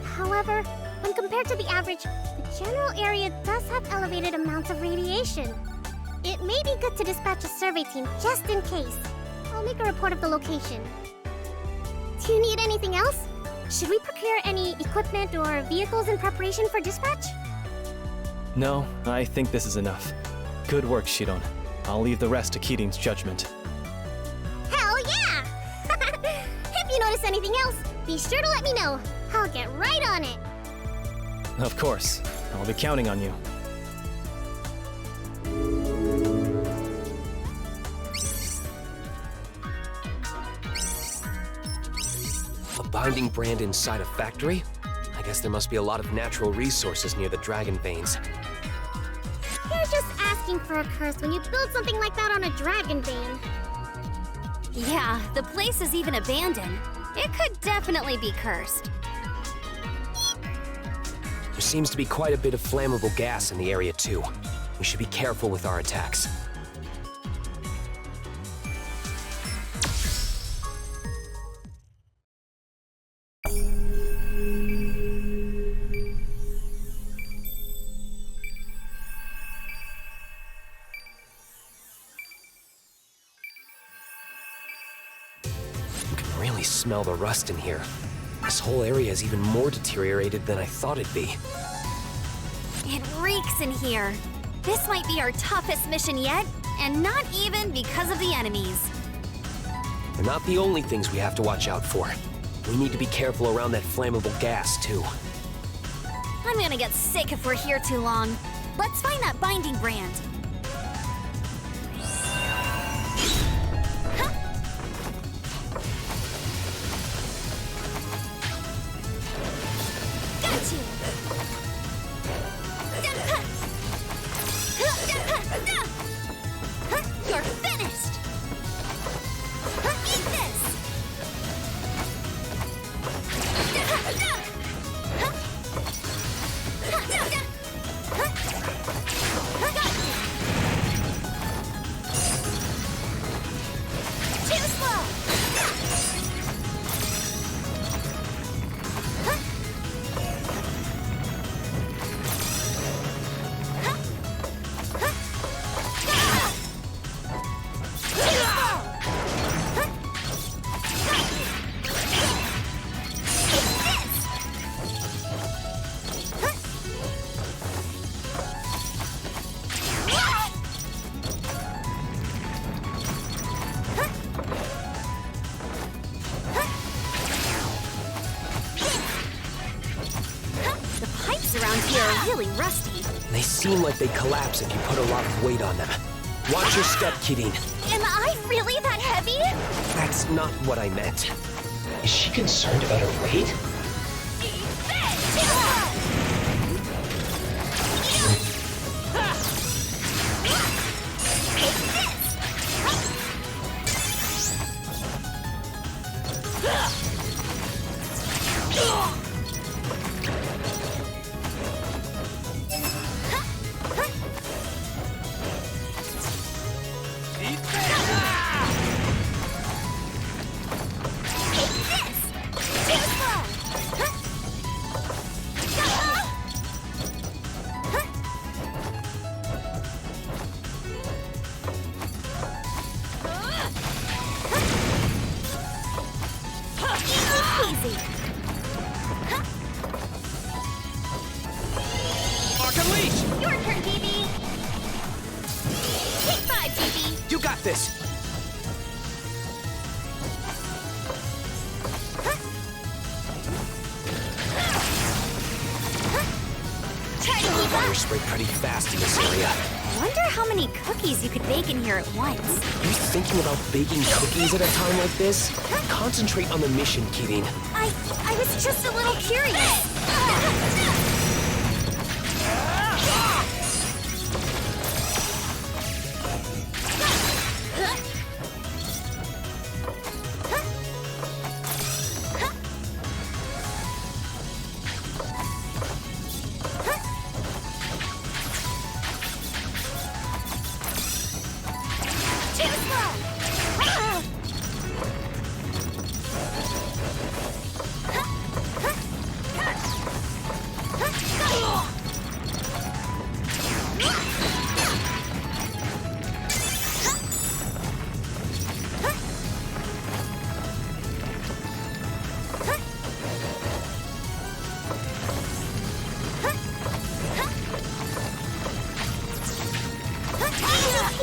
However, when compared to the average, the general area does have elevated amounts of radiation. It may be good to dispatch a survey team just in case. I'll make a report of the location. Do you need anything else? Should we procure any equipment or vehicles in preparation for dispatch? No, I think this is enough. Good work, Shidon. I'll leave the rest to Kirin's judgment. Hell yeah! If you notice anything else, be sure to let me know. I'll get right on it. Of course. I'll be counting on you. A binding brand inside a factory? I guess there must be a lot of natural resources near the dragon veins. You're just asking for a curse when you build something like that on a dragon vein. Yeah, the place is even abandoned. It could definitely be cursed. There seems to be quite a bit of flammable gas in the area too. We should be careful with our attacks. I smell the rust in here. This whole area is even more deteriorated than I thought it'd be. It reeks in here. This might be our toughest mission yet, and not even because of the enemies. They're not the only things we have to watch out for. We need to be careful around that flammable gas, too. I'm gonna get sick if we're here too long. Let's find that binding brand. You're finished! Eat this! Too slow! Around here are really rusty. They seem like they collapse if you put a lot of weight on them. Watch your step, Kirin. Am I really that heavy? That's not what I meant. Is she concerned about her weight? Mark unleash! Your turn, GB! Take 5, GB! You got this! Try to keep Fire up! spray pretty fast in this area. I wonder how many cookies you could bake in here at once. You thinking about baking cookies at a time like this? Concentrate on the mission, Kirin. I was just a little curious.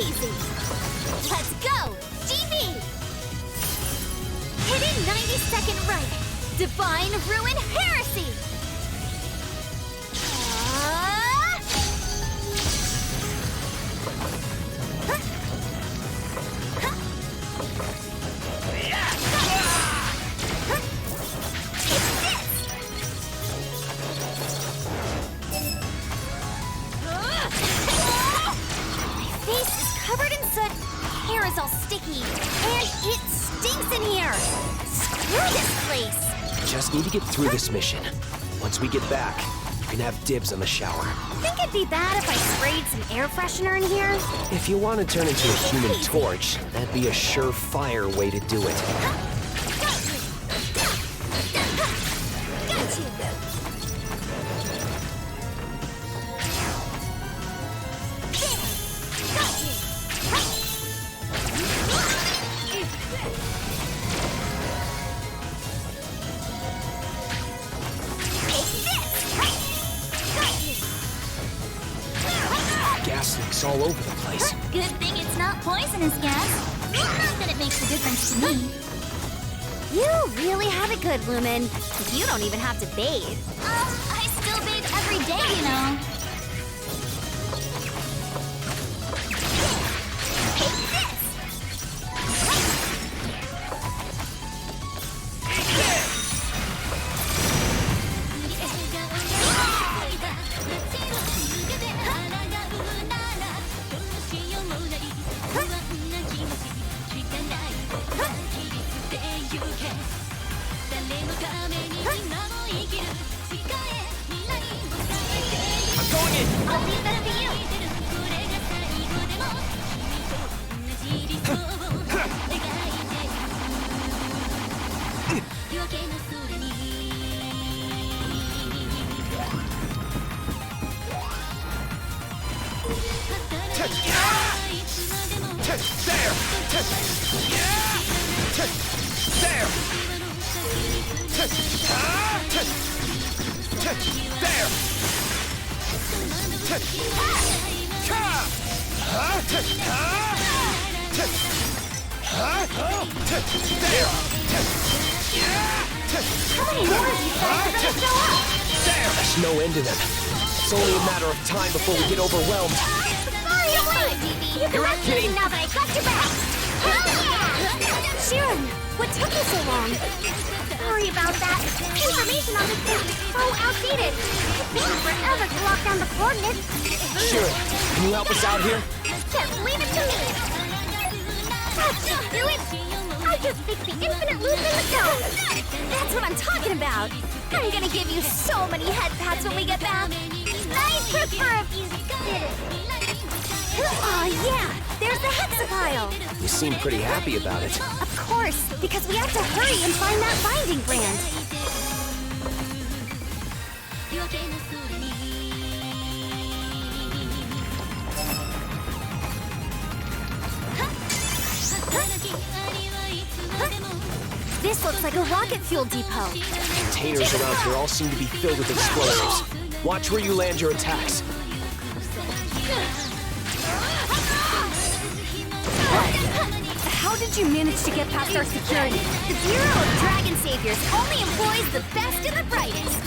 Easy. Let's go, GB! Hidden 90-second right. Divine Ruin Heresy! All sticky, and it place. Just need to get through this mission. Once we get back, you can have dibs on the shower. Think it'd be bad if I sprayed some air freshener in here? If you want to turn into a human torch, that'd be a surefire way to do it. Got you. Gas leaks all over the place. Good thing it's not poisonous gas. Not that it makes a difference to me. You really have it good, Lumen. You don't even have to bathe. I still bathe every day, you know. I'm going in! I'll leave this to you. There's no end to them. It's only a matter of time before we get overwhelmed. Sorry, you can rest easy now that I got you back. Sharon, what took you so long? Sorry about that. Information on this thing is so outdated. It takes forever to lock down the coordinates. Sharon, can you help us out here? Just leave it to me. That's just do it. I just fixed the infinite loop in the code. That's what I'm talking about. I'm gonna give you so many head pats when we get back. I'd prefer if you did it. Oh yeah, there's the hexapile. You seem pretty happy about it. Of course, because we have to hurry and find that binding brand. This looks like a rocket fuel depot. Containers around here all seem to be filled with explosives. Watch where you land your attacks. How did you manage to get past our security? The Bureau of Dragon Saviors only employs the best and the brightest.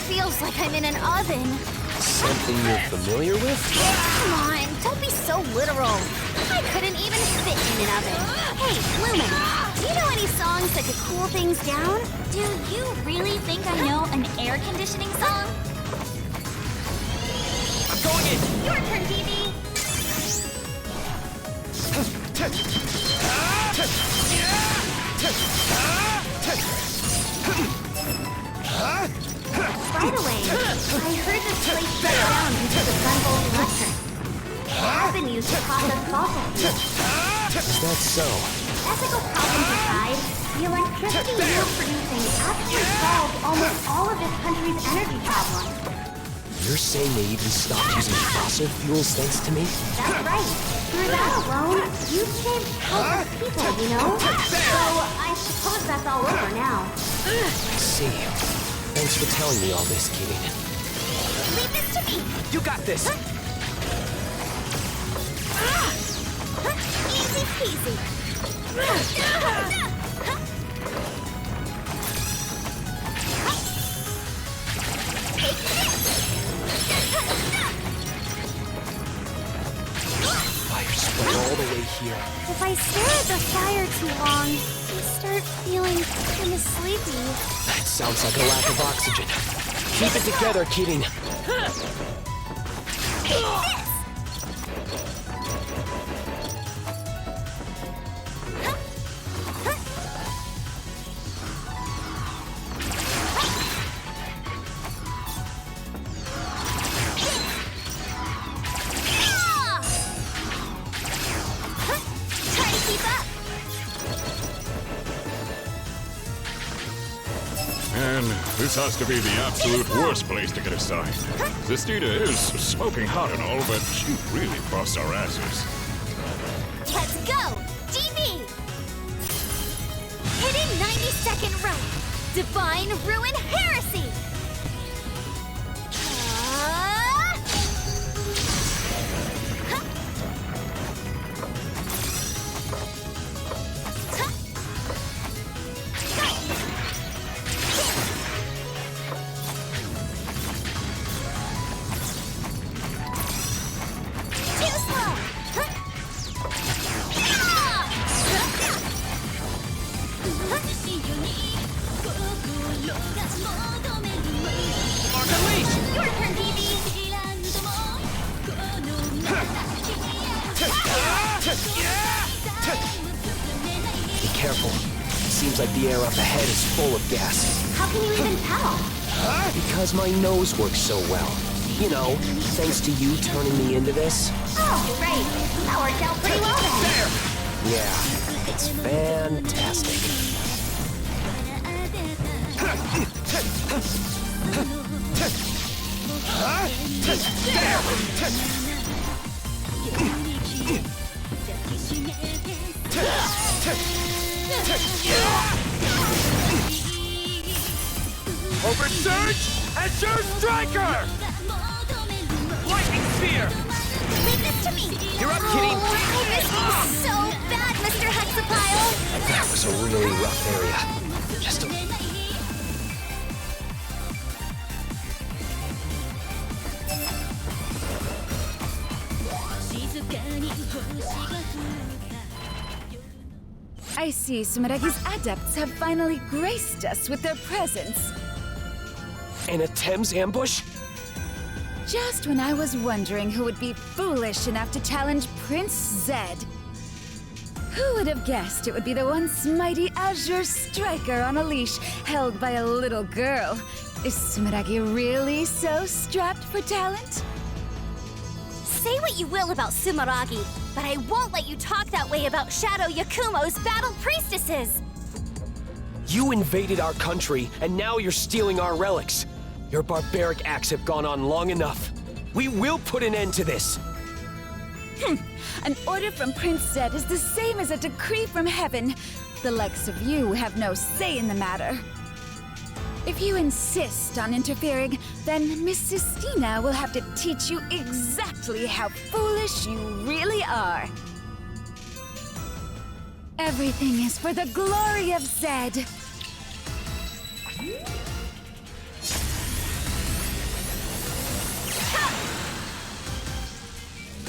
Feels like I'm in an oven. Something you're familiar with? Come on, don't be so literal. I couldn't even fit in an oven. Hey, Lumen, do you know any songs that could cool things down? Do you really think I know an air conditioning song? I'm going in! Your turn, BB. By the way, I heard this place shut down due to the Gunvolt electric. It has been used to process fossil fuels. Is that so? Ethical problems aside, the electricity we are producing actually solved almost all of this country's energy problems. You're saying they even stopped using fossil fuels thanks to me? That's right. Through that alone, you've saved countless people, you know? So, I suppose that's all over now. I see. Thanks for telling me all this, Keating. Leave this to me! You got this! Easy peasy. Take this! Fire went all the way here. If I stare at the fire too long, I start feeling kind of sleepy. That sounds like a lack of oxygen. Keep it together, Kidding. And this has to be the absolute worst place to get a sign. Zestita is smoking hot and all, but she really busts our asses. Let's go! DV! Hidden 90-second run! Divine Ruin Heresy! Be careful. Seems like the air up ahead is full of gas. How can you even tell? Because my nose works so well. You know, thanks to you turning me into this. Oh, great. That worked out pretty well then. Yeah, it's fantastic. Oversurge! Azure Striker! Lightning Sphere! Leave this to me! You're up, Kitty! I miss you so bad, Mr. Hexapile! That was a really rough area. Just a... I see Sumeragi's adepts have finally graced us with their presence. An Thames ambush? Just when I was wondering who would be foolish enough to challenge Prince Zedd. Who would have guessed it would be the once mighty Azure Striker on a leash, held by a little girl? Is Sumeragi really so strapped for talent? Say what you will about Sumeragi, but I won't let you talk that way about Shadow Yakumo's battle priestesses! You invaded our country, and now you're stealing our relics. Your barbaric acts have gone on long enough. We will put an end to this. An order from Prince Zedd is the same as a decree from heaven. The likes of you have no say in the matter. If you insist on interfering, then Miss Sistina will have to teach you exactly how foolish you really are. Everything is for the glory of Zedd.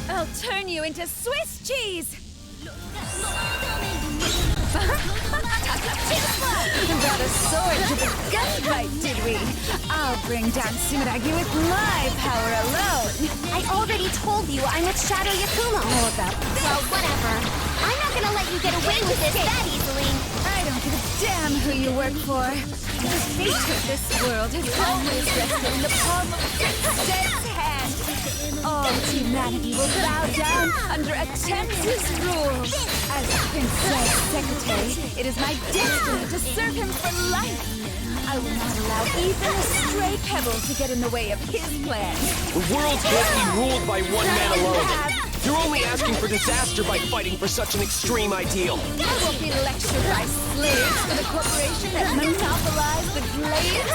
I'll turn you into Swiss cheese! Brought a sword to the gunfight, did we? I'll bring down Sumeragi with my power alone. I already told you I'm with Shadow Yakumo. How about... Well, whatever. I'm not gonna let you get away with this that easily. I don't give a damn who you work for. The fate of this world has always rested in the palm of Zedd's hand. All humanity will bow down under Attempts' rule. As Prince Zedd's secretary, it is my destiny to serve him for life. I will not allow even a stray pebble to get in the way of his plans. The world can't be ruled by one man alone. You're only asking for disaster by fighting for such an extreme ideal. I won't be lectured by slaves for the corporation that monopolized the glades.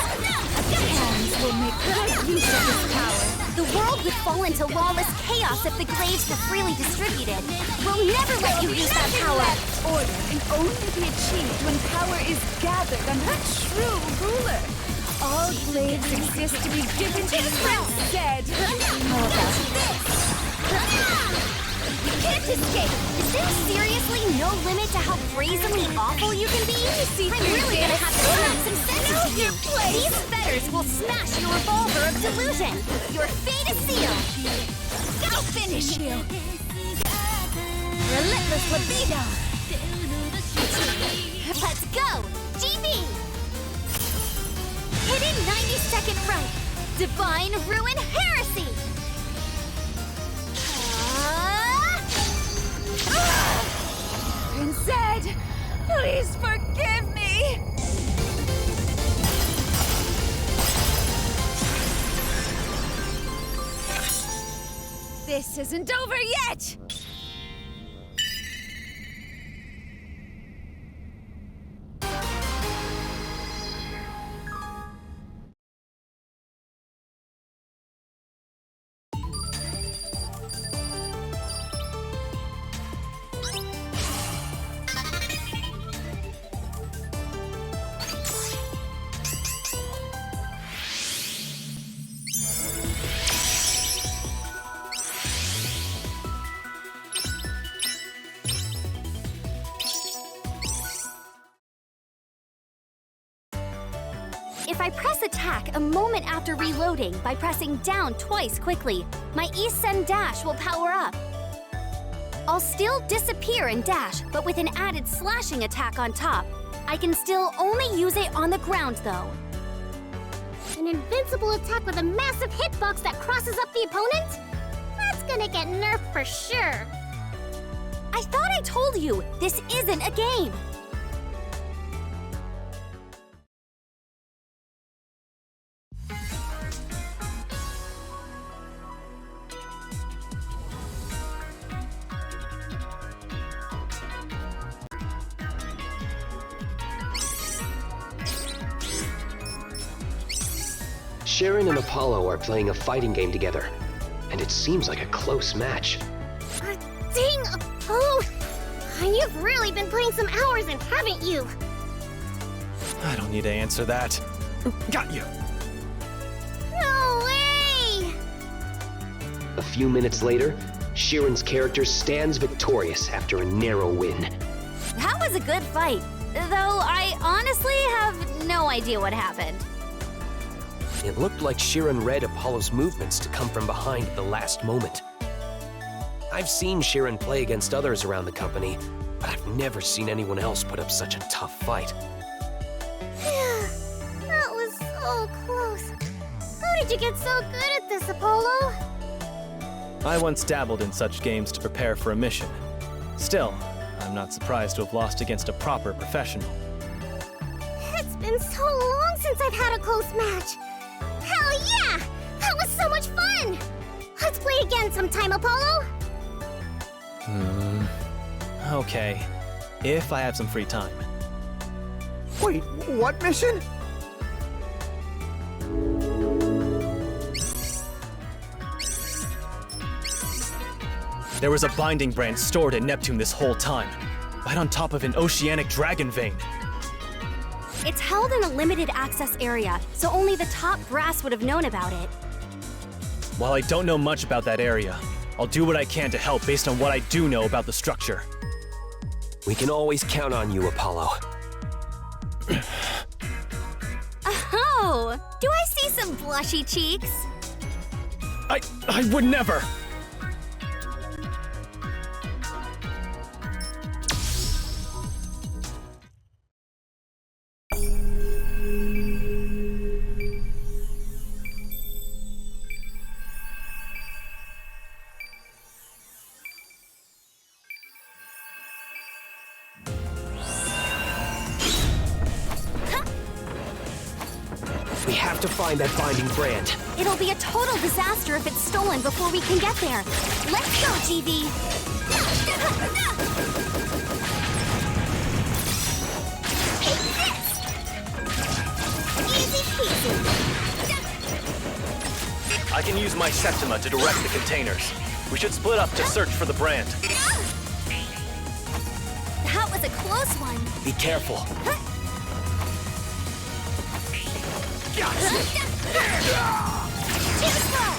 Attempts will make good use of this power. The world would fall into lawless chaos if the glaives were freely distributed. We'll never let you use that power. Order can only be achieved when power is gathered under a true ruler. All glaives exist to be given to Prince Zedd. How about this? You can't escape! Is there seriously no limit to how brazenly awful you can be? I'm really gonna have to snap some sense into you! These fetters will smash your revolver of delusion! Your fate is sealed! Go finish you! Relentless libido! Let's go! GB! Hidden 90-second right! Divine Ruin Heresy! Prince Zedd, please forgive me! This isn't over yet! If I press attack a moment after reloading by pressing down twice quickly, my E-Send dash will power up. I'll still disappear and dash, but with an added slashing attack on top. I can still only use it on the ground, though. An invincible attack with a massive hitbox that crosses up the opponent? That's gonna get nerfed for sure. I thought I told you, this isn't a game. Sharon and Apollo are playing a fighting game together, and it seems like a close match. Dang, Apollo! You've really been putting some hours in, haven't you? I don't need to answer that. Got you! No way! A few minutes later, Sharon's character stands victorious after a narrow win. That was a good fight, though I honestly have no idea what happened. It looked like Sharon read Apollo's movements to come from behind at the last moment. I've seen Sharon play against others around the company, but I've never seen anyone else put up such a tough fight. That was so close. How did you get so good at this, Apollo? I once dabbled in such games to prepare for a mission. Still, I'm not surprised to have lost against a proper professional. It's been so long since I've had a close match. Hell yeah! That was so much fun! Let's play again sometime, Apollo! Okay. If I have some free time. Wait, what mission? There was a binding brand stored at Neptune this whole time, right on top of an oceanic dragon vein. It's held in a limited access area, so only the top brass would have known about it. While I don't know much about that area, I'll do what I can to help based on what I do know about the structure. We can always count on you, Apollo. Oh! Do I see some blushy cheeks? I would never! We have to find that binding brand. It'll be a total disaster if it's stolen before we can get there. Let's go, GV! Take this! Easy peasy! I can use my septima to direct the containers. We should split up to search for the brand. That was a close one. Be careful. Too slow!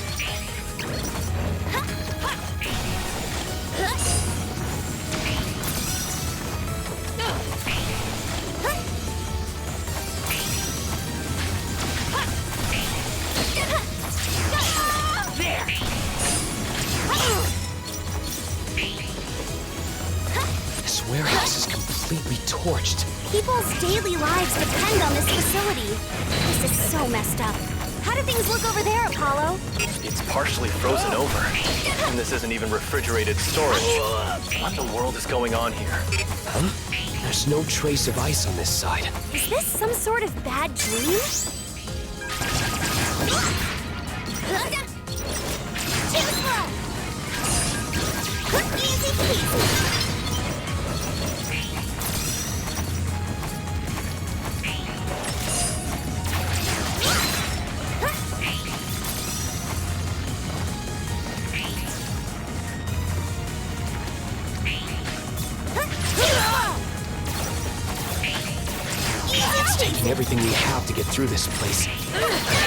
This warehouse is completely torched. People's daily lives depend on this facility. This is so messed up. How do things look over there, Apollo? It's partially frozen over. And this isn't even refrigerated storage. What in the world is going on here? Huh? There's no trace of ice on this side. Is this some sort of bad dream? Too slow! Easy peasy! It's taking everything we have to get through this place. I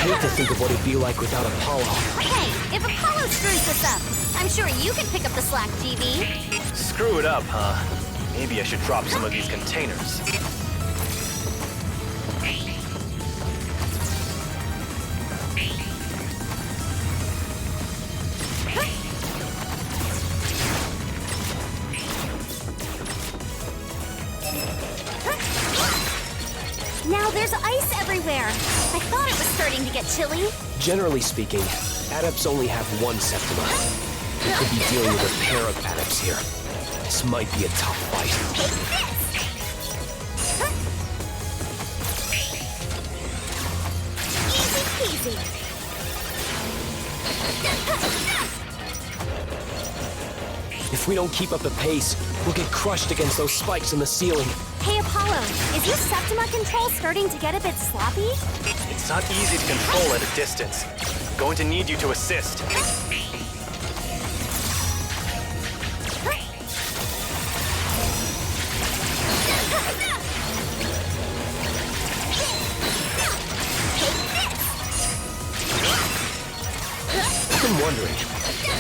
hate to think of what it'd be like without Apollo. Hey, if Apollo screws this up, I'm sure you can pick up the slack, GV. Screw it up, huh? Maybe I should drop some of these containers. Now there's ice everywhere. I thought it was starting to get chilly. Generally speaking, adepts only have one septima. We could be dealing with a pair of adepts here. This might be a tough fight. Easy peasy. If we don't keep up the pace, we'll get crushed against those spikes in the ceiling. Hey, Apollo, is your Septima control starting to get a bit sloppy? It's not easy to control at a distance. I'm going to need you to assist. I've been wondering,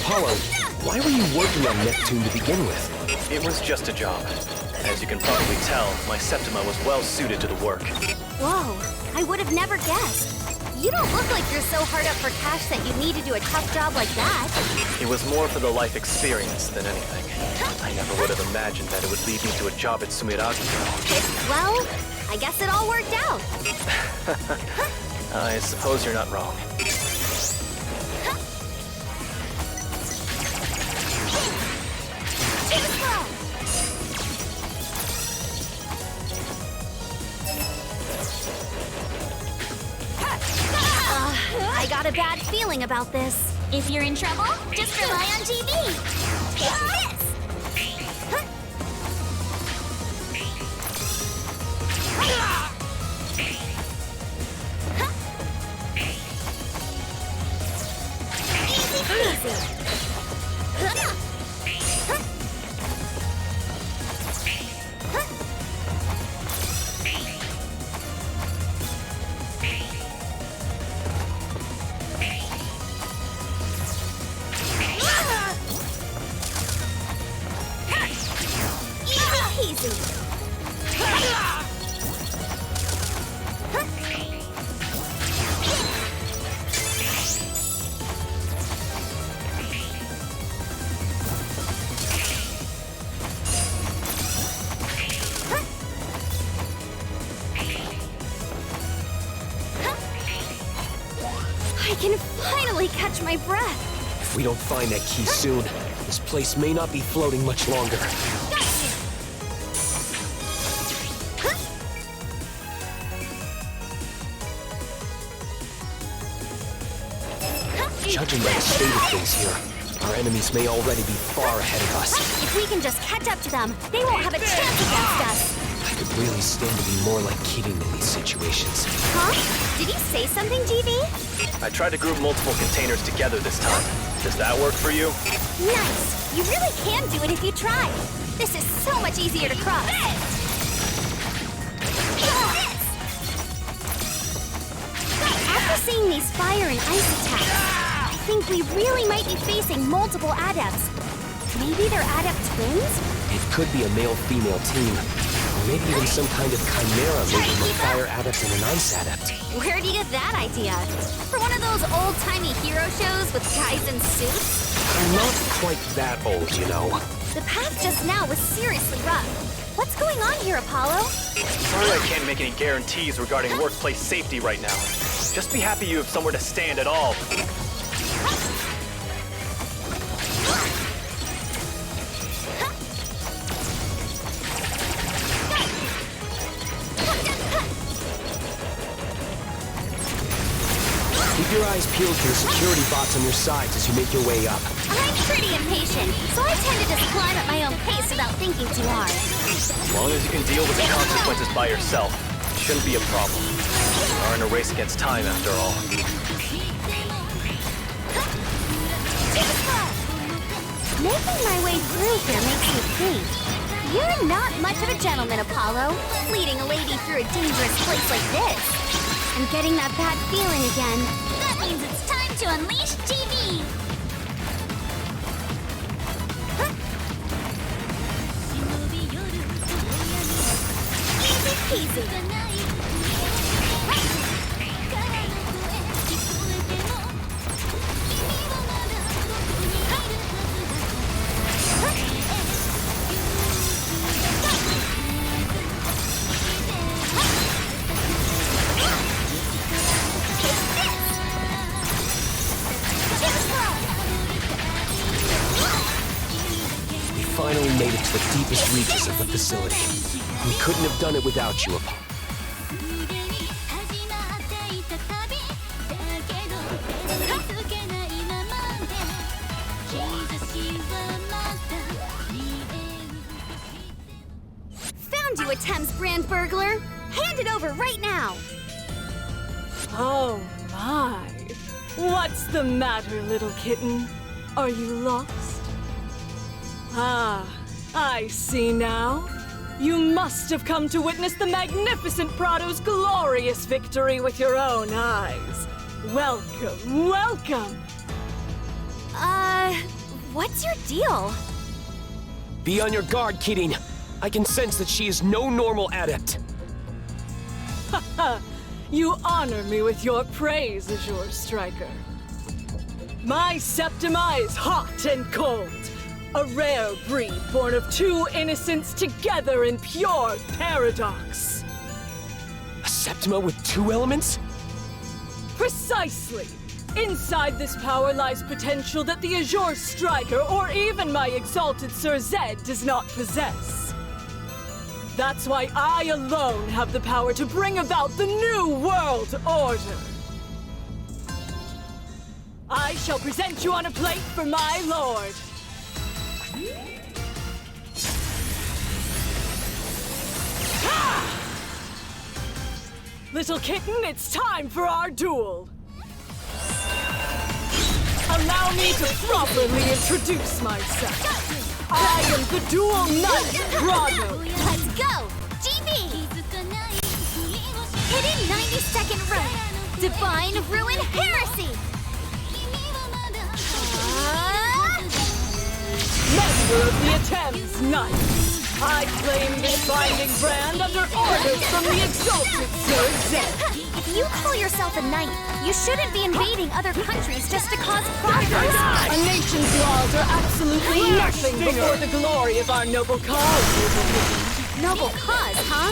Apollo, why were you working on Neptune to begin with? It was just a job. As you can probably tell, my Septima was well suited to the work. Whoa, I would have never guessed. You don't look like you're so hard up for cash that you need to do a tough job like that. It was more for the life experience than anything. I never would have imagined that it would lead me to a job at Sumiragi. Well, I guess it all worked out. I suppose you're not wrong. Too slow! I got a bad feeling about this. If you're in trouble, just rely on GV. Take this! Easy peasy. I can finally catch my breath. If we don't find that key soon, this place may not be floating much longer. Judging by the state of things here, our enemies may already be far ahead of us. If we can just catch up to them, they won't have a chance against us. I could really stand to be more like Kitty in these situations. Huh? Did you say something, GV? I tried to group multiple containers together this time. Does that work for you? Nice! You really can do it if you try. This is so much easier to cross. After seeing these fire and ice attacks, I think we really might be facing multiple adepts. Maybe they're adept twins? It could be a male-female team. Or maybe even some kind of chimera made from a fire adept and an ice adept. Where'd you get that idea? For one of those old-timey hero shows with guys in suits? I'm not quite that old, you know. The path just now was seriously rough. What's going on here, Apollo? Sorry I can't make any guarantees regarding workplace safety right now. Just be happy you have somewhere to stand at all. Keep your eyes peeled for the security bots on your sides as you make your way up. I'm pretty impatient, so I tend to just climb at my own pace without thinking too hard. As long as you can deal with the consequences by yourself, it shouldn't be a problem. We are in a race against time after all. Making my way through here makes me think. You're not much of a gentleman, Apollo, leading a lady through a dangerous place like this. I'm getting that bad feeling again. That means it's time to unleash TV! Easy peasy. Finally made it to the deepest reaches of the facility. We couldn't have done it without you, Apollo. Found you, a Thames brand burglar. Hand it over right now. Oh my. What's the matter, little kitten? Are you lost? Ah, I see now. You must have come to witness the magnificent Prado's glorious victory with your own eyes. Welcome, welcome! What's your deal? Be on your guard, Kidding. I can sense that she is no normal adept. Haha, you honor me with your praise, Azure Striker. My septima is hot and cold. A rare breed born of two innocents together in pure paradox. A septima with two elements? Precisely! Inside this power lies potential that the Azure Striker or even my exalted Sir Zedd does not possess. That's why I alone have the power to bring about the new world order. I shall present you on a plate for my lord. Ha! Little kitten, it's time for our duel. Allow me to properly introduce myself. I am the Dual Knight, Prado. Let's go! GB! Hidden 90-second run. Divine Ruin Heresy! Member of the Thames Knights. I claim this binding brand under orders from the exalted Sir Zedd. If you call yourself a knight, you shouldn't be invading other countries just to cause problems. A nation's laws are absolutely nothing before the glory of our noble cause. Noble cause, huh?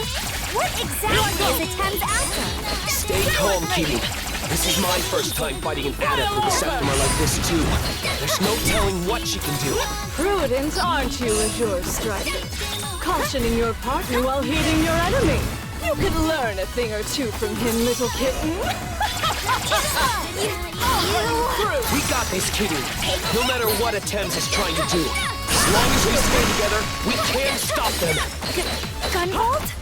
What exactly is the Thames after? Stay calm, Kitty. This is my first time fighting an adept with a septima like this, too. There's no telling what she can do. Prudent, aren't you, Azure Striker? Cautioning your partner while hating your enemy. You could learn a thing or two from him, little kitten. We got this, Kitty. No matter what a Thames is trying to do. As long as we stay together, we can stop them. Gunvolt?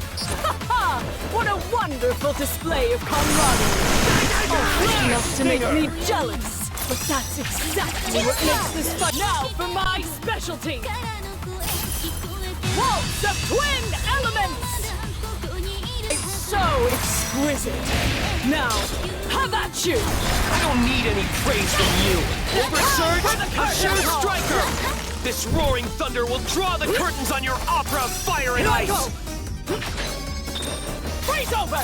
What a wonderful display of camaraderie. Oh, enough to make me jealous. But that's exactly what makes this fun. Now for my specialty. Waltz of twin elements. It's so exquisite. Now, how about you? I don't need any praise from you. Oversurge, Azure Striker! This roaring thunder will draw the curtains on your opera of fire and ice! Freeze over!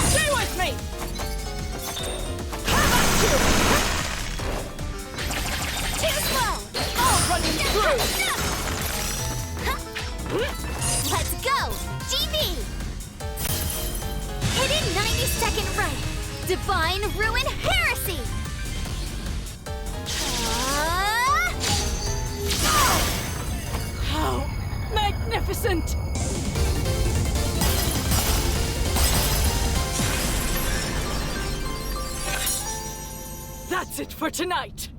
Stay with me! How about you? Too slow! All running through! Let's go! GB! Hidden 90-second run! Divine Ruin Heresy! How magnificent! That's it for tonight!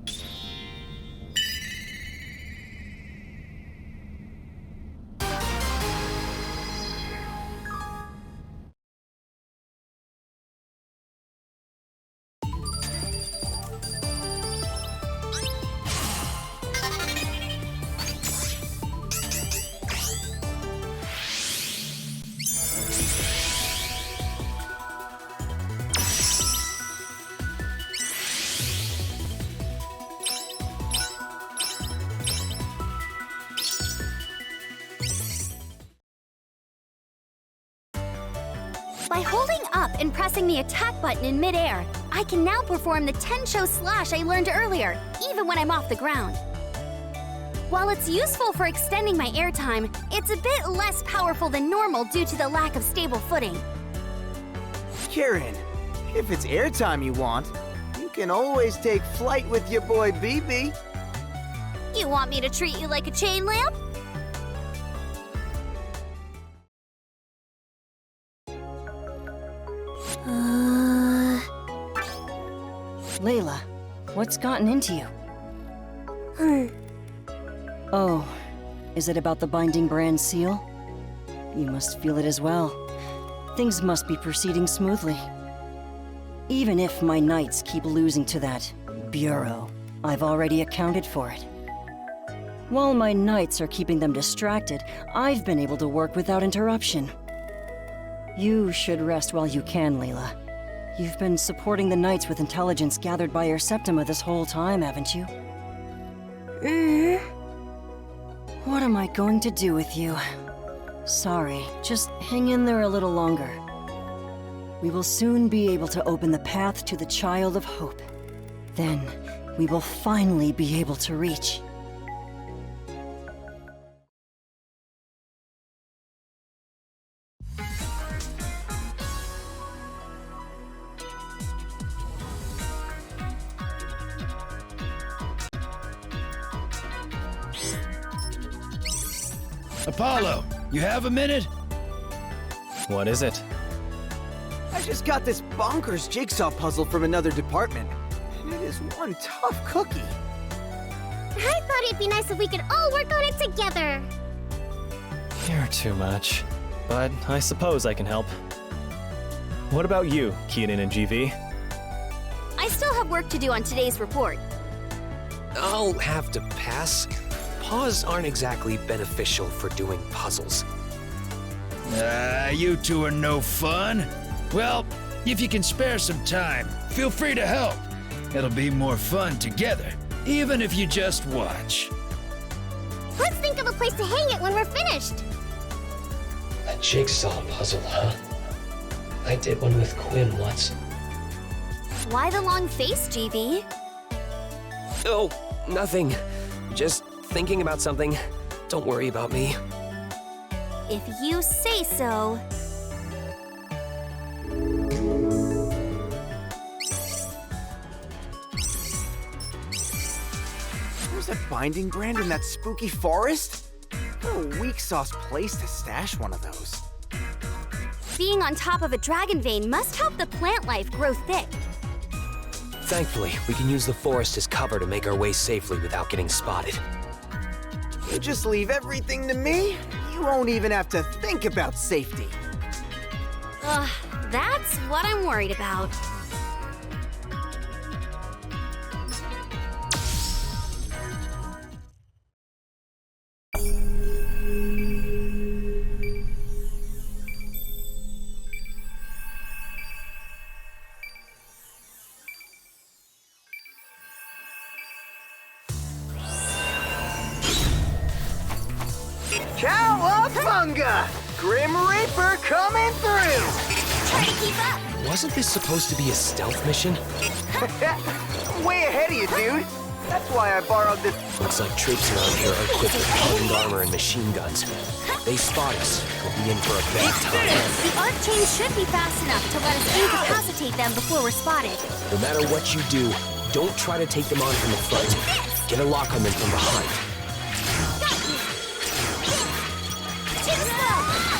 By holding up and pressing the attack button in midair, I can now perform the Tensho slash I learned earlier, even when I'm off the ground. While it's useful for extending my airtime, it's a bit less powerful than normal due to the lack of stable footing. Kieran, if it's airtime you want, you can always take flight with your boy BB. You want me to treat you like a chain lamp? Layla, what's gotten into you? Oh, is it about the binding brand seal? You must feel it as well. Things must be proceeding smoothly. Even if my knights keep losing to that bureau, I've already accounted for it. While my knights are keeping them distracted, I've been able to work without interruption. You should rest while you can, Layla. You've been supporting the Knights with intelligence gathered by your Septima this whole time, haven't you? What am I going to do with you? Sorry, just hang in there a little longer. We will soon be able to open the path to the Child of Hope. Then, we will finally be able to reach. Apollo, you have a minute? What is it? I just got this bonkers jigsaw puzzle from another department, and it is one tough cookie. I thought it'd be nice if we could all work on it together. You're too much. But I suppose I can help. What about you, Keenan and GV? I still have work to do on today's report. I'll have to pass. Paws aren't exactly beneficial for doing puzzles. You two are no fun. Well, if you can spare some time, feel free to help. It'll be more fun together, even if you just watch. Let's think of a place to hang it when we're finished. A jigsaw puzzle, huh? I did one with Quinn once. Why the long face, GB? Oh, nothing. Just thinking about something. Don't worry about me. If you say so. There's that binding brand in that spooky forest? What a weak sauce place to stash one of those. Being on top of a dragon vein must help the plant life grow thick. Thankfully, we can use the forest as cover to make our way safely without getting spotted. You just leave everything to me? You won't even have to think about safety. That's what I'm worried about. Cowabunga! Grim Reaper coming through! Try to keep up! Wasn't this supposed to be a stealth mission? Way ahead of you, dude. That's why I borrowed this. Looks like troops around here are equipped with hardened armor and machine guns. They spot us. We'll be in for a bad time. The arc chain should be fast enough to let us incapacitate them before we're spotted. No matter what you do, don't try to take them on from the front. Get a lock on them from behind.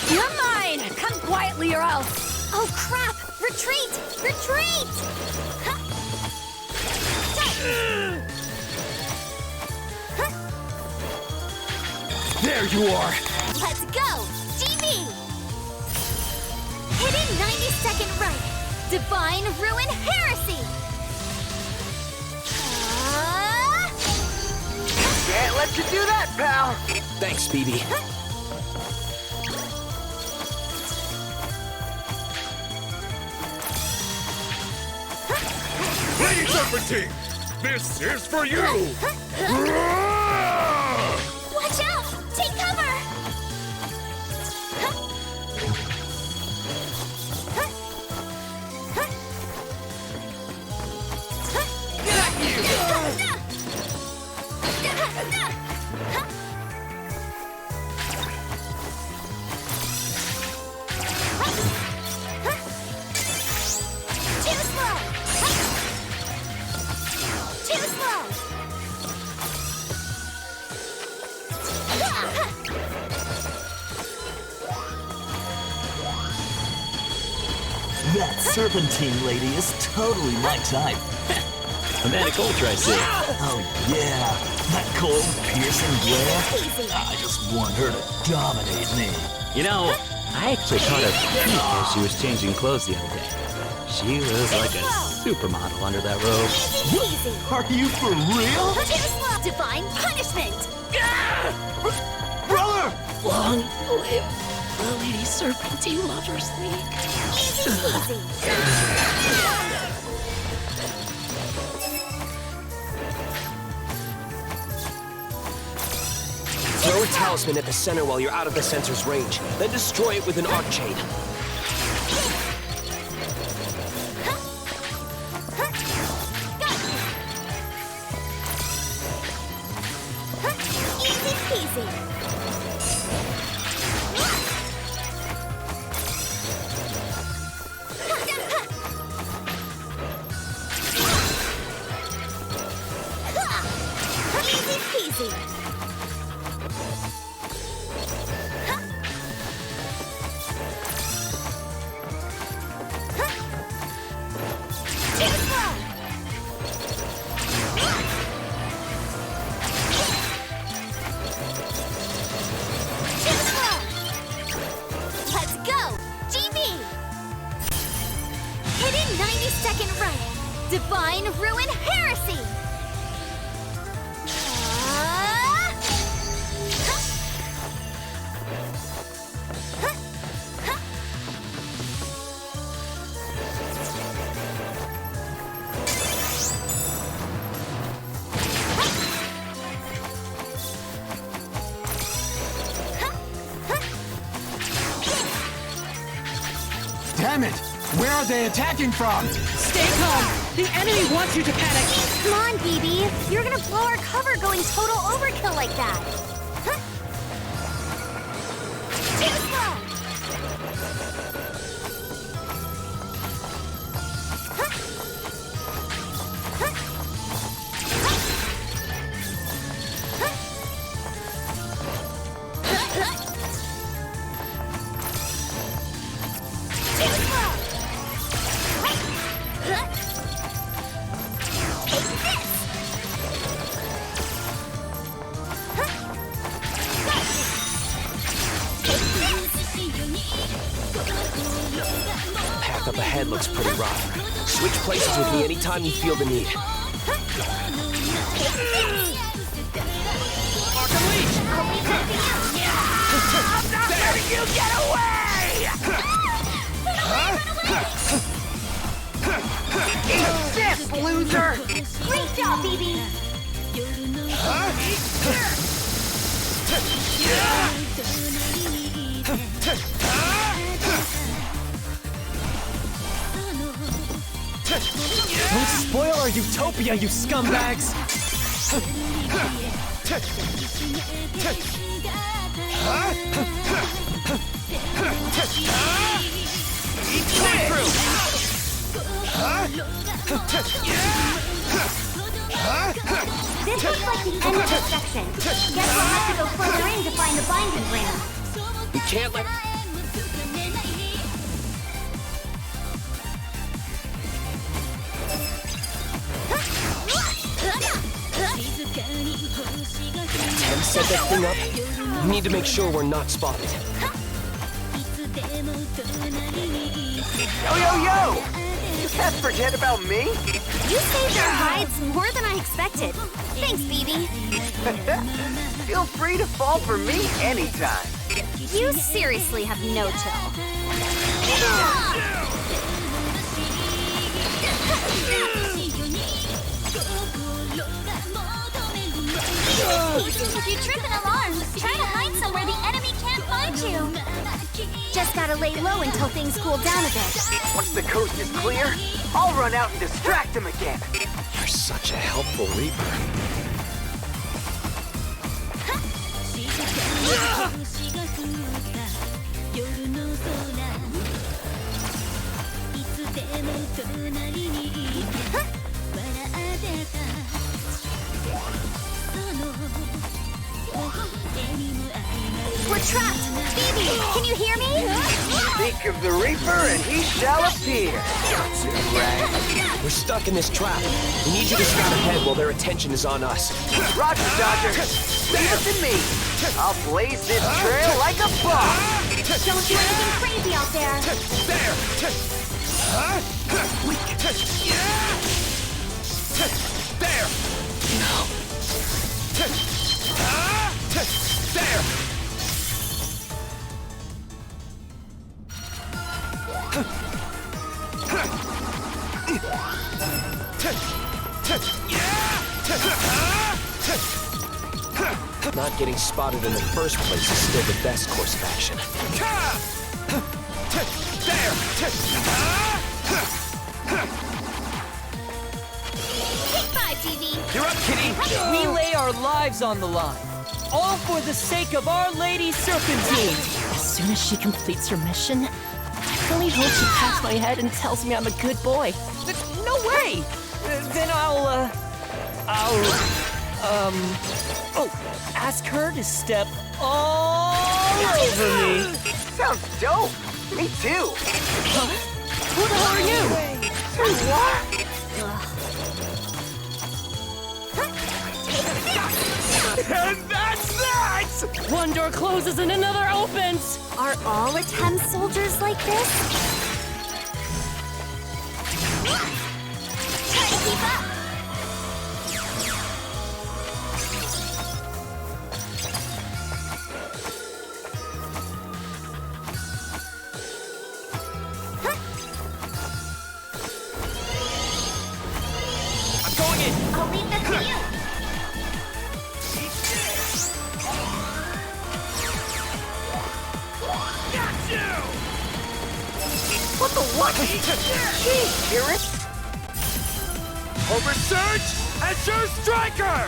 You're mine! Come quietly or else! Oh crap! Retreat! Retreat! There you are! Let's go! GB! Hidden 90-second right! Divine Ruin Heresy! Can't let you do that, pal! Thanks, BB. Lady Serpentine! This is for you! Watch out! Take cover! Too slow! Too slow! That serpentine lady is totally my type. Manic Ultra, I see. Oh yeah, that cold, piercing glare. I just want her to dominate me. You know, I actually caught her peek as she was changing clothes the other day. She was like a supermodel under that robe. Easy! Are you for real? Too slow! Divine Punishment! Brother! Long live the Lady Serpentine Lovers League. Easy! Throw a talisman at the center while you're out of the sensor's range, then destroy it with an arc chain. Easy peasy! Easy peasy! Too slow! Too slow! Let's go! GB! Hidden 90-second right! Divine Ruin Heresy! Damn it! Where are they attacking from? Stay calm. The enemy wants you to panic. Come on, BB! You're gonna blow our cover going total overkill like that! Too slow! Too slow! Take this! Path up ahead looks pretty rough. Switch places with me anytime you feel the need. I'm not letting you get away! Eat this, loser! Great job, BB! our utopia, you scumbags! This looks like the end of the section. Guess we'll have to go further in to find the binding ring. We can't let... Tem set that thing up? We need to make sure we're not spotted. Yo, yo, yo! You can't forget about me! You saved our hides more than I expected. Thanks, BB. Feel free to fall for me anytime. You seriously have no chill. If you trip an alarm, try to hide somewhere the enemy can't find you. Just gotta lay low until things cool down a bit. Once the coast is clear, I'll run out and distract him again. You're such a helpful Reaper. We're trapped! BB, can you hear me? Speak of the Reaper and he shall appear. Right. We're stuck in this trap. We need you to scout ahead while their attention is on us. Roger, Dodger. Leave it to me. I'll blaze this trail like a bomb. Don't do anything crazy out there. There! There! No. There! Not getting spotted in the first place is still the best course of action. Take 5, TV. You're up, Kitty! We lay our lives on the line, all for the sake of Our Lady Serpentine. As soon as she completes her mission, I really hope she pats my head and tells me I'm a good boy. No way! Then I'll ask her to step all over me. Sounds dope. Me too. Who the hell are you? Say what? And that's that! One door closes and another opens! Are all Atem soldiers like this? Try to keep up. I'm going in! I'll leave this to you. What the what? Jeez, Kieran. Oversurge! Azure Striker!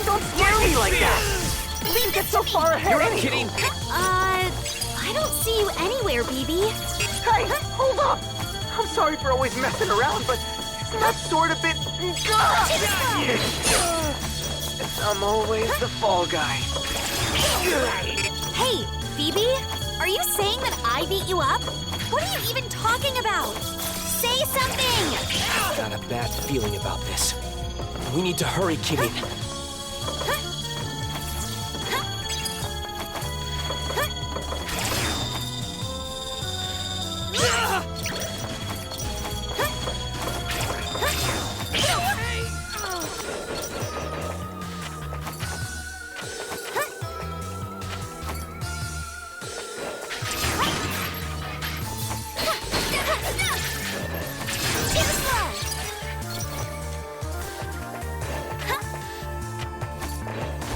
Don't scare me like that. Leave get so far ahead. You're up, anyway. Kitty! I don't see you anywhere, BB. Hey, hold up. I'm sorry for always messing around, but isn't that sort of bit... I'm always the fall guy. Hey, BB, are you saying that I beat you up? What are you even talking about? Say something! Got a bad feeling about this. We need to hurry, Kitty.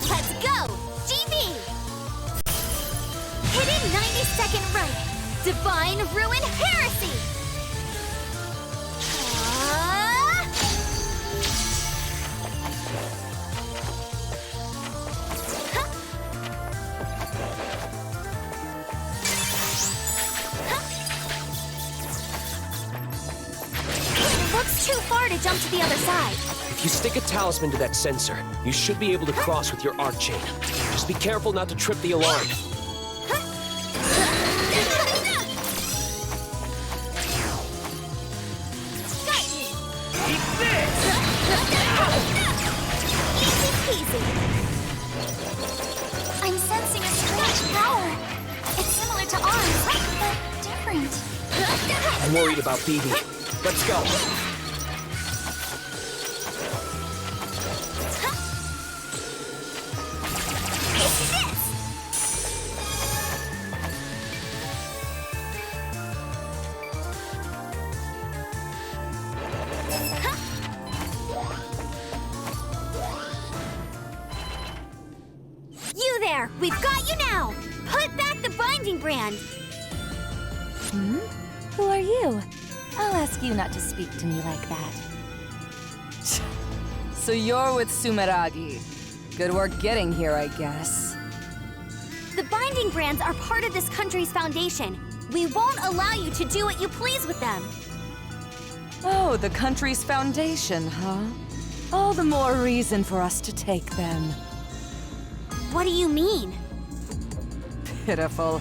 Let's go! GB! Hidden 90-second right! Divine Ruin Heresy! to the other side. If you stick a talisman to that sensor, you should be able to cross with your arc chain. Just be careful not to trip the alarm. I'm sensing a strange power. It's similar to ours, but different. I'm worried about BB. Let's go. You there! We've got you now! Put back the binding brand! Who are you? I'll ask you not to speak to me like that. So you're with Sumeragi. Good work getting here, I guess. The binding brands are part of this country's foundation. We won't allow you to do what you please with them. Oh, the country's foundation, huh? All the more reason for us to take them. What do you mean? Pitiful.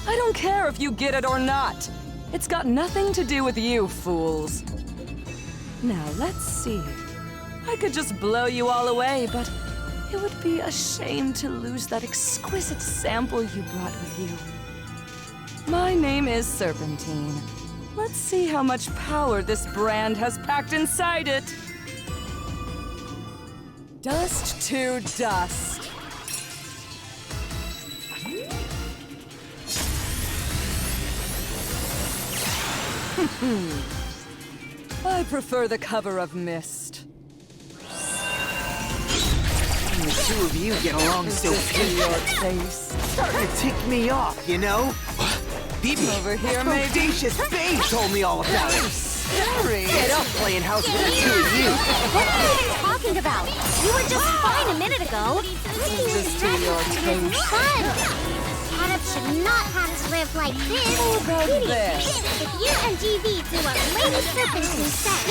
I don't care if you get it or not. It's got nothing to do with you, fools. Now, let's see. I could just blow you all away, but it would be a shame to lose that exquisite sample you brought with you. My name is Serpentine. Let's see how much power this brand has packed inside it. Dust to dust. I prefer the cover of mist. The two of you get along so good. Starting to tick me off, you know? BB, over here, that maybe? bodacious babe told me all about it. Scary. Get up playing house with the two of you. What are you talking about? You were just fine a minute ago. Just to your taste. Fun! Adults should not have to live like this. If you and GV do what Lady Serpentine said,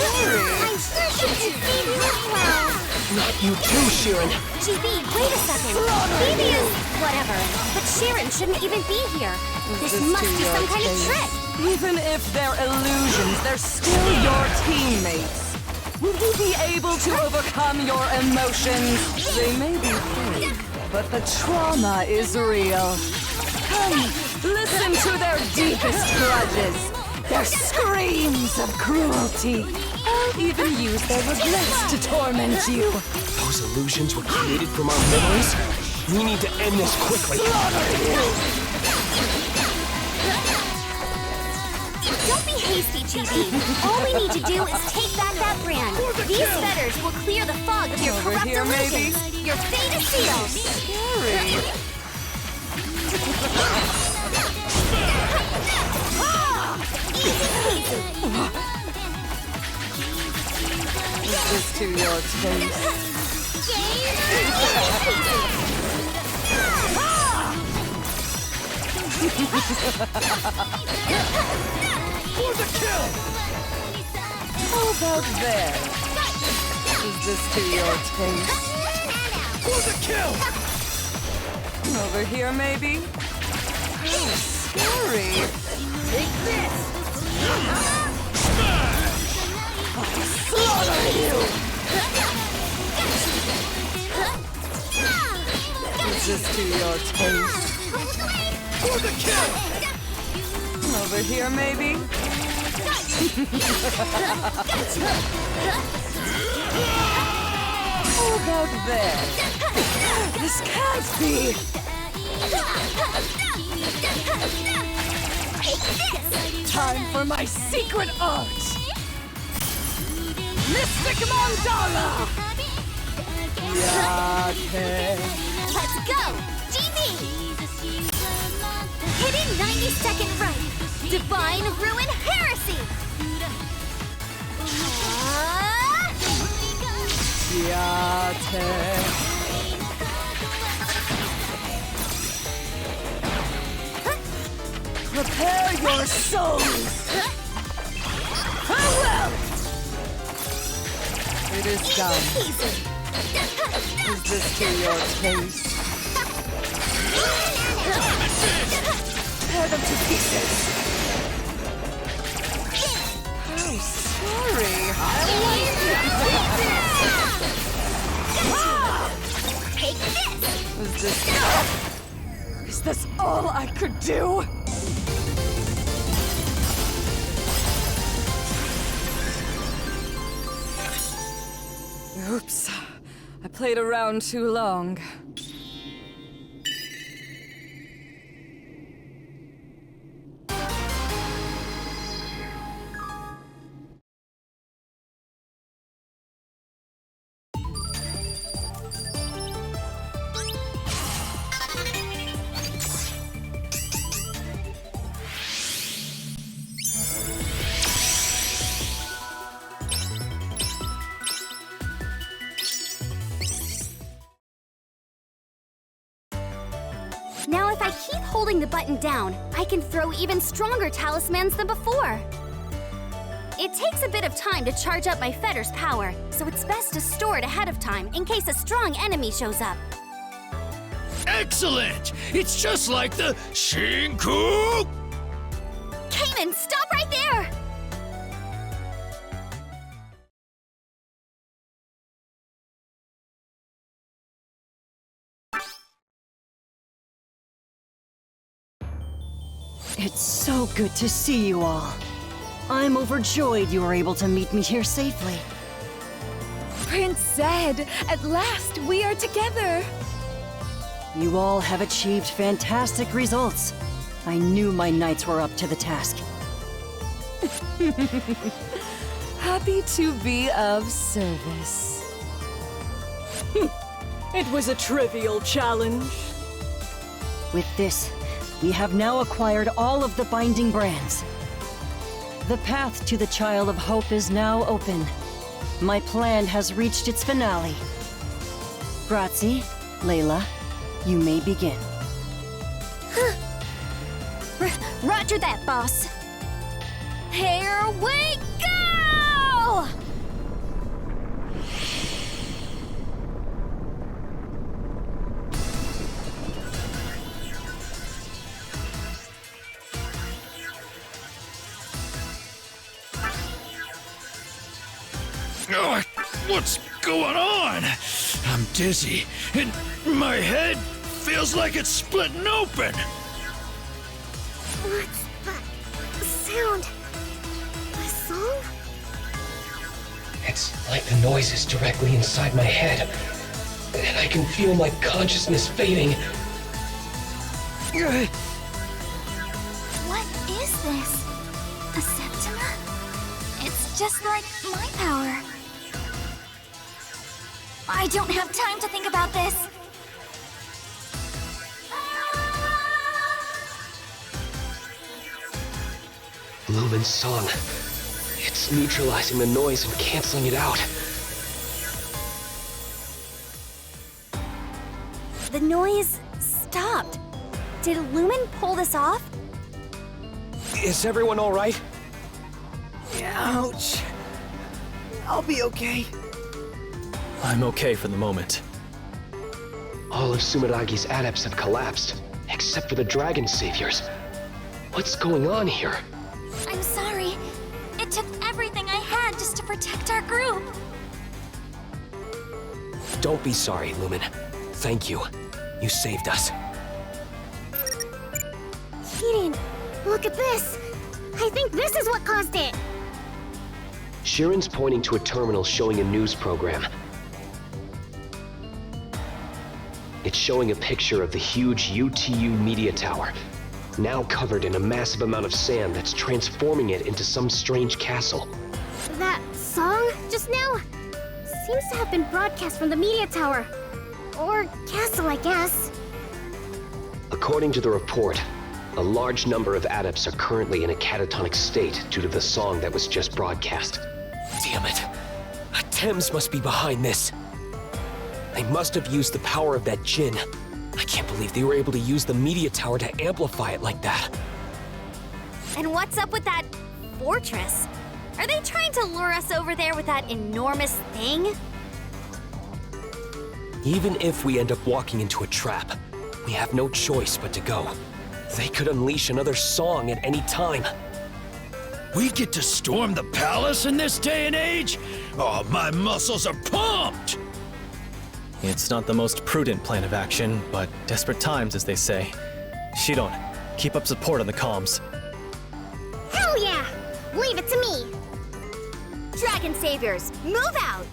I'm sure she can feed you as well. Not you too, Sharon. GB, wait a second. Maybe is whatever, but Sharon shouldn't even be here. This must be some kind of trick. Even if they're illusions, they're still your teammates. Will you be able to overcome your emotions? They may be fake, but the trauma is real. Come, listen to their deepest grudges, their screams of cruelty. I'll even use their regrets to torment you. Those illusions were created from our memories? We need to end this quickly. Don't be hasty, GB. All we need to do is take back that brand. These fetters will clear the fog of your corrupt here, maybe? illusions. Your fate is sealed. Scary. Is this to your taste? For the kill! How about there? Is this to your taste? For the kill! Over here, maybe? Oh, scary. Take this! Slaughter you! Is this to your taste? For the kill! Over here, maybe? How about there? This can't be! Time for my secret art! Mystic Mandala! Yate. Let's go! GB! Hidden 90-second right. Divine Ruin Heresy! Yate. Prepare your souls! Farewell! it is done. Is this to your taste? Tear them to pieces. Oh, sorry. Take this! Is this all I could do? Oops. I played around too long. Now if I keep holding the button down, I can throw even stronger talismans than before. It takes a bit of time to charge up my fetter's power, so it's best to store it ahead of time in case a strong enemy shows up. Excellent! It's just like the Shinku! Caiman, stop right there! It's so good to see you all. I'm overjoyed you were able to meet me here safely. Prince Zedd, at last we are together. You all have achieved fantastic results. I knew my knights were up to the task. Happy to be of service. It was a trivial challenge. With this, we have now acquired all of the binding brands. The path to the Child of Hope is now open. My plan has reached its finale. Grazie, Layla, you may begin. Roger that, boss. Here we go! Oh, what's going on? I'm dizzy, and my head feels like it's splitting open. What's that sound? A song? It's like the noise is directly inside my head, and I can feel my consciousness fading. What is this? A septima? It's just like my power. I don't have time to think about this. Lumen's song. It's neutralizing the noise and canceling it out. The noise stopped. Did Lumen pull this off? Is everyone all right? Ouch. I'll be okay. I'm okay for the moment. All of Sumeragi's adepts have collapsed, except for the dragon saviors. What's going on here? I'm sorry. It took everything I had just to protect our group. Don't be sorry, Lumen. Thank you. You saved us. Kirin, look at this. I think this is what caused it. Shiren's pointing to a terminal showing a news program. It's showing a picture of the huge UTU media tower, now covered in a massive amount of sand that's transforming it into some strange castle. That song just now seems to have been broadcast from the media tower. Or castle, I guess. According to the report, a large number of adepts are currently in a catatonic state due to the song that was just broadcast. Damn it. Thames must be behind this. They must have used the power of that djinn. I can't believe they were able to use the media tower to amplify it like that. And what's up with that fortress? Are they trying to lure us over there with that enormous thing? Even if we end up walking into a trap, we have no choice but to go. They could unleash another song at any time. We get to storm the palace in this day and age? Oh, my muscles are pumped! It's not the most prudent plan of action, but desperate times, as they say. Shiron, keep up support on the comms. Hell yeah! Leave it to me! Dragon Saviors, move out!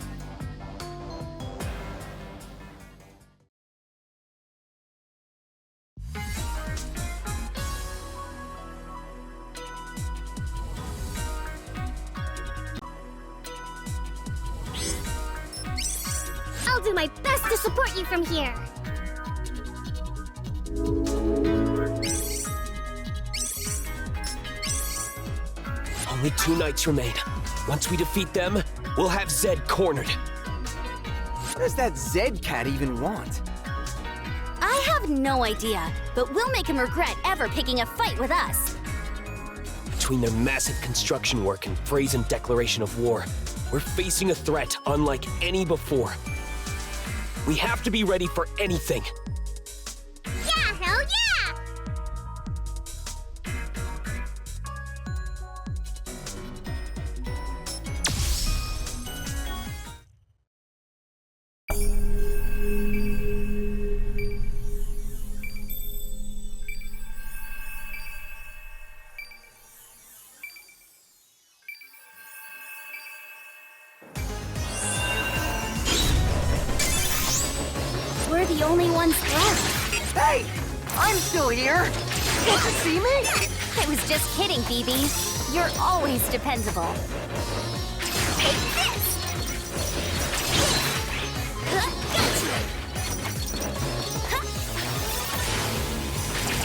I'll do my best to support you from here. Only 2 knights remain. Once we defeat them, we'll have Zedd cornered. What does that Zedd cat even want? I have no idea, but we'll make him regret ever picking a fight with us. Between their massive construction work and brazen declaration of war, we're facing a threat unlike any before. We have to be ready for anything. Yeah, hell yeah! We're the only ones left. Hey! I'm still here! Can't you see me? I was just kidding, BB. You're always dependable. Take this! Gotcha!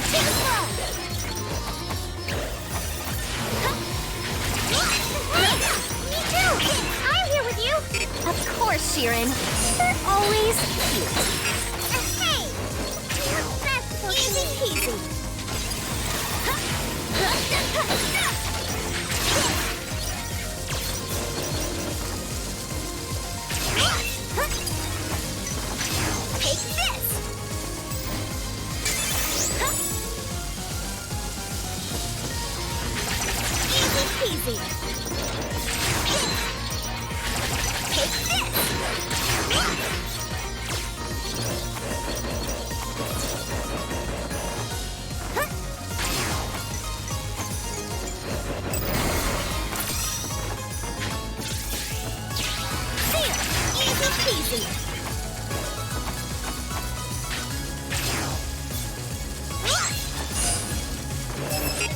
Too slow! Me too! I'm here with you! Of course, Shirin. They're always cute. Hey! What's that supposed to Easy mean? peasy. Take this! Easy peasy. Take this! Easy peasy.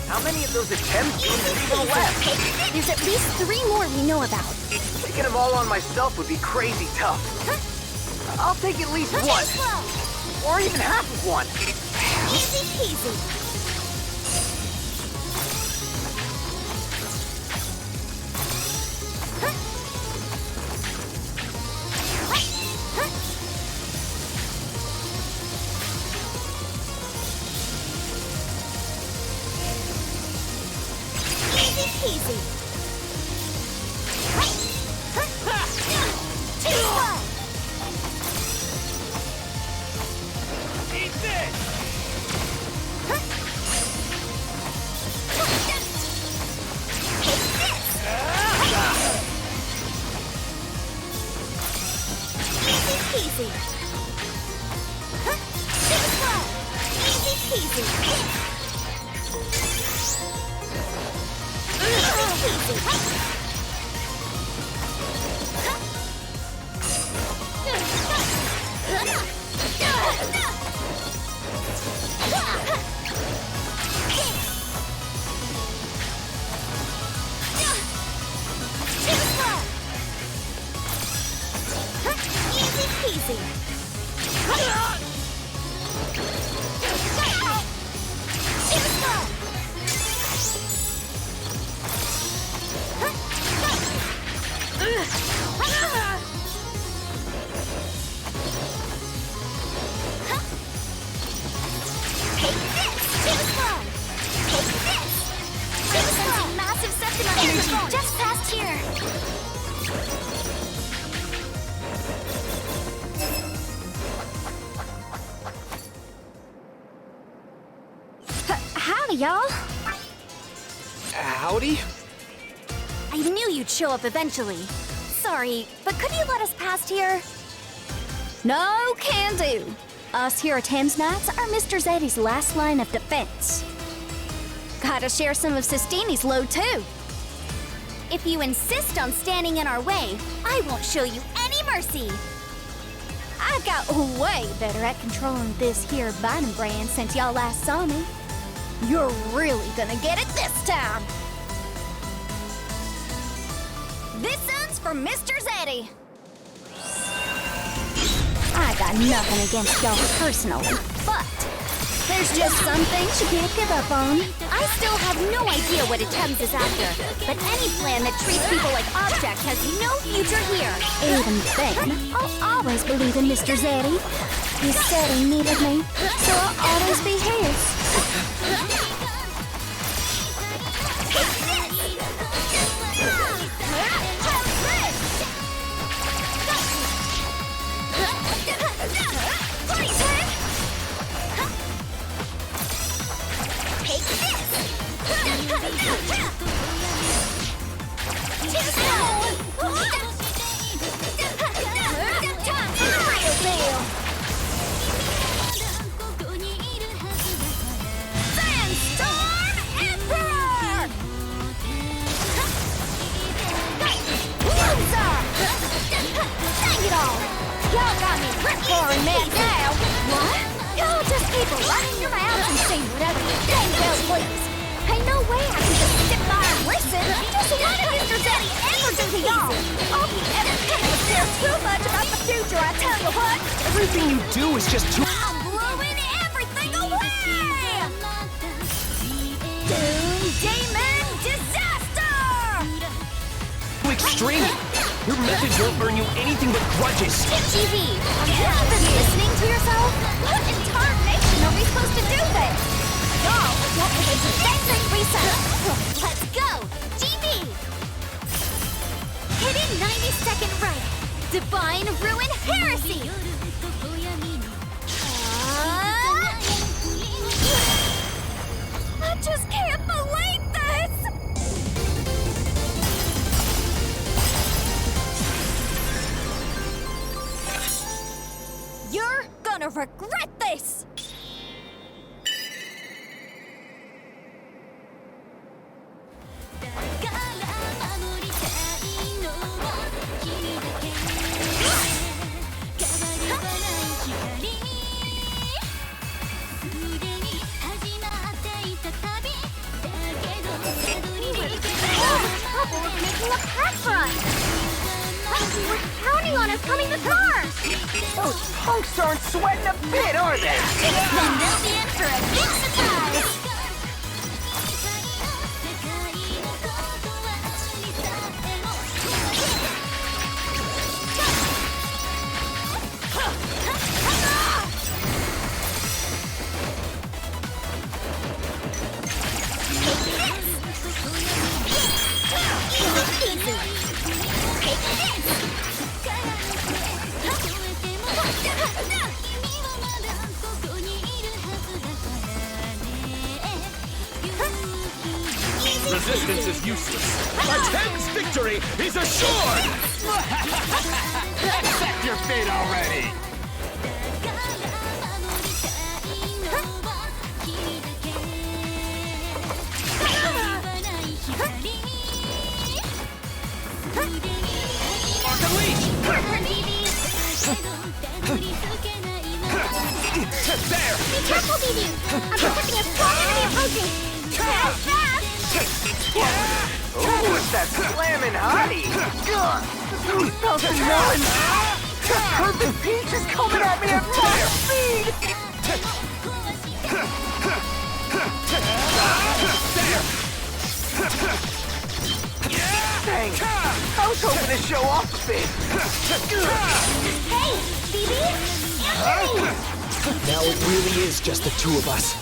How many of those attempts do there even left? There's at least 3 more we know about. Taking them all on myself would be crazy tough. I'll take at least one. Or even half of one. Easy peasy. Easy. Too slow. Eat this. Howdy, y'all. Howdy? I knew you'd show up eventually. Sorry, but could you let us past here? No can do. Us here at Thames Knights are Mr. Zedd's last line of defense. Gotta share some of Sistini's load too. If you insist on standing in our way, I won't show you any mercy. I got way better at controlling this here binding brand since y'all last saw me. You're really gonna get it this time. This one's for Mr. Zedd. I got nothing against y'all personally, but there's just some things you can't give up on. I still have no idea what Thames is after, but any plan that treats people like objects has no future here. Even then, I'll always believe in Mr. Zedd. He said he needed me, so I'll always be his. Y'all got me rip-roaring mad now! What? Y'all just keep running your mouths and say whatever you dang well please. Ain't no way I can just sit by and listen. Just what did Mr. Zedd ever do to y'all? All he ever did was care too much about the future, I tell you what! Everything you do is just too... I'm blowing everything away! Doom, demon, disaster! extreme! Your methods won't earn you anything but grudges! GV, have you been listening to yourself? What in tarnation are we supposed to do this? Y'all, what was a basic reset? Let's go! GV! Hidden 90-second right. Divine Ruin Heresy! I just can't believe this! You're gonna regret this! We were counting on us coming to terms! Those punks aren't sweating a bit, are they? Then they'll be in for a big surprise! Resistance is useless. Attempt's victory is assured! Accept your fate already! There! Be careful, BB! I'm detecting a strong enemy approaching! Fast, fast! Oh, it's that slamming hottie! Nothing knowing! Perfect Peach is coming at me at full speed! Dang! I was hoping to show off a bit! Hey, BB! Anthony! Now it really is just the two of us.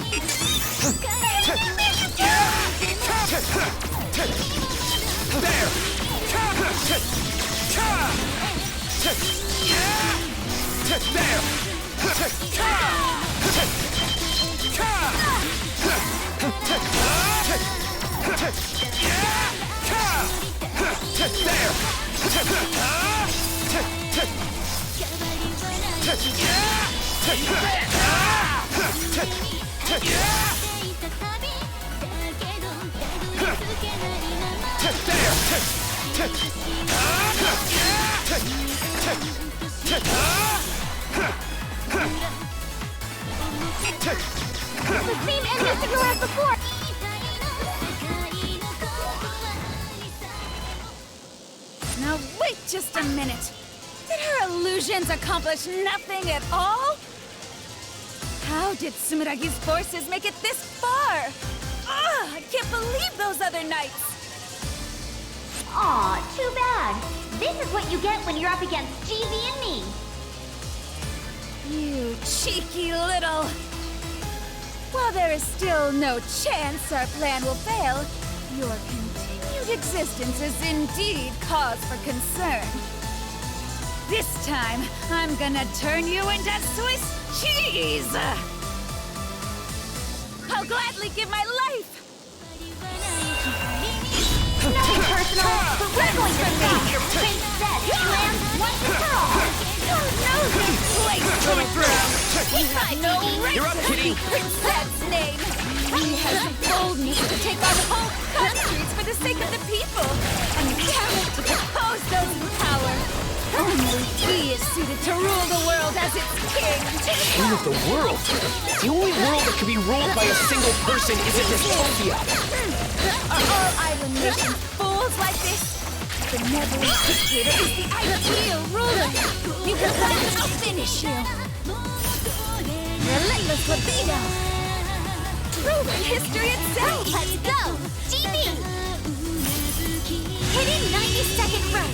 The same enemy signal as before! Now wait just a minute. Did her illusions accomplish nothing at all? How did Sumeragi's forces make it this far? Ugh, I can't believe those other knights! Aw, too bad. This is what you get when you're up against GV and me. You cheeky little... While there is still no chance our plan will fail, your continued existence is indeed cause for concern. This time, I'm gonna turn you into Swiss cheese! I'll gladly give my life! Nothing personal, but we're going for me. Prince Zedd lands once and for all. Oh no, this place coming through! He had no right to Kitty. speak Prince Zedd's name! He has the boldness to take on whole countries for the sake of the people, and daring to depose those in power. Only he is suited to rule the world as its king. King of the world? The only world that can be ruled by a single person is a dystopia. Are all island nations fools like this? The benevolent dictator is the ideal ruler. You can let him finish you. Relentless libido. Proven history itself. Let's go! GB! Hidden 90-second run.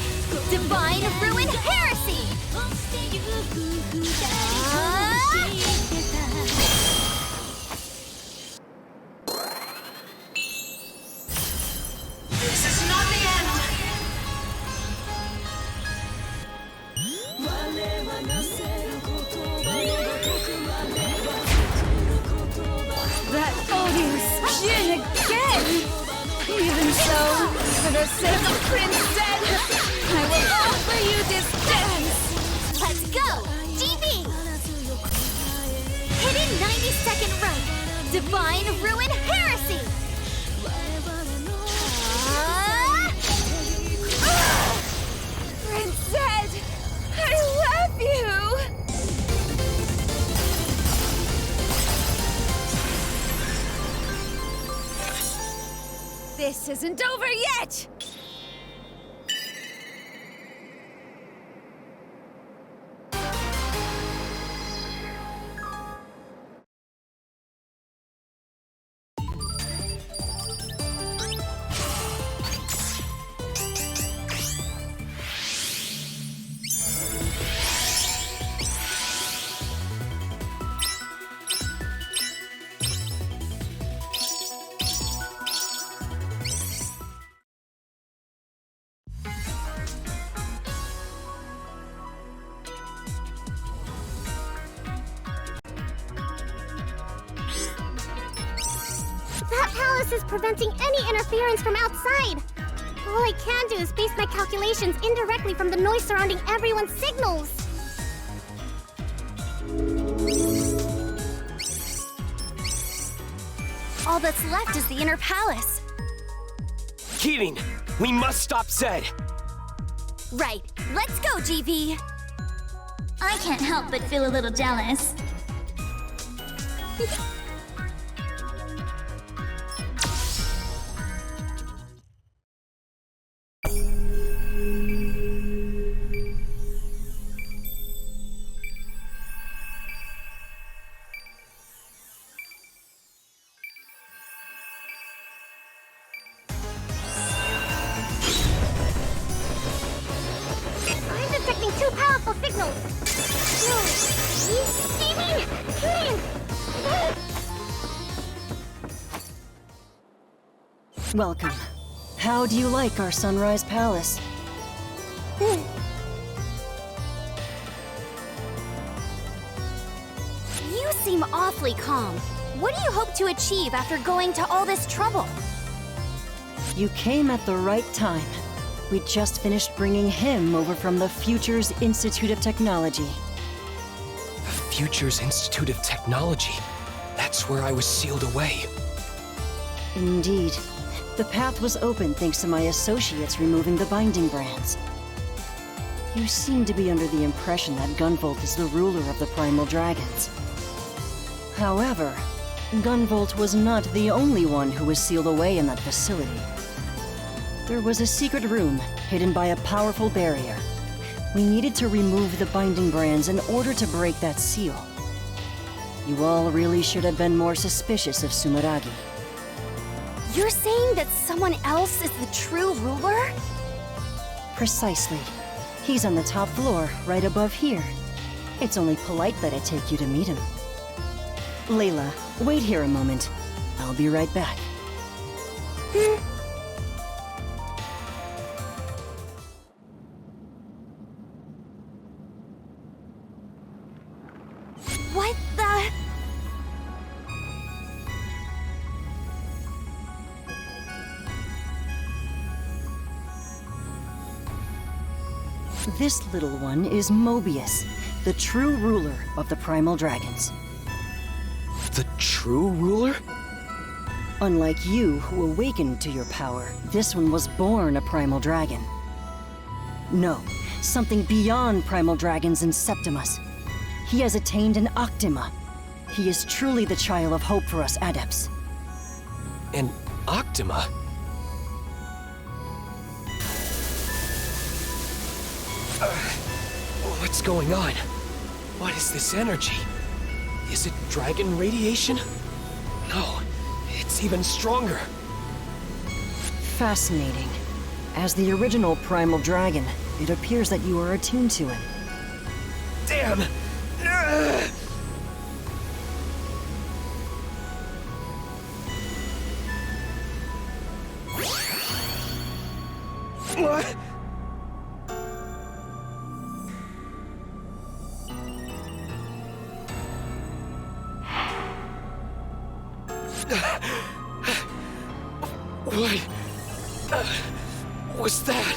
Divine Ruin Heresy! This is not the end. That odious gin again! Even so, for the sake of Prince Zedd, I will offer you this dance! Let's go! GB! Hidden 90-second run. Divine Ruin Heresy! Prince Zedd, I love you! This isn't over yet! That palace is preventing any interference from outside. All I can do is base my calculations indirectly from the noise surrounding everyone's signals. All that's left is the inner palace. Keating, we must stop Zedd. Right. Let's go, GV! I can't help but feel a little jealous. I'm detecting two powerful signals. Welcome. How do you like our Sunrise Palace? You seem awfully calm. What do you hope to achieve after going to all this trouble? You came at the right time. We just finished bringing him over from the Future's Institute of Technology. Future's Institute of Technology. That's where I was sealed away. Indeed. The path was open thanks to my associates removing the binding brands. You seem to be under the impression that Gunvolt is the ruler of the Primal Dragons. However, Gunvolt was not the only one who was sealed away in that facility. There was a secret room hidden by a powerful barrier. We needed to remove the binding brands in order to break that seal. You all really should have been more suspicious of Sumeragi. You're saying that someone else is the true ruler? Precisely. He's on the top floor, right above here. It's only polite that I take you to meet him. Layla, wait here a moment. I'll be right back. What the? This little one is Mobius, the true ruler of the Primal Dragons. The true ruler? Unlike you, who awakened to your power, this one was born a Primal Dragon. No, something beyond Primal Dragons and Septimas. He has attained an Octima. He is truly the child of hope for us adepts. An Octima? What's going on? What is this energy? Is it dragon radiation? No, it's even stronger. Fascinating. As the original Primal Dragon, it appears that you are attuned to him. Damn! What? What was that?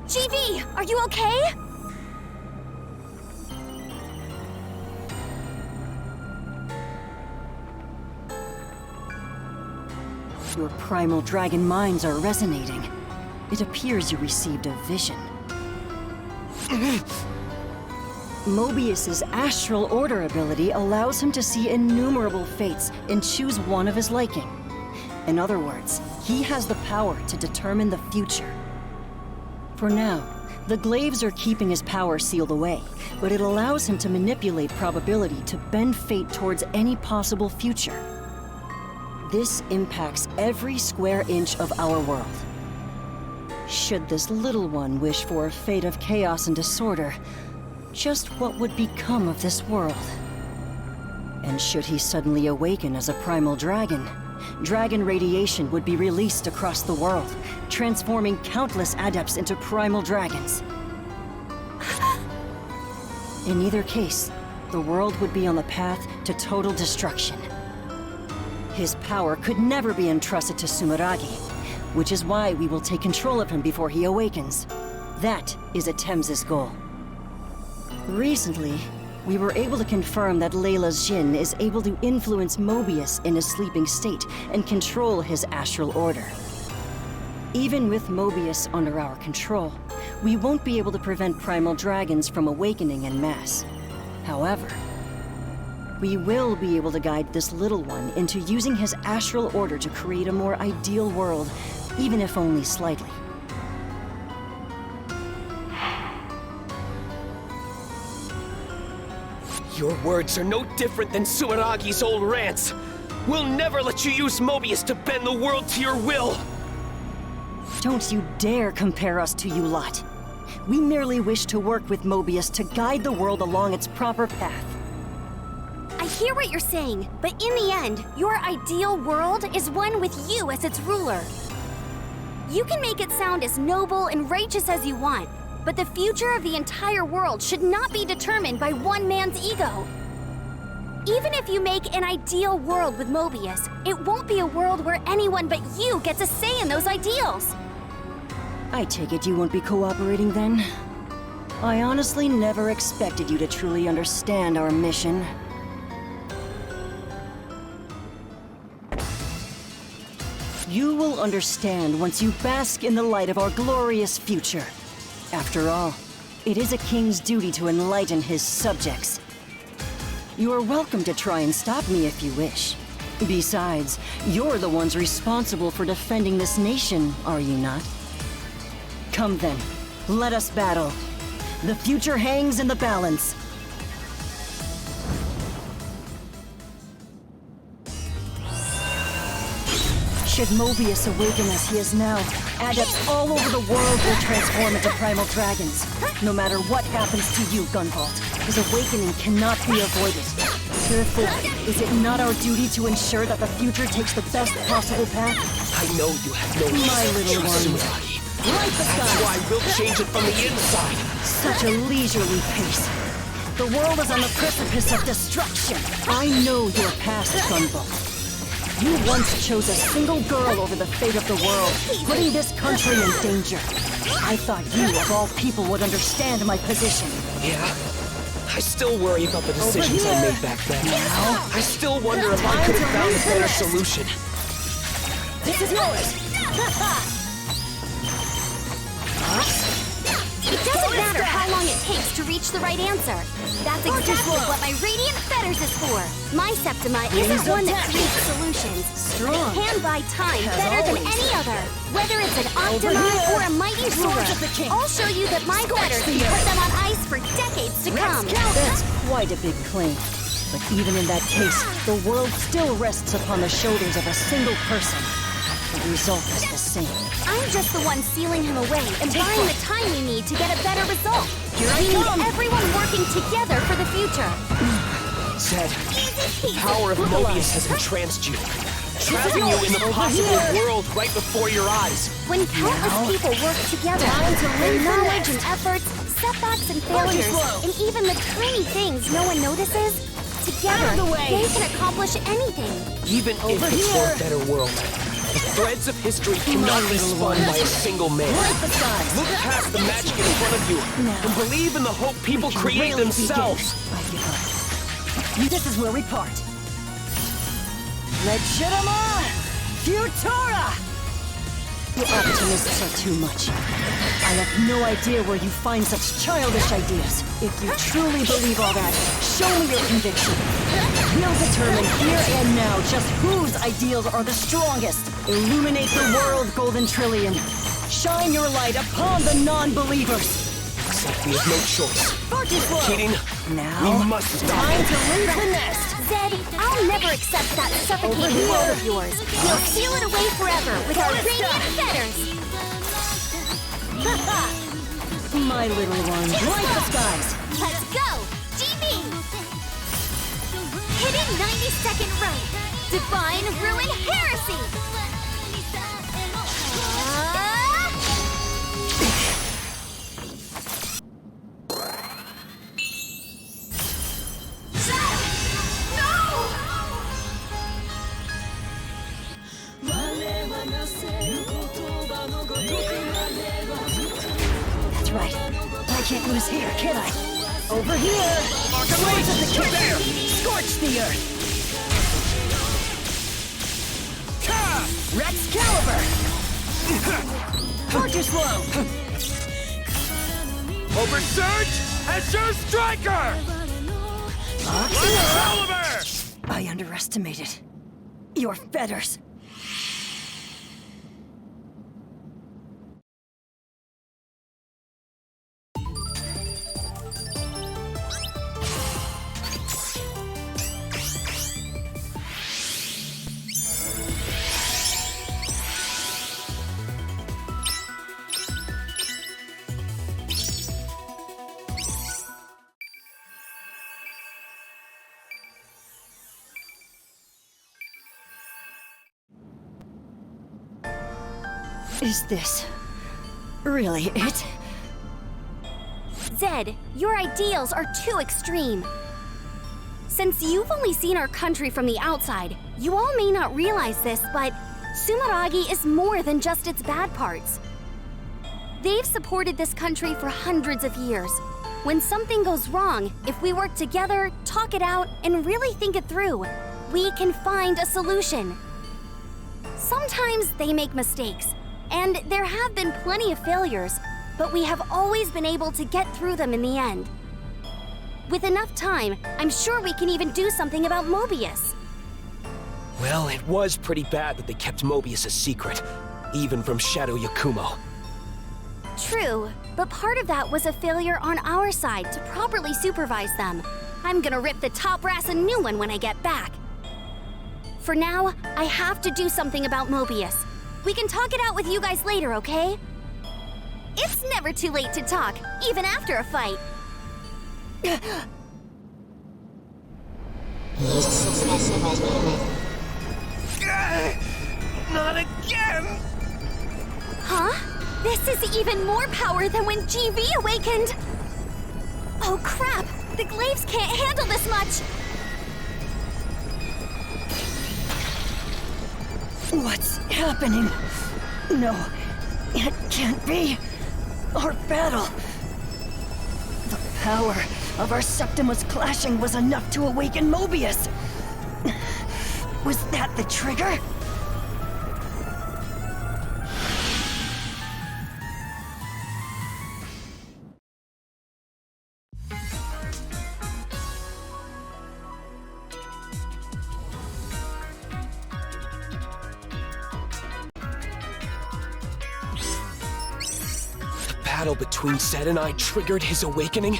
GV, are you okay? Your Primal Dragon minds are resonating. It appears you received a vision. Mobius's Astral Order ability allows him to see innumerable fates and choose one of his liking. In other words, he has the power to determine the future. For now, the Glaives are keeping his power sealed away, but it allows him to manipulate probability to bend fate towards any possible future. This impacts every square inch of our world. Should this little one wish for a fate of chaos and disorder, just what would become of this world? And should he suddenly awaken as a Primal Dragon, dragon radiation would be released across the world, transforming countless adepts into Primal Dragons. In either case, the world would be on the path to total destruction. His power could never be entrusted to Sumeragi, which is why we will take control of him before he awakens. That is Atem's goal. Recently, we were able to confirm that Layla's Jinn is able to influence Mobius in his sleeping state and control his astral order. Even with Mobius under our control, we won't be able to prevent Primal Dragons from awakening en masse. However, we will be able to guide this little one into using his astral order to create a more ideal world, even if only slightly. Your words are no different than Sumeragi's old rants. We'll never let you use Mobius to bend the world to your will! Don't you dare compare us to you lot. We merely wish to work with Mobius to guide the world along its proper path. I hear what you're saying, but in the end, your ideal world is one with you as its ruler. You can make it sound as noble and righteous as you want, but the future of the entire world should not be determined by one man's ego. Even if you make an ideal world with Mobius, it won't be a world where anyone but you gets a say in those ideals. I take it you won't be cooperating then? I honestly never expected you to truly understand our mission. You will understand once you bask in the light of our glorious future. After all, it is a king's duty to enlighten his subjects. You are welcome to try and stop me if you wish. Besides, you're the ones responsible for defending this nation, are you not? Come then, let us battle. The future hangs in the balance. Should Mobius awaken as he is now, adepts all over the world will transform into primal dragons. No matter what happens to you, Gunvolt, his awakening cannot be avoided. Therefore, is it not our duty to ensure that the future takes the best possible path? I know you have no My little one. Light the sky. That's why we'll change it from the inside. Such a leisurely pace. The world is on the precipice of destruction. I know your past, Gunvolt. You once chose a single girl over the fate of the world, putting this country in danger. I thought you, of all people, would understand my position. Yeah? I still worry about the decisions I made back then. Now? I still wonder if I could have found a better solution. This is yours! It doesn't matter how long it takes to reach the right answer. That's exactly what my Radiant Fetters is for. My Septima isn't one that creates solutions. It can buy time better than any other. Whether it's an Octomine or a mighty Sora, I'll show you that my fetters can put them on ice for decades to come. That's quite a big claim. But even in that case, the world still rests upon the shoulders of a single person. The result is the same. I'm just the one sealing him away and buying the time we need to get a better result. Here I we need come. everyone working together for the future. Zedd, the power of Mobius has entranced you, trapping you in the possible world right before your eyes. When countless people work together, their knowledge and efforts, setbacks and failures, and even the tiny things no one notices, together they can accomplish anything. Even if it's for a better world, the threads of history cannot be spun by a single man. Look past the magic in front of you and believe in the hope people create themselves. I give up. This is where we part. Legitima Futura! You optimists are too much. I have no idea where you find such childish ideas. If you truly believe all that, show me your conviction. We'll determine here and now just whose ideals are the strongest. Illuminate the world, Golden Trillion. Shine your light upon the non-believers. Looks like we have no choice. Cheating? Now, we must stop time it. to leave the nest. Zedd, I'll never accept that suffocating world of yours. We'll seal it away forever with our Radiant Fetters. My little one, light the skies. Let's go! GB! Hidden 90-second right. Divine Ruin Heresy! That's right. I can't lose here, can I? Over here! Swords of the King! Scorch the earth! Rex Caliber! Far too slow! Oversurge! Azure Striker! Caliber! I underestimated your fetters. Is this really it? Zedd, your ideals are too extreme. Since you've only seen our country from the outside, you all may not realize this, but Sumeragi is more than just its bad parts. They've supported this country for hundreds of years. When something goes wrong, if we work together, talk it out, and really think it through, we can find a solution. Sometimes they make mistakes, and there have been plenty of failures, but we have always been able to get through them in the end. With enough time, I'm sure we can even do something about Mobius. Well, it was pretty bad that they kept Mobius a secret, even from Shadow Yakumo. True, but part of that was a failure on our side to properly supervise them. I'm gonna rip the top brass a new one when I get back. For now, I have to do something about Mobius. We can talk it out with you guys later, okay? It's never too late to talk, even after a fight. Not again! Huh? This is even more power than when GV awakened! Oh crap! The glaives can't handle this much! What's happening? No, it can't be. Our battle. The power of our septimas clashing was enough to awaken Mobius. Was that the trigger? The battle between Zedd and I triggered his awakening?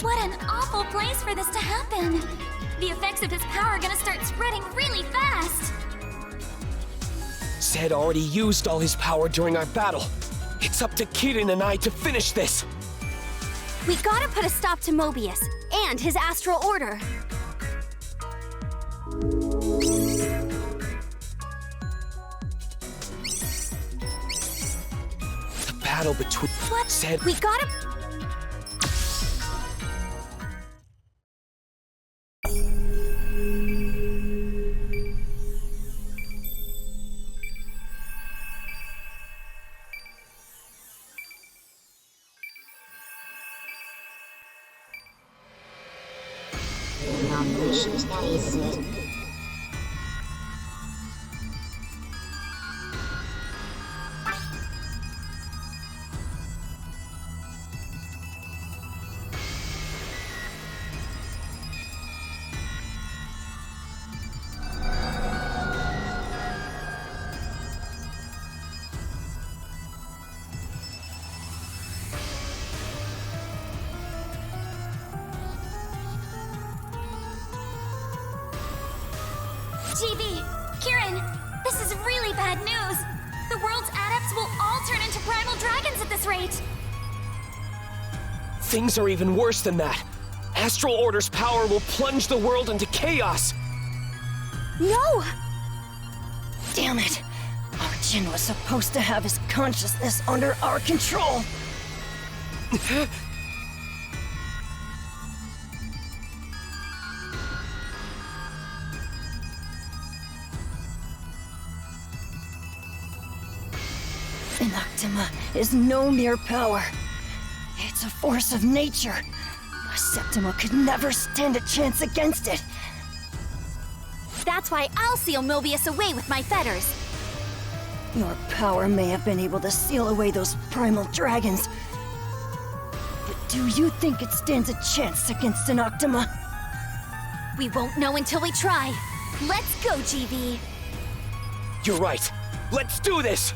What an awful place for this to happen! The effects of his power are gonna start spreading really fast! Zedd already used all his power during our battle. It's up to Kirin and I to finish this! We gotta put a stop to Mobius and his astral order. The battle between Zedd... We gotta... GV! Kirin! This is really bad news! The world's adepts will all turn into primal dragons at this rate! Things are even worse than that. Astral Order's power will plunge the world into chaos! No! Damn it! Our Jin was supposed to have his consciousness under our control! Inoctima is no mere power. It's a force of nature. A Septima could never stand a chance against it. That's why I'll seal Mobius away with my fetters. Your power may have been able to seal away those primal dragons. But do you think it stands a chance against Inoctima? We won't know until we try. Let's go, GV. You're right. Let's do this!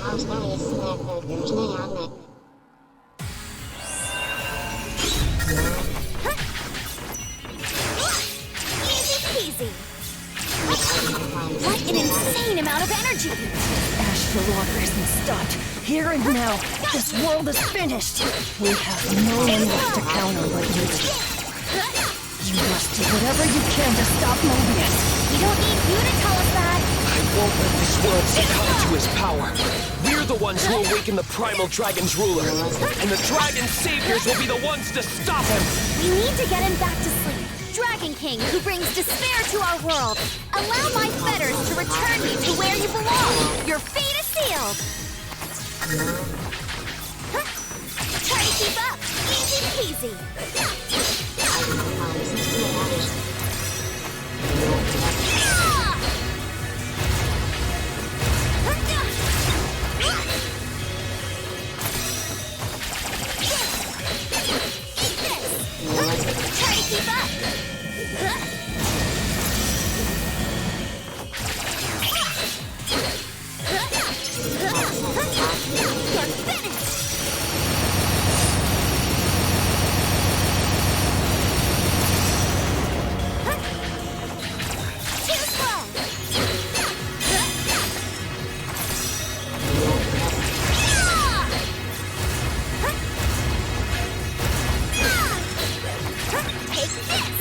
Easy peasy. What an insane amount of energy! Astral Order isn't stopped. Here and now, this world is finished. We have no one left to count on but you. You must do whatever you can to stop Mobius. We don't need you to tell us that. I won't let this world succumb to his power. We're the ones who awaken the primal dragon's ruler, and the dragon saviors will be the ones to stop him. We need to get him back to sleep. Dragon King who brings despair to our world. Allow my fetters to return you to where you belong. Your fate is sealed. Try to keep up. Easy peasy. Try to keep up! You're finished! Too slow! Take this!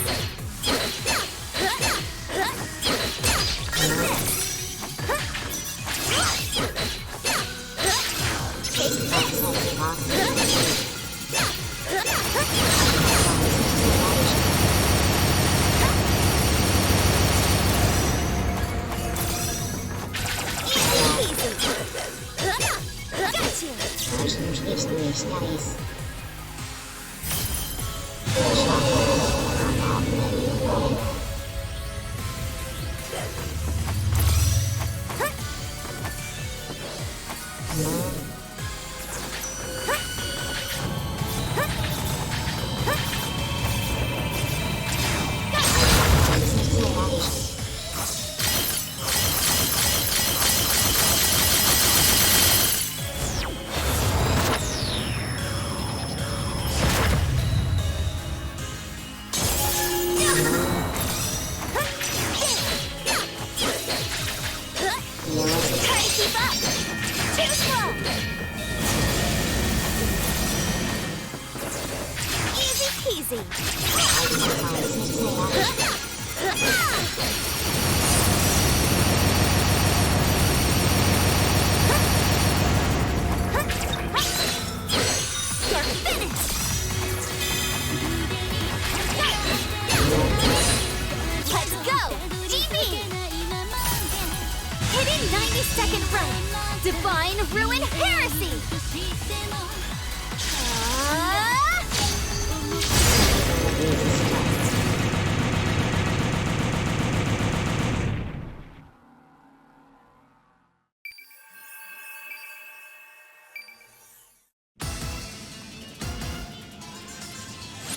Divine Ruin Heresy!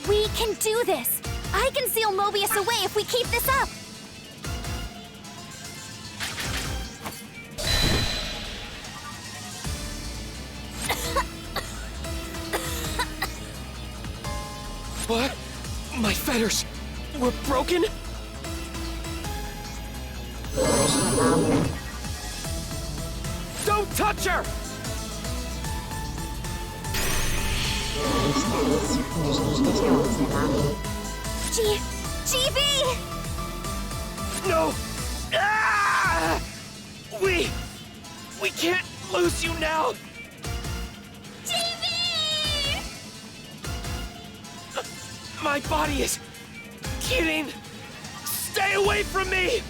We can do this! I can seal Mobius away if we keep this up! What? My fetters were broken? Don't touch her! GB! No! Ah! We can't lose you now! My body is killing! Stay away from me!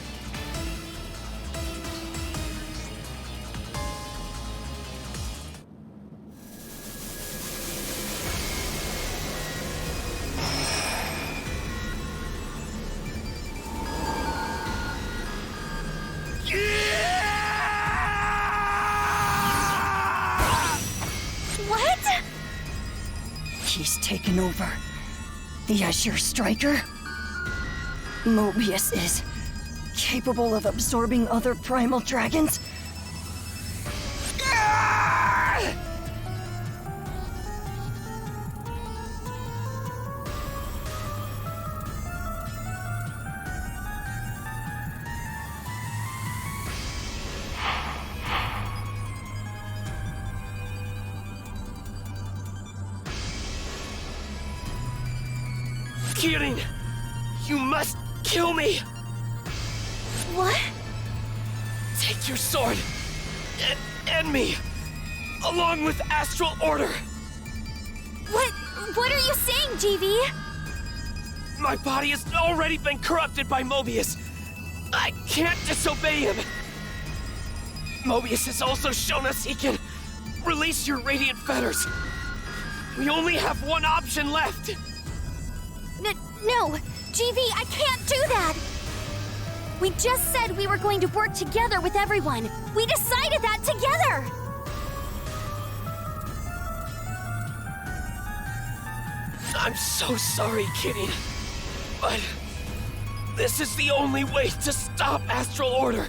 What? He's taken over. The Azure Striker? Mobius is capable of absorbing other primal dragons? Kirin! You must kill me! What? Take your sword and me, along with Astral Order! What are you saying, GV? My body has already been corrupted by Mobius. I can't disobey him. Mobius has also shown us he can release your radiant fetters. We only have one option left. No, GV, I can't do that. We just said we were going to work together with everyone. We decided that together. I'm so sorry, Kitty. But this is the only way to stop Astral Order.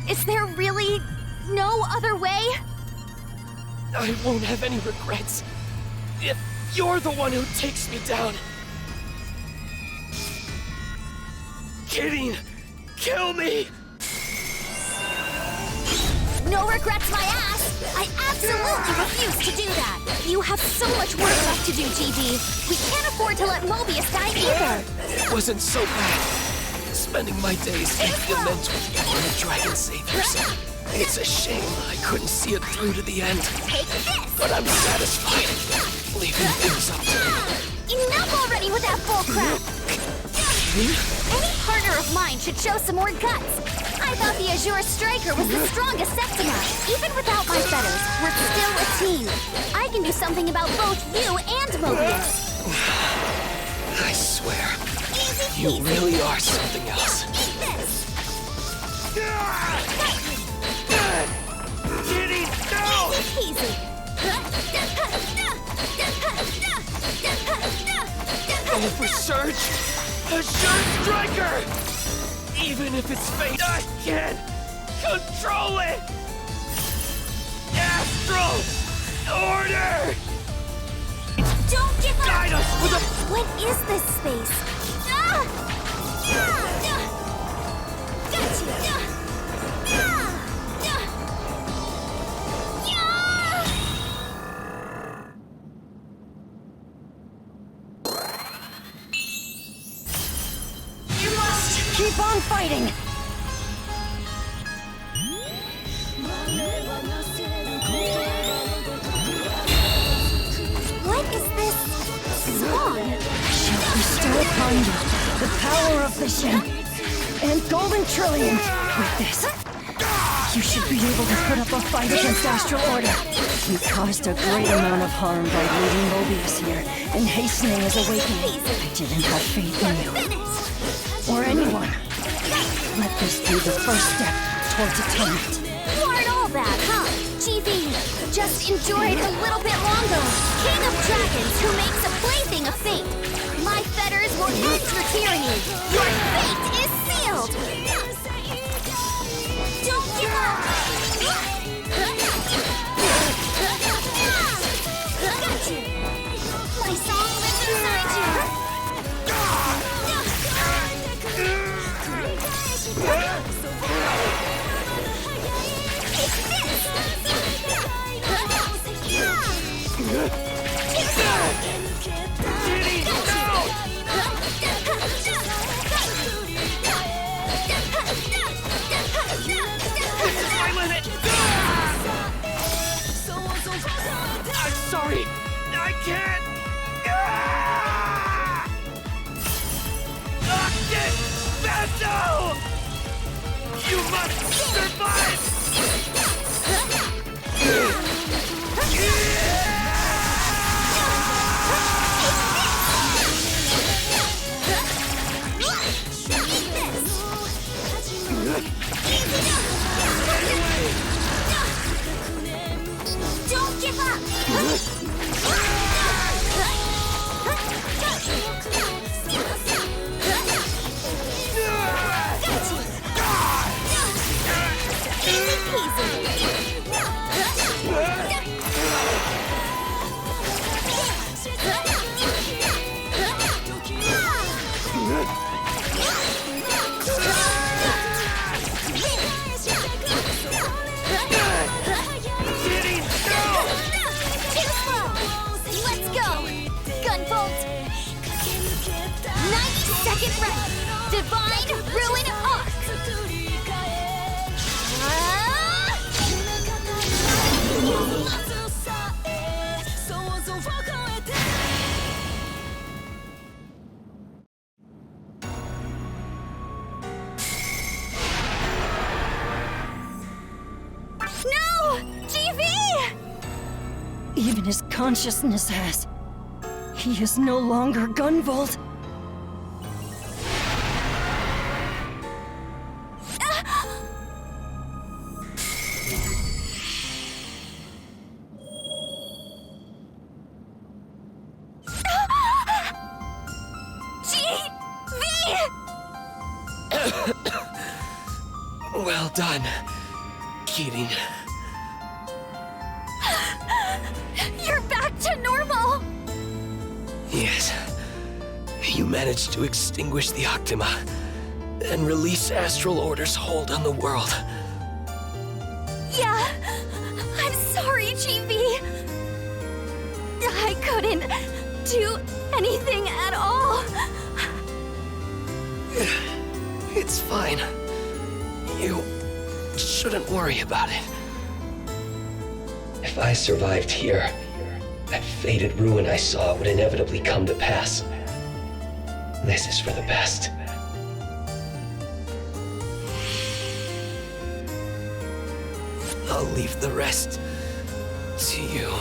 Is there really no other way? I won't have any regrets if you're the one who takes me down. Kidding! Kill me! No regrets, my ass! I absolutely refuse to do that! You have so much work left to do, GV. We can't afford to let Mobius die either! It wasn't so bad. Spending my days in the immense with you and the dragon saviors. It's a shame I couldn't see it through to the end. Take this! But I'm satisfied, leaving things up to you. Enough already with that bullcrap! Any partner of mine should show some more guts. I thought the Azure Striker was the strongest Septima. Even without my fetters, we're still a team. I can do something about both you and Mobius. I swear, you really are something else. Eat this! Kitty, no! Easy Oversurge! Azure Striker! Even if it's fate, I can't control it! Astral Order! Don't give up! Guide us with a... What is this space? You must Keep on fighting! What is this song? Shall bestow upon you the power of vision and golden trillium. With this, you should be able to put up a fight against Astral Order. You caused a great amount of harm by leaving Mobius here and hastening his awakening. I didn't have faith in you. Or anyone. Let this be the first step towards atonement. You aren't all that, huh? GV, just enjoy it a little bit longer. King of Dragons who makes a plaything of fate. My fetters will end your tyranny. Your fate is sealed. Don't give up. Got you. My song lives inside you. I'm sorry, I can't! Get Vessel! You must survive! Don't give up! Let's go! Gunvolt! 90-second round! Divine Ruin Arc! and his consciousness has. He is no longer Gunvolt. Well done, Keating. You're back to normal! Yes. You managed to extinguish the Octima and release Astral Order's hold on the world. Yeah, I'm sorry, GB. I couldn't do anything at all. It's fine. You shouldn't worry about it. If I survived here, that fated ruin I saw would inevitably come to pass. This is for the best. I'll leave the rest to you.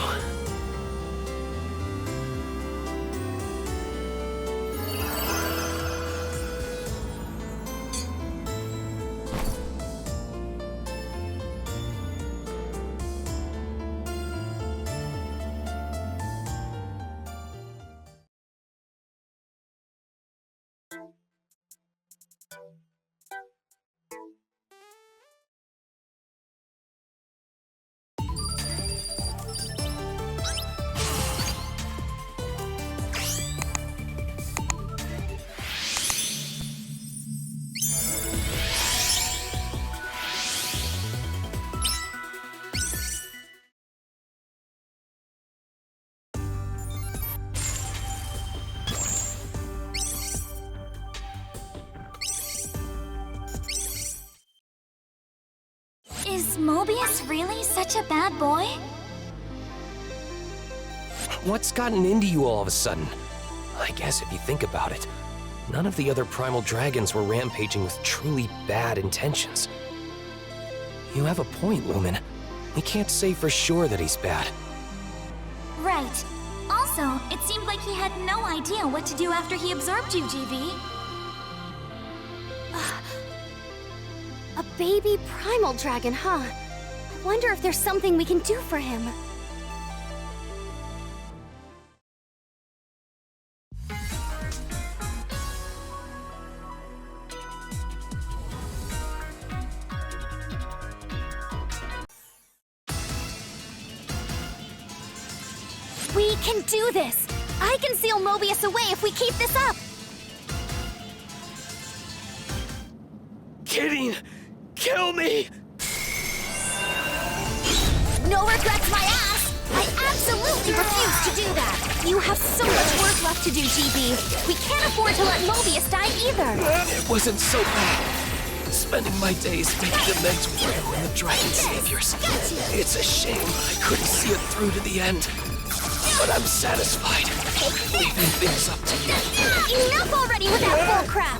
Is Mobius really such a bad boy? What's gotten into you all of a sudden? I guess if you think about it, none of the other primal dragons were rampaging with truly bad intentions. You have a point, Lumen. We can't say for sure that he's bad. Right. Also, it seemed like he had no idea what to do after he absorbed you, GB. A baby primal dragon, huh? I wonder if there's something we can do for him. We can do this! I can seal Mobius away if we keep this up! Kidding! Kill me! No regrets, my ass! I absolutely refuse to do that! You have so much work left to do, GB. We can't afford to let Mobius die either! It wasn't so bad. Spending my days making amends with you and the Dragon Saviors. It's a shame I couldn't see it through to the end. But I'm satisfied, leaving things up to you. Enough already with that bull crap!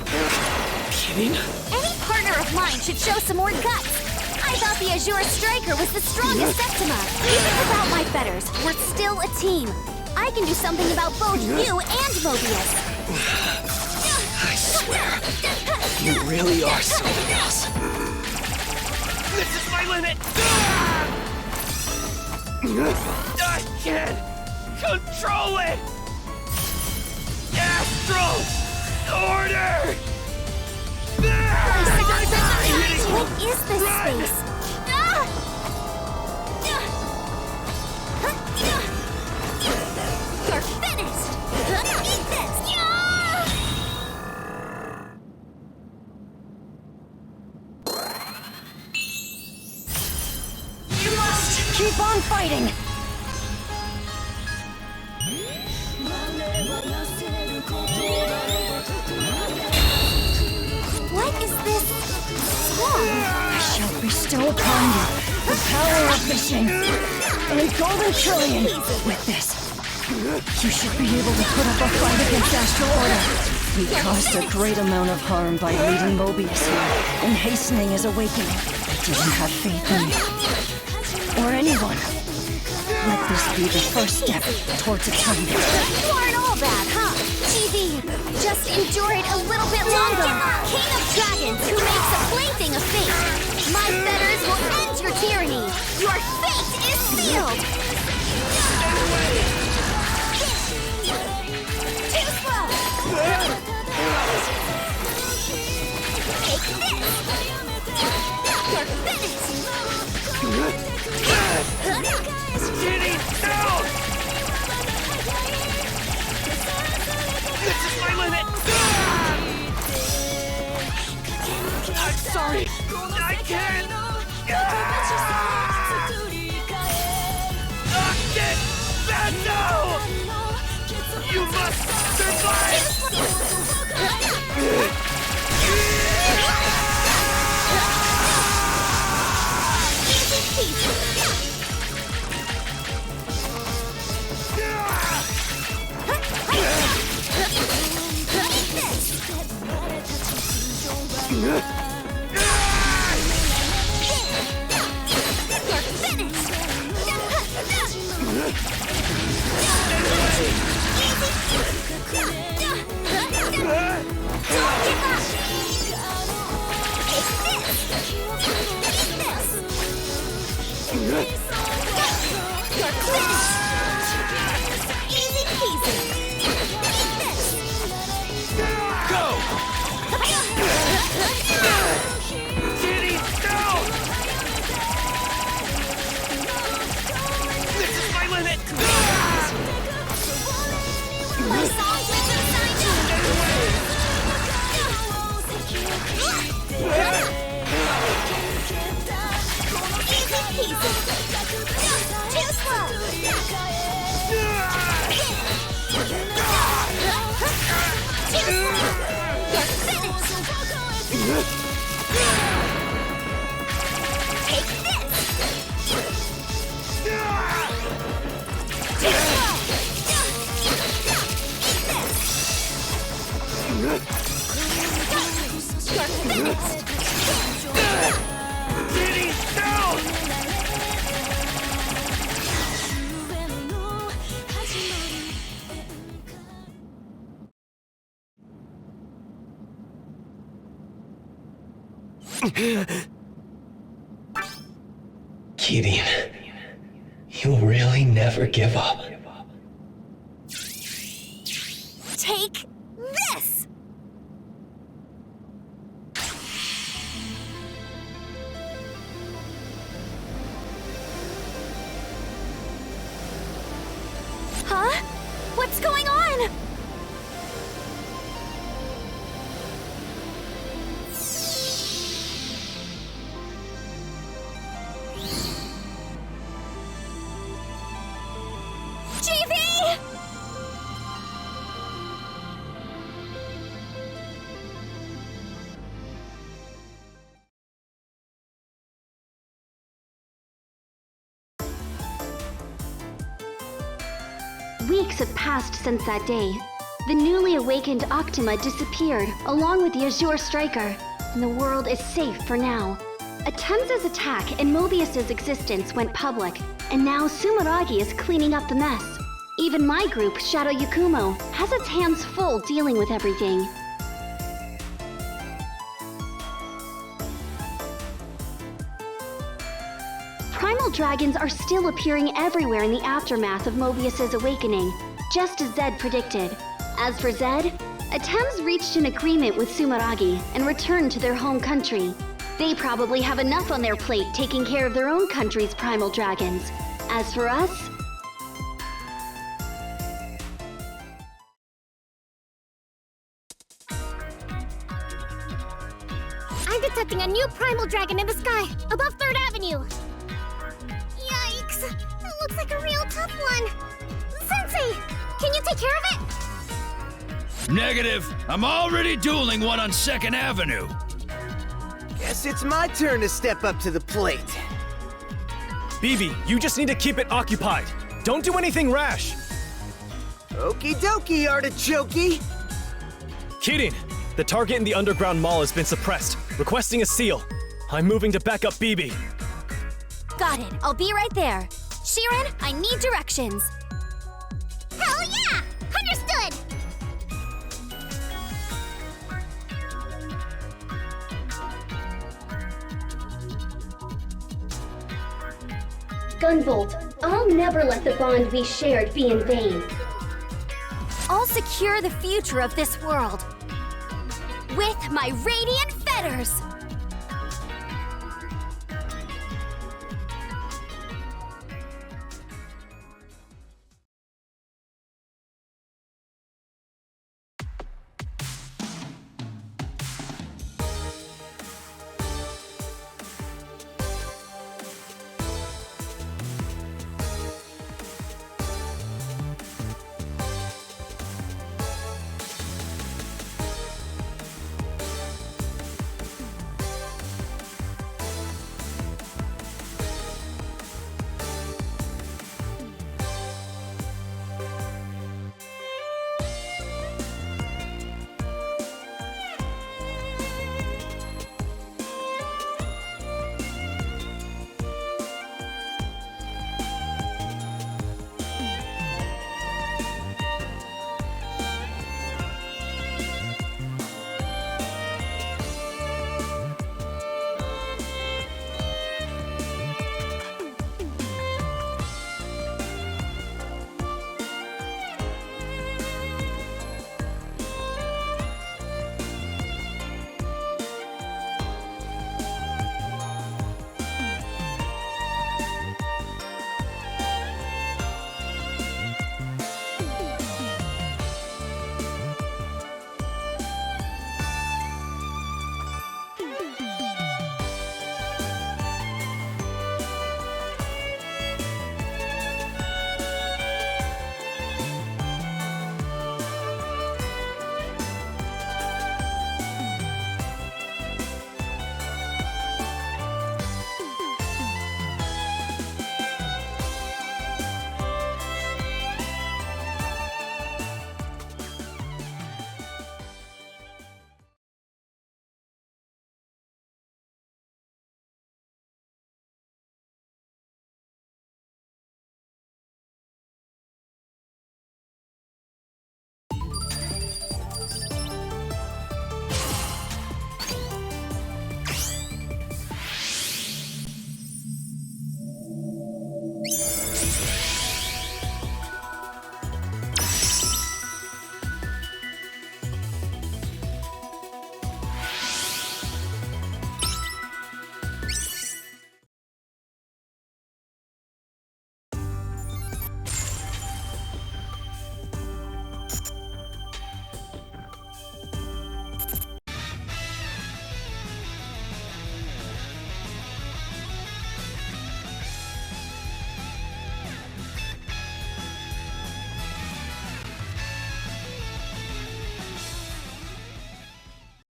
Kidding? Any partner of mine should show some more guts. I thought the Azure Striker was the strongest septima. Even without my fetters, we're still a team. I can do something about both you and Mobius. I swear, you really are something else. This is my limit! I can't control it! Astral Order! What is this space? You're finished! Eat this! You must keep on fighting! What is this song? I shall bestow upon you the power of fishing and a golden trillion. With this, you should be able to put up a fight against Astral Order. We caused a great amount of harm by leading Mobius here and hastening his awakening. I didn't have faith in you. Or anyone. Let this be the first step towards atonement. You aren't all bad, huh? TV, just endure it a little bit longer. King of dragons who makes a plaything of fate. My fetters will end your tyranny. Your fate is sealed. Too slow. Take this. You're finished. Kitty, no! This is my limit! I'm sorry! I can't! Get back now! You must survive! Gideon, you'll really never give up. Take this! Huh? What's going on? Weeks have passed since that day. The newly awakened Octima disappeared, along with the Azure Striker, and the world is safe for now. Atemza's attack and Mobius's existence went public, and now Sumeragi is cleaning up the mess. Even my group, Shadow Yakumo, has its hands full dealing with everything. Primal dragons are still appearing everywhere in the aftermath of Mobius's awakening, just as Zedd predicted. As for Zedd, Atems reached an agreement with Sumeragi and returned to their home country. They probably have enough on their plate taking care of their own country's primal dragons. As for us, I'm detecting a new primal dragon in the sky, above 3rd Avenue. Yikes! That looks like a real tough one. Sensei, can you take care of it? Negative. I'm already dueling one on 2nd Avenue. Guess it's my turn to step up to the plate. BB, you just need to keep it occupied. Don't do anything rash. Okie dokie, artichokey. Kidding. The target in the underground mall has been suppressed, requesting a seal. I'm moving to back up BB. got it. I'll be right there. Sheeran, I need directions. Hell yeah! Understood! Gunvolt, I'll never let the bond we shared be in vain. I'll secure the future of this world with my radiant fetters!